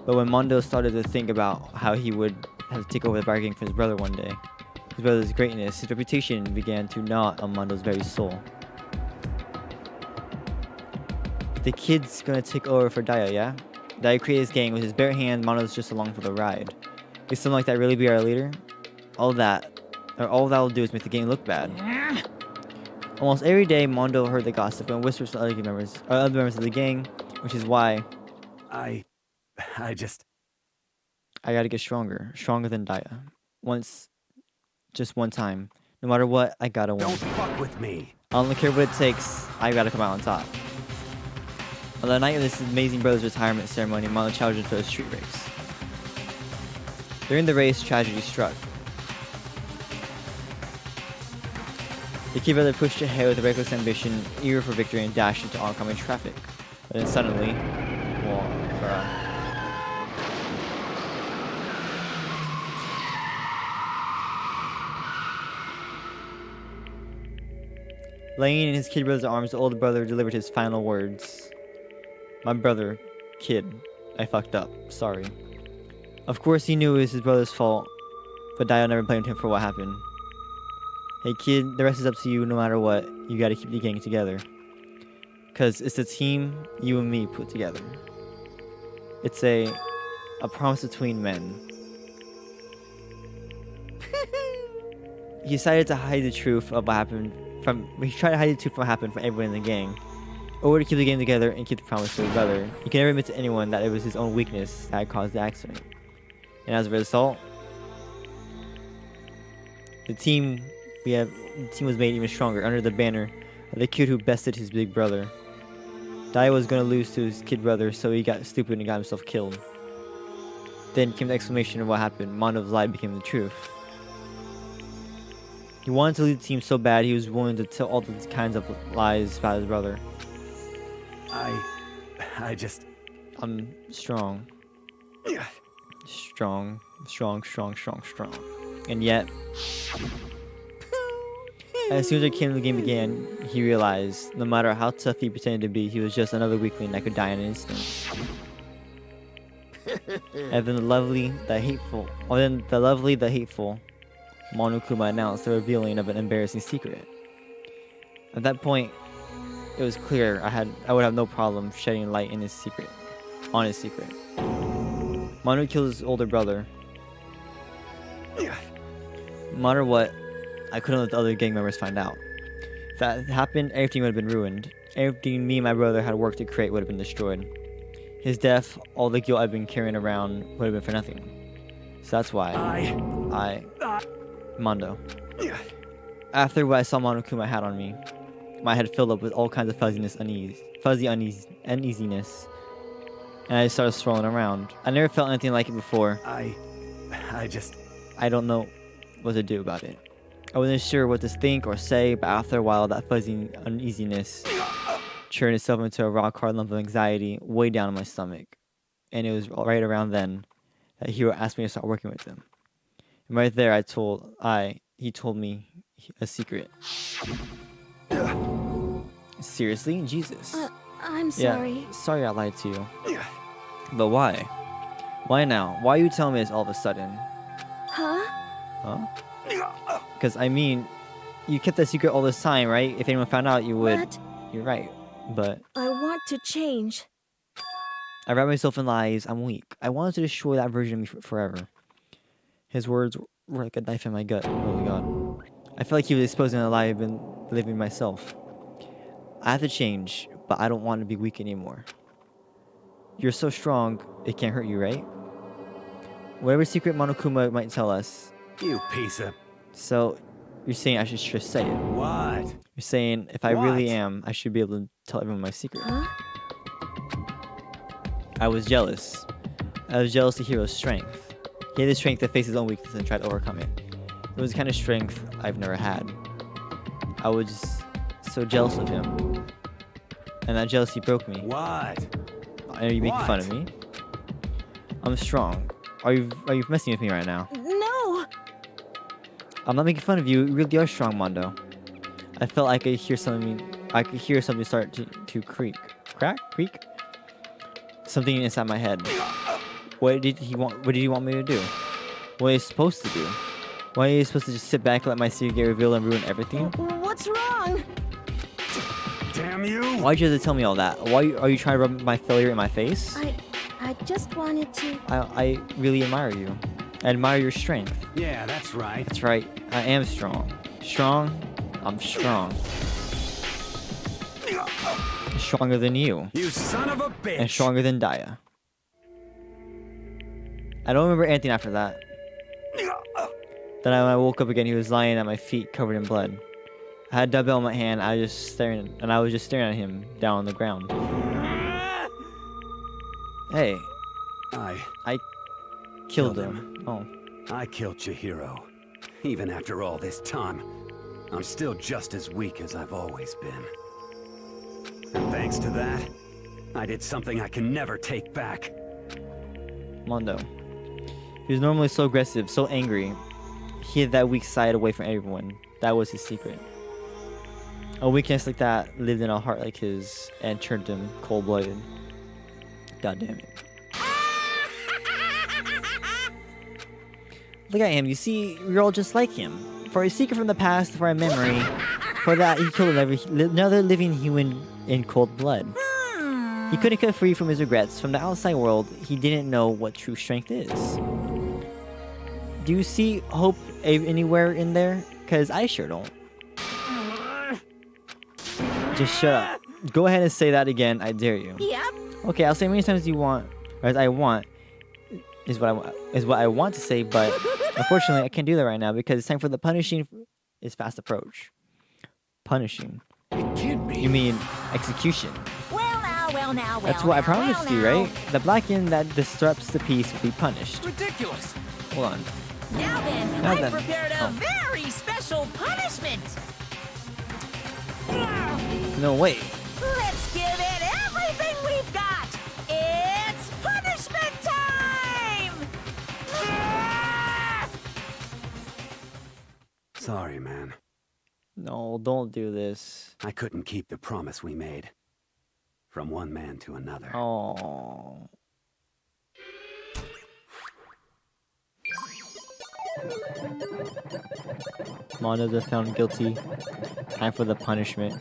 [SPEAKER 1] But when Mondo started to think about how he would have to take over the bar gang for his brother one day, his brother's greatness, his reputation began to gnaw on Mondo's very soul. The kid's gonna take over for Daya, yeah? Daya created his gang with his bare hand, Mondo's just along for the ride. Is someone like that really be our leader? All that'll do is make the gang look bad. Almost every day, Mondo heard the gossip and whispers to other members of the gang, which is why
[SPEAKER 10] I
[SPEAKER 1] gotta get stronger than Daya. Just one time. No matter what, I gotta win.
[SPEAKER 10] Don't fuck with me.
[SPEAKER 1] I don't care what it takes, I gotta come out on top. On the night of this amazing brother's retirement ceremony, Mondo challenged into a street race. During the race, tragedy struck. The kid brother pushed ahead with a reckless ambition, eager for victory, and dashed into oncoming traffic. But then suddenly, laying in his kid brother's arms, the older brother delivered his final words. My brother, kid, I fucked up. Sorry. Of course he knew it was his brother's fault, but Daya never blamed him for what happened. Hey kid, the rest is up to you no matter what. You gotta keep the gang together. Cause it's a team you and me put together. It's a promise between men. He decided to hide the truth of what happened he tried to hide the truth from what happened from everyone in the gang. Or to keep the gang together and keep the promise to his brother. He can never admit to anyone that it was his own weakness that had caused the accident. And as a result, the team was made even stronger under the banner of the kid who bested his big brother. Daya was gonna lose to his kid brother, so he got stupid and got himself killed. Then came the explanation of what happened. Mondo's lie became the truth. He wanted to lead the team so bad he was willing to tell all the kinds of lies about his brother. I'm strong. Strong. And yet, as soon as the game began, he realized no matter how tough he pretended to be, he was just another weakling that could die in an instant. And then the lovely, the hateful, Monokuma announced the revealing of an embarrassing secret. At that point, it was clear I would have no problem shedding light on his secret. Manu killed his older brother. No matter what, I couldn't let the other gang members find out. If that happened, everything would have been ruined. Everything me and my brother had worked to create would have been destroyed. His death, all the guilt I've been carrying around, would have been for nothing. So that's why Mondo. After what I saw Monokuma had on me, my head filled up with all kinds of uneasiness, and I started swirling around. I never felt anything like it before. I don't know what to do about it. I wasn't sure what to think or say, but after a while, that fuzzy uneasiness churned itself into a rock-hard lump of anxiety way down in my stomach. And it was right around then that Hiro asked me to start working with him. And right there, he told me a secret. Seriously? Jesus.
[SPEAKER 7] I'm sorry.
[SPEAKER 1] Yeah, sorry I lied to you. But why? Why now? Why are you telling me this all of a sudden?
[SPEAKER 7] Huh?
[SPEAKER 1] Because, I mean, you kept that secret all this time, right? If anyone found out, you would.
[SPEAKER 7] What?
[SPEAKER 1] You're right, but
[SPEAKER 7] I want to change.
[SPEAKER 1] I wrapped myself in lies. I'm weak. I wanted to destroy that version of me forever. His words were like a knife in my gut. Oh my god. I felt like he was exposing a lie I've been living myself. I have to change, but I don't want to be weak anymore. You're so strong, it can't hurt you, right? Whatever secret Monokuma might tell us.
[SPEAKER 10] You piece of...
[SPEAKER 1] So, you're saying I should just say it?
[SPEAKER 10] What?
[SPEAKER 1] You're saying if I really am, I should be able to tell everyone my secret.
[SPEAKER 7] Huh?
[SPEAKER 1] I was jealous. I was jealous of Hiro's strength. He had the strength to face his own weakness and try to overcome it. It was the kind of strength I've never had. I was just so jealous of him. And that jealousy broke me.
[SPEAKER 10] What?
[SPEAKER 1] Are you making fun of me? I'm strong. Are you messing with me right now?
[SPEAKER 7] No!
[SPEAKER 1] I'm not making fun of you. You really are strong, Mondo. I felt I could hear something. I could hear something start to creak. Creak. Something inside my head. What did he want? What did he want me to do? What are you supposed to do? Why are you supposed to just sit back and let my secret get revealed and ruin everything?
[SPEAKER 11] What's wrong?
[SPEAKER 10] Damn you!
[SPEAKER 1] Why'd you have to tell me all that? Why are you trying to rub my failure in my face?
[SPEAKER 8] I just wanted to...
[SPEAKER 1] I really admire you. I admire your strength.
[SPEAKER 10] Yeah, that's right.
[SPEAKER 1] That's right. I am strong. Strong? I'm strong. Stronger than you.
[SPEAKER 10] You son of a bitch!
[SPEAKER 1] And stronger than Daya. I don't remember anything after that. Then when I woke up again, he was lying at my feet, covered in blood. I had a dumbbell in my hand. I was just staring at him down on the ground. Hey, I killed him. Oh,
[SPEAKER 10] I killed Chihiro. Even after all this time, I'm still just as weak as I've always been. And thanks to that, I did something I can never take back.
[SPEAKER 1] Mondo. He was normally so aggressive, so angry. He had that weak side away from everyone. That was his secret. A weakness like that lived in a heart like his and turned him cold-blooded. God damn it. Look at him. You see, we're all just like him. For a secret from the past, for a memory, for that he killed another living human in cold blood. He couldn't get free from his regrets. From the outside world, he didn't know what true strength is. Do you see hope anywhere in there? Because I sure don't. Just shut up. Go ahead and say that again. I dare you.
[SPEAKER 2] Yep.
[SPEAKER 1] Okay, I'll say many times as you want, or as I want, is what I want to say, but unfortunately I can't do that right now because it's time for the punishing is fast approach. Punishing.
[SPEAKER 4] It can't be.
[SPEAKER 1] You mean execution.
[SPEAKER 2] Well now.
[SPEAKER 1] That's what I promised you, right? The blackened that disrupts the peace will be punished.
[SPEAKER 4] Ridiculous.
[SPEAKER 1] Hold on.
[SPEAKER 2] Now then,
[SPEAKER 1] Now
[SPEAKER 2] I
[SPEAKER 1] then.
[SPEAKER 2] prepared a
[SPEAKER 1] Oh.
[SPEAKER 2] very special punishment.
[SPEAKER 1] No, wait.
[SPEAKER 2] Let's give it everything we've got. It's punishment time!
[SPEAKER 10] Sorry, man.
[SPEAKER 1] No, don't do this.
[SPEAKER 10] I couldn't keep the promise we made. From one man to another.
[SPEAKER 1] Oh. Mondo is found guilty. Time for the punishment.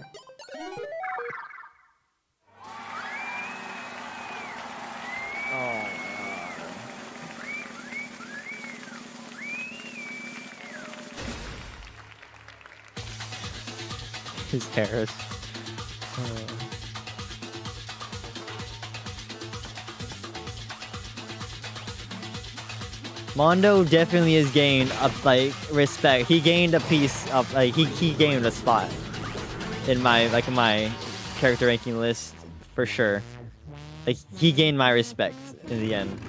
[SPEAKER 1] Oh, his hair is... Mondo definitely has gained like respect. He gained a piece of like he gained a spot in my my character ranking list for sure. Like he gained my respect in the end.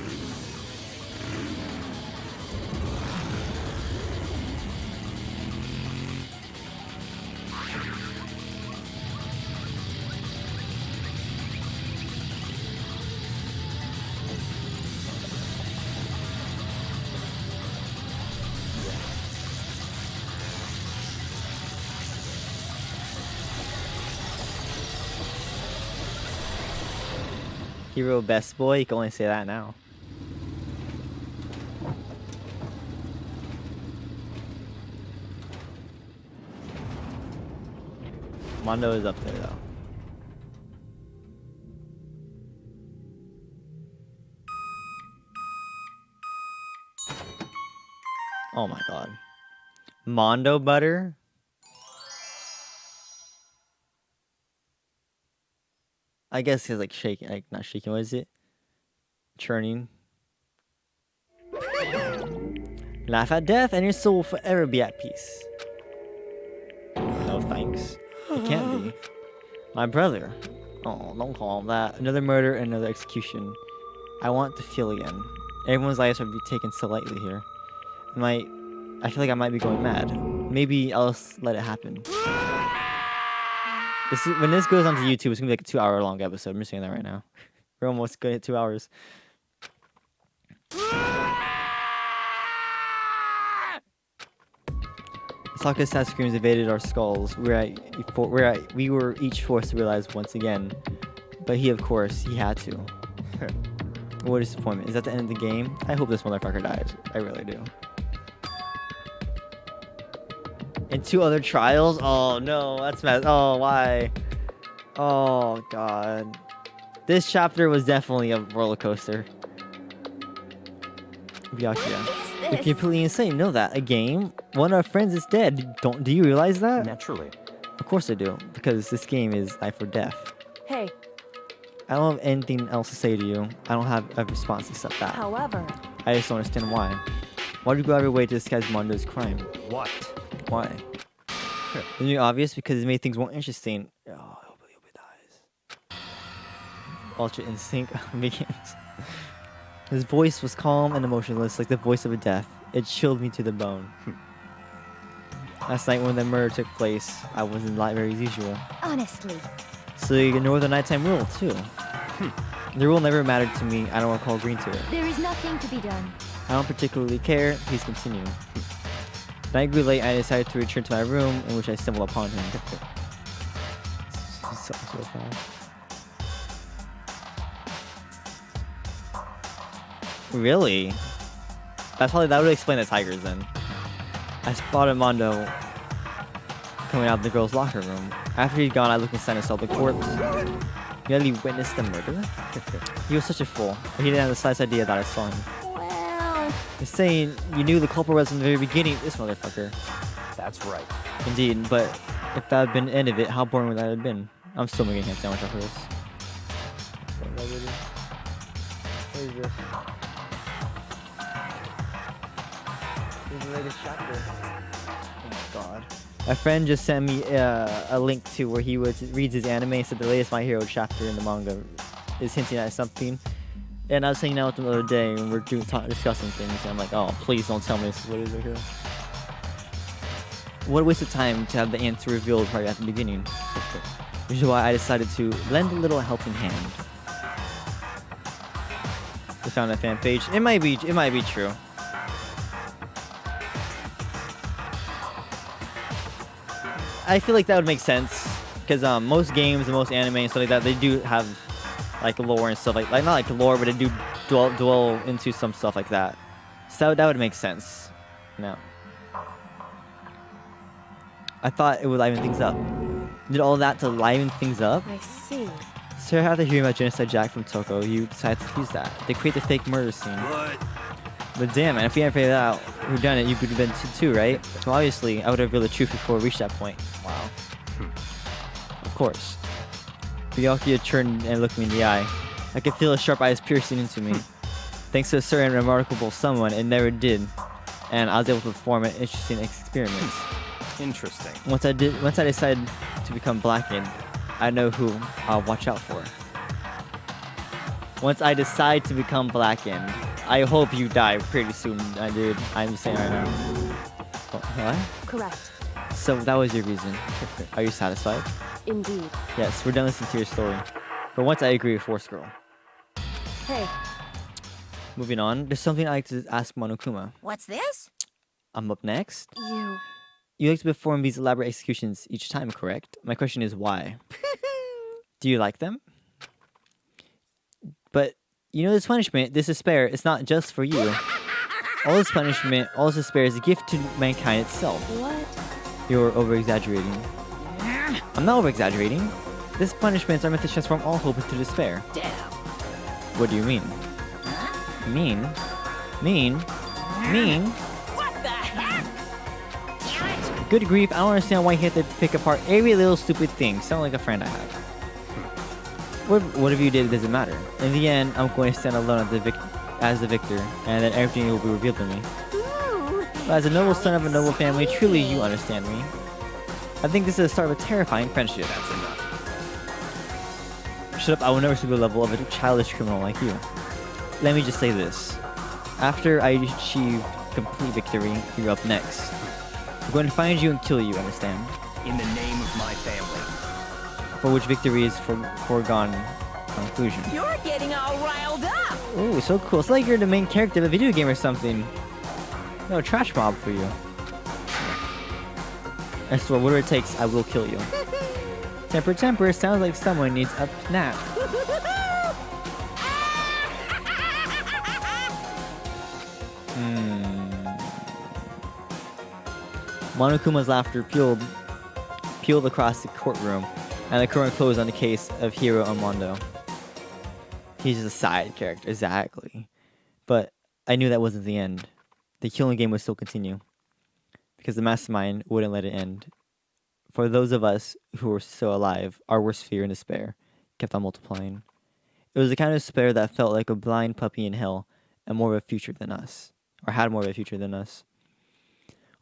[SPEAKER 1] Hero best boy, you can only say that now. Mondo is up there though. Oh my god. Mondo butter? I guess he's like shaking, like not shaking, what is it? Churning. Laugh at death and your soul will forever be at peace. No thanks. It can't be. My brother. Oh, don't call him that. Another murder and another execution. I want to feel again. Everyone's lives are being taken so lightly here. I feel like I might be going mad. Maybe I'll just let it happen. When this goes onto YouTube, it's gonna be like a 2-hour long episode. I'm just saying that right now. We're almost gonna hit 2 hours. Sokka's sad screams evaded our skulls. We were each forced to realize once again. But he, of course, he had to. What a disappointment. Is that the end of the game? I hope this motherfucker dies. I really do. And 2 other trials? Oh, no. That's mad. Oh, why? Oh, God. This chapter was definitely a roller coaster. Byakuya. You're completely insane. You know that. A game? One of our friends is dead. Do you realize that?
[SPEAKER 9] Naturally.
[SPEAKER 1] Of course I do. Because this game is life or death.
[SPEAKER 7] Hey,
[SPEAKER 1] I don't have anything else to say to you. I don't have a response except that.
[SPEAKER 7] however,
[SPEAKER 1] I just don't understand why. Why do you go out of your way to disguise Mondo's crime?
[SPEAKER 9] What?
[SPEAKER 1] Why? Isn't it obvious? Because it made things more interesting. Oh, I hope he dies. Ultra Instinct begins. His voice was calm and emotionless, like the voice of a death. It chilled me to the bone. Last night when the murder took place, I was in library as usual.
[SPEAKER 8] Honestly.
[SPEAKER 1] So you ignore the nighttime rule, too. The rule never mattered to me. I don't recall agreeing to it.
[SPEAKER 8] There is nothing to be done.
[SPEAKER 1] I don't particularly care. Please continue. Night grew late. I decided to return to my room, in which I stumbled upon him. So fast. Really? That would explain the tigers then. I spotted Mondo coming out of the girls' locker room. After he'd gone, I looked inside and saw the corpse. You actually witnessed the murder? He was such a fool. He didn't have the slightest idea that I saw him.
[SPEAKER 8] Well...
[SPEAKER 1] You're saying you knew the culprit was from the very beginning. This motherfucker.
[SPEAKER 9] That's right.
[SPEAKER 1] Indeed, but if that had been the end of it, how boring would that have been? I'm still making a ham sandwich after this. What is this? This is the latest chapter. Oh God. My friend just sent me a link to where he reads his anime, said the latest My Hero chapter in the manga is hinting at something. And I was hanging out with him the other day and we're discussing things, and I'm like, oh, please don't tell me this is what it is right here. What a waste of time to have the answer revealed right at the beginning. Which is why I decided to lend a little helping hand. I found a fan page. It might be true. I feel like that would make sense because most games and most anime and stuff like that, they do have like lore and stuff like not like lore, but they do dwell into some stuff like that. So that would make sense. No. I thought it would liven things up. Did all that to liven things up?
[SPEAKER 7] I see.
[SPEAKER 1] So after hearing about Genocide Jack from Toko, you decided to use that. They create the fake murder scene.
[SPEAKER 10] What?
[SPEAKER 1] But damn, man, if you hadn't figured out who done it, you could have been too, right? So obviously, I would have revealed the truth before we reached that point. Wow. Of course. Byakuya turned and looked me in the eye. I could feel his sharp eyes piercing into me. Thanks to a certain remarkable someone, it never did. And I was able to perform an interesting experiment.
[SPEAKER 9] Interesting.
[SPEAKER 1] Once I decided to become blackened, I know who I'll watch out for. Once I decide to become blackened, I hope you die pretty soon, dude. I'm just saying right now. What?
[SPEAKER 7] Correct.
[SPEAKER 1] So that was your reason. Are you satisfied?
[SPEAKER 7] Indeed.
[SPEAKER 1] Yes, we're done listening to your story. But once I agree with Force Girl.
[SPEAKER 7] Hey.
[SPEAKER 1] Moving on, there's something I like to ask Monokuma.
[SPEAKER 2] What's this?
[SPEAKER 1] I'm up next.
[SPEAKER 7] You
[SPEAKER 1] like to perform these elaborate executions each time, correct? My question is why? Do you like them? But, you know, this punishment, this despair, it's not just for you. All this punishment, all this despair is a gift to mankind itself.
[SPEAKER 7] What?
[SPEAKER 1] You're over-exaggerating. I'm not over-exaggerating. This punishments are meant to transform all hope into despair.
[SPEAKER 2] Damn.
[SPEAKER 1] What do you mean?
[SPEAKER 2] Huh?
[SPEAKER 1] Mean?
[SPEAKER 2] What the heck? Damn it!
[SPEAKER 1] Good grief, I don't understand why you have to pick apart every little stupid thing. Sound like a friend I have. Whatever you did, it doesn't matter. In the end, I'm going to stand alone as the victor, and then everything will be revealed to me.
[SPEAKER 8] Ooh,
[SPEAKER 1] But as a noble son of a noble family, truly you understand me. I think this is the start of a terrifying friendship. That's enough. Shut up, I will never stoop to the level of a childish criminal like you. Let me just say this. After I achieve complete victory, you're up next. I'm going to find you and kill you, understand?
[SPEAKER 9] In the name of my family.
[SPEAKER 1] For which victory is foregone conclusion.
[SPEAKER 14] You're getting all riled up.
[SPEAKER 1] Ooh, so cool. It's like you're the main character of a video game or something. No, trash mob for you. I swear, whatever it takes, I will kill you. Temper, temper, sounds like someone needs a nap. Monokuma's laughter peeled across the courtroom, and the curtain closed on the case of Hiro Armando. He's just a side character, exactly. But I knew that wasn't the end. The killing game would still continue, because the mastermind wouldn't let it end. For those of us who were still alive, our worst fear and despair kept on multiplying. It was the kind of despair that felt like a blind puppy in hell, and more of a future than us, or had more of a future than us.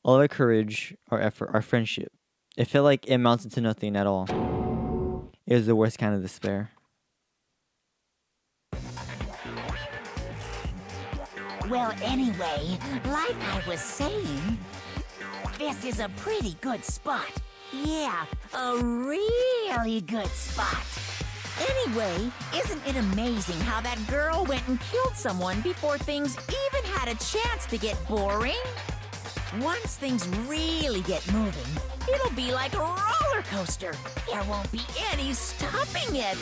[SPEAKER 1] All our courage, our effort, our friendship, it felt like it amounted to nothing at all. It was the worst kind of despair.
[SPEAKER 2] Well, anyway, like I was saying, this is a pretty good spot. Yeah, a really good spot. Anyway, isn't it amazing how that girl went and killed someone before things even had a chance to get boring? Once things really get moving, it'll be like a roller coaster. There won't be any stopping it.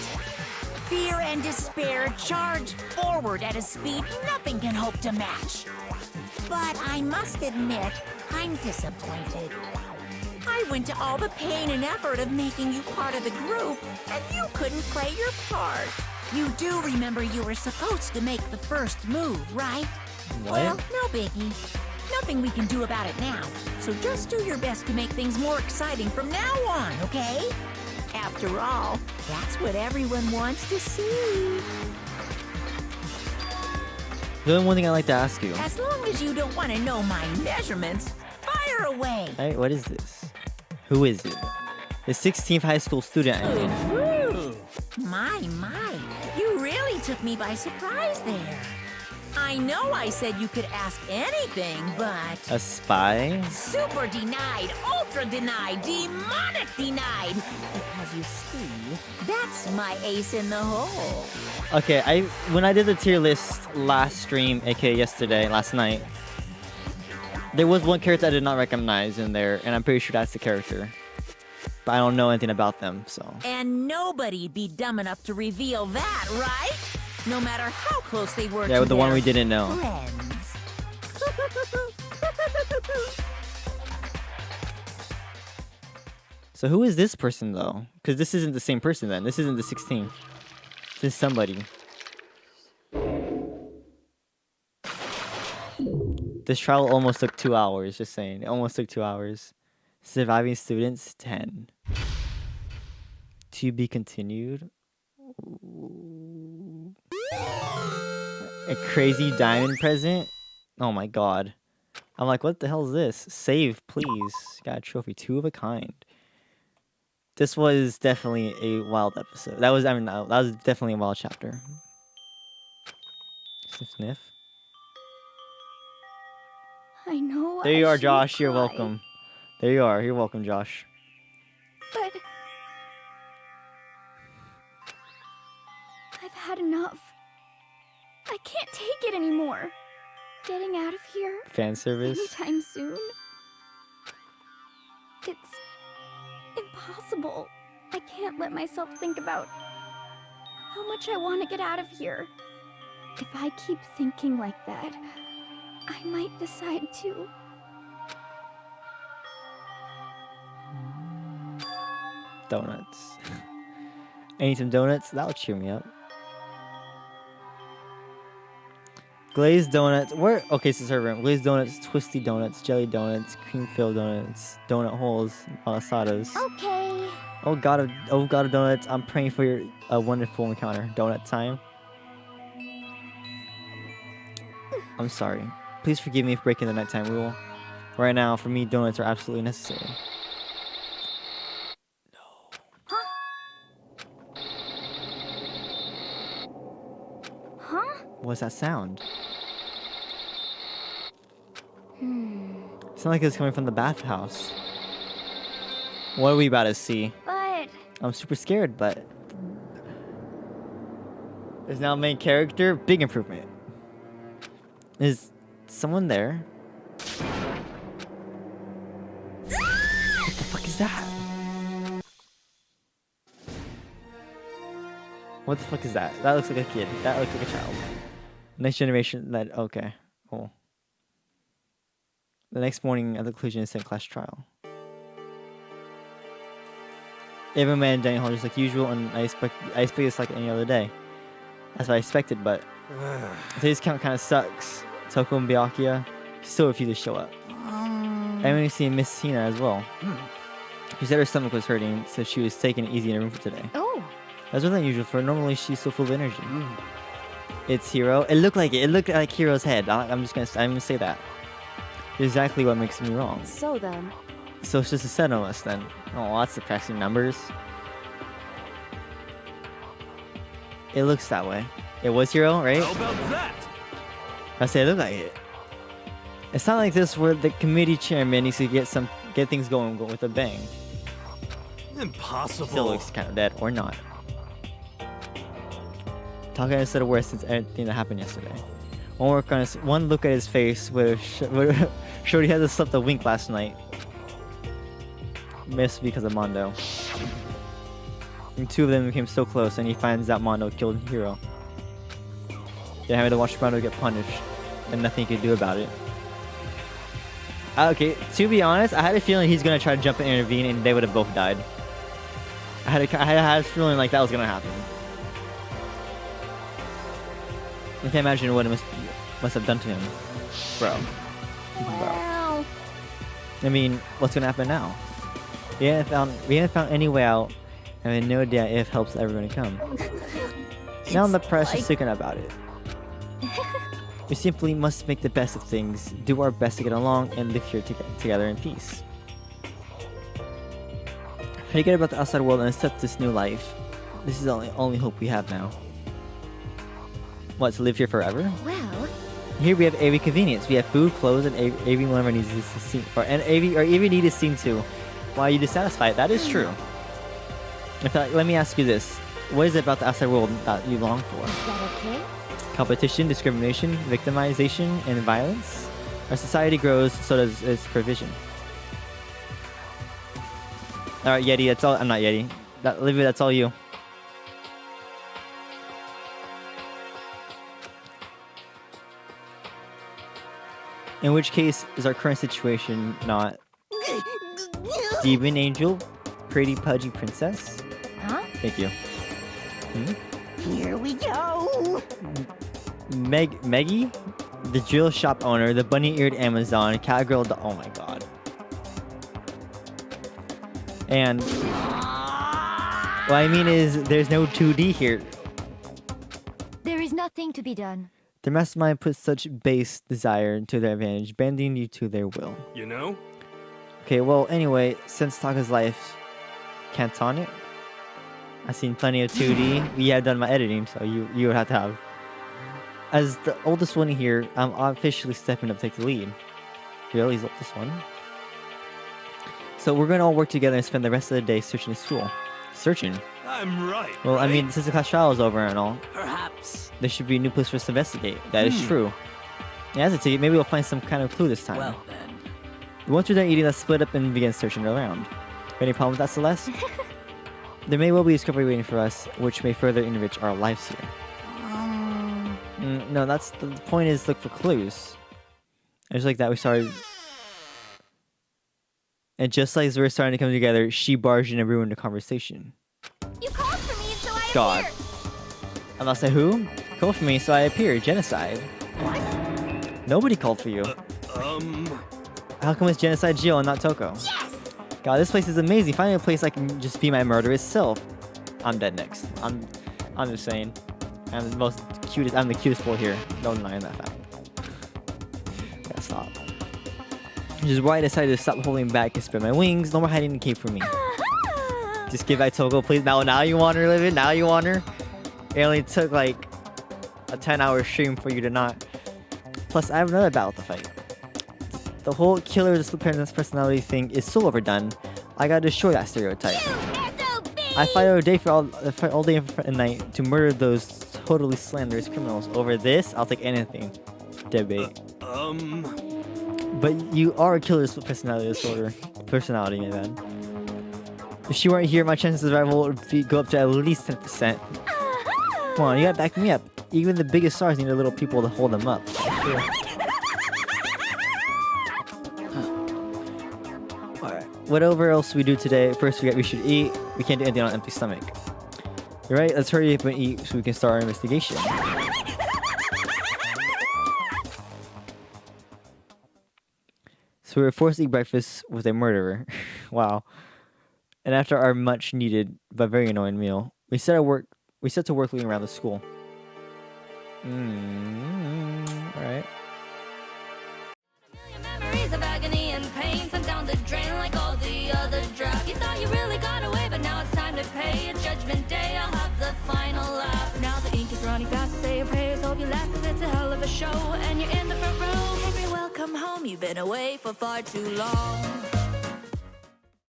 [SPEAKER 2] Fear and despair charge forward at a speed nothing can hope to match. But I must admit, I'm disappointed. I went to all the pain and effort of making you part of the group, and you couldn't play your part. You do remember you were supposed to make the first move, right?
[SPEAKER 1] What?
[SPEAKER 2] Well, no biggie. Nothing we can do about it now, so just do your best to make things more exciting from now on, okay? After all, that's what everyone wants to see.
[SPEAKER 1] There's one thing I'd like to ask you.
[SPEAKER 2] As long as you don't want to know my measurements, fire away.
[SPEAKER 1] Hey, what is this? Who is it? The 16th high school student, I mean.
[SPEAKER 2] My, you really took me by surprise there. I know I said you could ask anything, but...
[SPEAKER 1] A spy?
[SPEAKER 2] Super denied, ultra denied, demonic denied. Because you see, that's my ace in the hole.
[SPEAKER 1] Okay, when I did the tier list last stream, aka last night, there was one character I did not recognize in there, and I'm pretty sure that's the character. But I don't know anything about them, so...
[SPEAKER 2] And nobody'd be dumb enough to reveal that, right? No matter how close they were
[SPEAKER 1] yeah,
[SPEAKER 2] to
[SPEAKER 1] the one we didn't know.
[SPEAKER 2] friends.
[SPEAKER 1] So who is this person, though? Because this isn't the same person, then. This isn't the 16th. This is somebody. This trial almost took 2 hours, just saying. It almost took 2 hours. Surviving students, 10. To be continued. A crazy diamond present? Oh my god. I'm like, what the hell is this? Save, please. Got a trophy. 2 of a kind. This was definitely a wild episode. That was definitely a wild chapter. Sniff, sniff.
[SPEAKER 8] I know.
[SPEAKER 1] There you are, Josh. You're welcome. There you are. You're welcome, Josh.
[SPEAKER 8] But I've had enough. I can't take it anymore. Getting out of here.
[SPEAKER 1] Fan service.
[SPEAKER 8] Anytime soon. It's impossible. I can't let myself think about how much I want to get out of here. If I keep thinking like that, I might decide to.
[SPEAKER 1] Donuts. I need some donuts. That'll cheer me up. Glazed donuts. Where? Okay, this is her room. Glazed donuts, twisty donuts, jelly donuts, cream-filled donuts, donut holes, malasadas.
[SPEAKER 8] Okay.
[SPEAKER 1] Oh god of donuts. I'm praying for your wonderful encounter. Donut time. I'm sorry. Please forgive me for breaking the nighttime rule. Right now, for me, donuts are absolutely necessary. What's that sound? It's not like it's coming from the bathhouse. What are we about to see?
[SPEAKER 8] But
[SPEAKER 1] I'm super scared, but there's now a main character. Big improvement. Is someone there? What the fuck What the fuck is that? That looks like a kid. That looks like a child. Next generation. That okay. Cool. The next morning at the conclusion of the class trial. Everyone made dining hall just like usual, and I expect this like any other day. That's what I expected, but today's count kind of sucks. Toko and Byakuya still refuse to show up. I only see Miss Sina as well. She said her stomach was hurting, so she was taking it easy in her room for today.
[SPEAKER 8] Oh.
[SPEAKER 1] That's really unusual for her. Normally she's so full of energy. It's Hiro. It looked like it. It looked like Hiro's head. I'm gonna say that. Exactly what makes me wrong.
[SPEAKER 7] So then.
[SPEAKER 1] So it's just a set on us then. Oh, that's depressing numbers. It looks that way. It was Hiro, right?
[SPEAKER 10] How about that?
[SPEAKER 1] I say it looked like it. It's not like this where the committee chairman needs to get things going with a bang.
[SPEAKER 10] Impossible.
[SPEAKER 1] Still looks kind of dead, or not. Taka said a word since everything that happened yesterday. One look at his face would showed he hadn't slept a wink last night. Missed because of Mondo. And two of them became so close, and he finds out Mondo killed Hiro. Then having to watch Mondo get punished, and nothing he could do about it. Okay, to be honest, I had a feeling he's gonna try to jump in and intervene, and they would have both died. I had a feeling like that was gonna happen. I can't imagine what it must have done to him, bro.
[SPEAKER 8] Wow.
[SPEAKER 1] I mean, what's gonna happen now? We haven't found any way out, and we have no idea if help's ever gonna come. Now the press is thinking about it. We simply must make the best of things, do our best to get along, and live here together in peace. Forget about the outside world and accept this new life. This is the only hope we have now. What, to live here forever?
[SPEAKER 8] Well,
[SPEAKER 1] here we have every convenience. We have food, clothes, and every whatever needs to see, or every need is seen to. Why are you dissatisfied? That is true. In fact, let me ask you this: what is it about the outside world that you long for?
[SPEAKER 8] is that okay?
[SPEAKER 1] Competition, discrimination, victimization, and violence. Our society grows, so does its provision. All right, Yeti. That's all. I'm not Yeti. Olivia, that's all you. In which case is our current situation not demon angel, pretty pudgy princess?
[SPEAKER 8] Huh?
[SPEAKER 1] Thank you.
[SPEAKER 2] Here we go.
[SPEAKER 1] Meggie, the drill shop owner, the bunny-eared Amazon, cowgirl. Oh my god. And what I mean is, there's no 2D here.
[SPEAKER 8] There is nothing to be done.
[SPEAKER 1] The mastermind puts such base desire to their advantage, bending you to their will.
[SPEAKER 10] You know?
[SPEAKER 1] Okay, well, anyway, since Taka's life can't on it, I've seen plenty of 2D. We have done my editing, so you would have to have. As the oldest one here, I'm officially stepping up to take the lead. Really, he's the oldest one. So we're gonna all work together and spend the rest of the day searching the school. Searching?
[SPEAKER 10] I'm right.
[SPEAKER 1] Well,
[SPEAKER 10] right?
[SPEAKER 1] I mean, since the class trial is over and all,
[SPEAKER 3] Perhaps.
[SPEAKER 1] there should be a new place for us to investigate. That is true. Yeah, as a ticket, maybe we'll find some kind of clue this time.
[SPEAKER 3] Well then.
[SPEAKER 1] Once we're done eating, let's split up and begin searching around. Any problem with that, Celeste? There may well be a discovery waiting for us, which may further enrich our lives here. No, that's the point is look for clues. Just like that, we started. And just like as we're starting to come together, she barged in and ruined the conversation.
[SPEAKER 8] You called for me, so I
[SPEAKER 1] God.
[SPEAKER 8] appeared.
[SPEAKER 1] I'm not saying who? Called for me, so I appeared. Genocide. Nobody called for you. How come it's Genocide Jill and not Toko?
[SPEAKER 8] Yes!
[SPEAKER 1] God, this place is amazing. Finding a place I can just be my murderous self. I'm dead next. I'm just saying. I'm the cutest boy here. Don't deny that fact. Gotta stop. Which is why I decided to stop holding back and spread my wings. No more hiding in the cave for me. Just give back Toko, please. Now you want her, Livin? Now you want her? It only took like a 10-hour stream for you to not. Plus, I have another battle to fight. The whole killer with the split personality thing is so overdone. I gotta destroy that stereotype. I fight all day all day and night to murder those totally slanderous criminals. Over this, I'll take anything. Debate. But you are a killer with personality disorder. Personality, my bad. If she weren't here, my chances of survival would go up to at least 10%. Come on, you gotta back me up. Even the biggest stars need a little people to hold them up. Alright, whatever else we do today, first we should eat. We can't do anything on an empty stomach. You're right, let's hurry up and eat so we can start our investigation. So we were forced to eat breakfast with a murderer. Wow. And after our much needed but very annoying meal, we set to work looking around the school. Alright.
[SPEAKER 11] Memories of agony and pain sent down the drain like all the other drugs. You thought you really got away, but now it's time to pay. It's Judgment Day, I'll have the final laugh. Now the ink is running fast, say your prayers, hope you last, 'cause it's a hell of a show. And you're in the front row. Henry, welcome home, you've been away for far too long.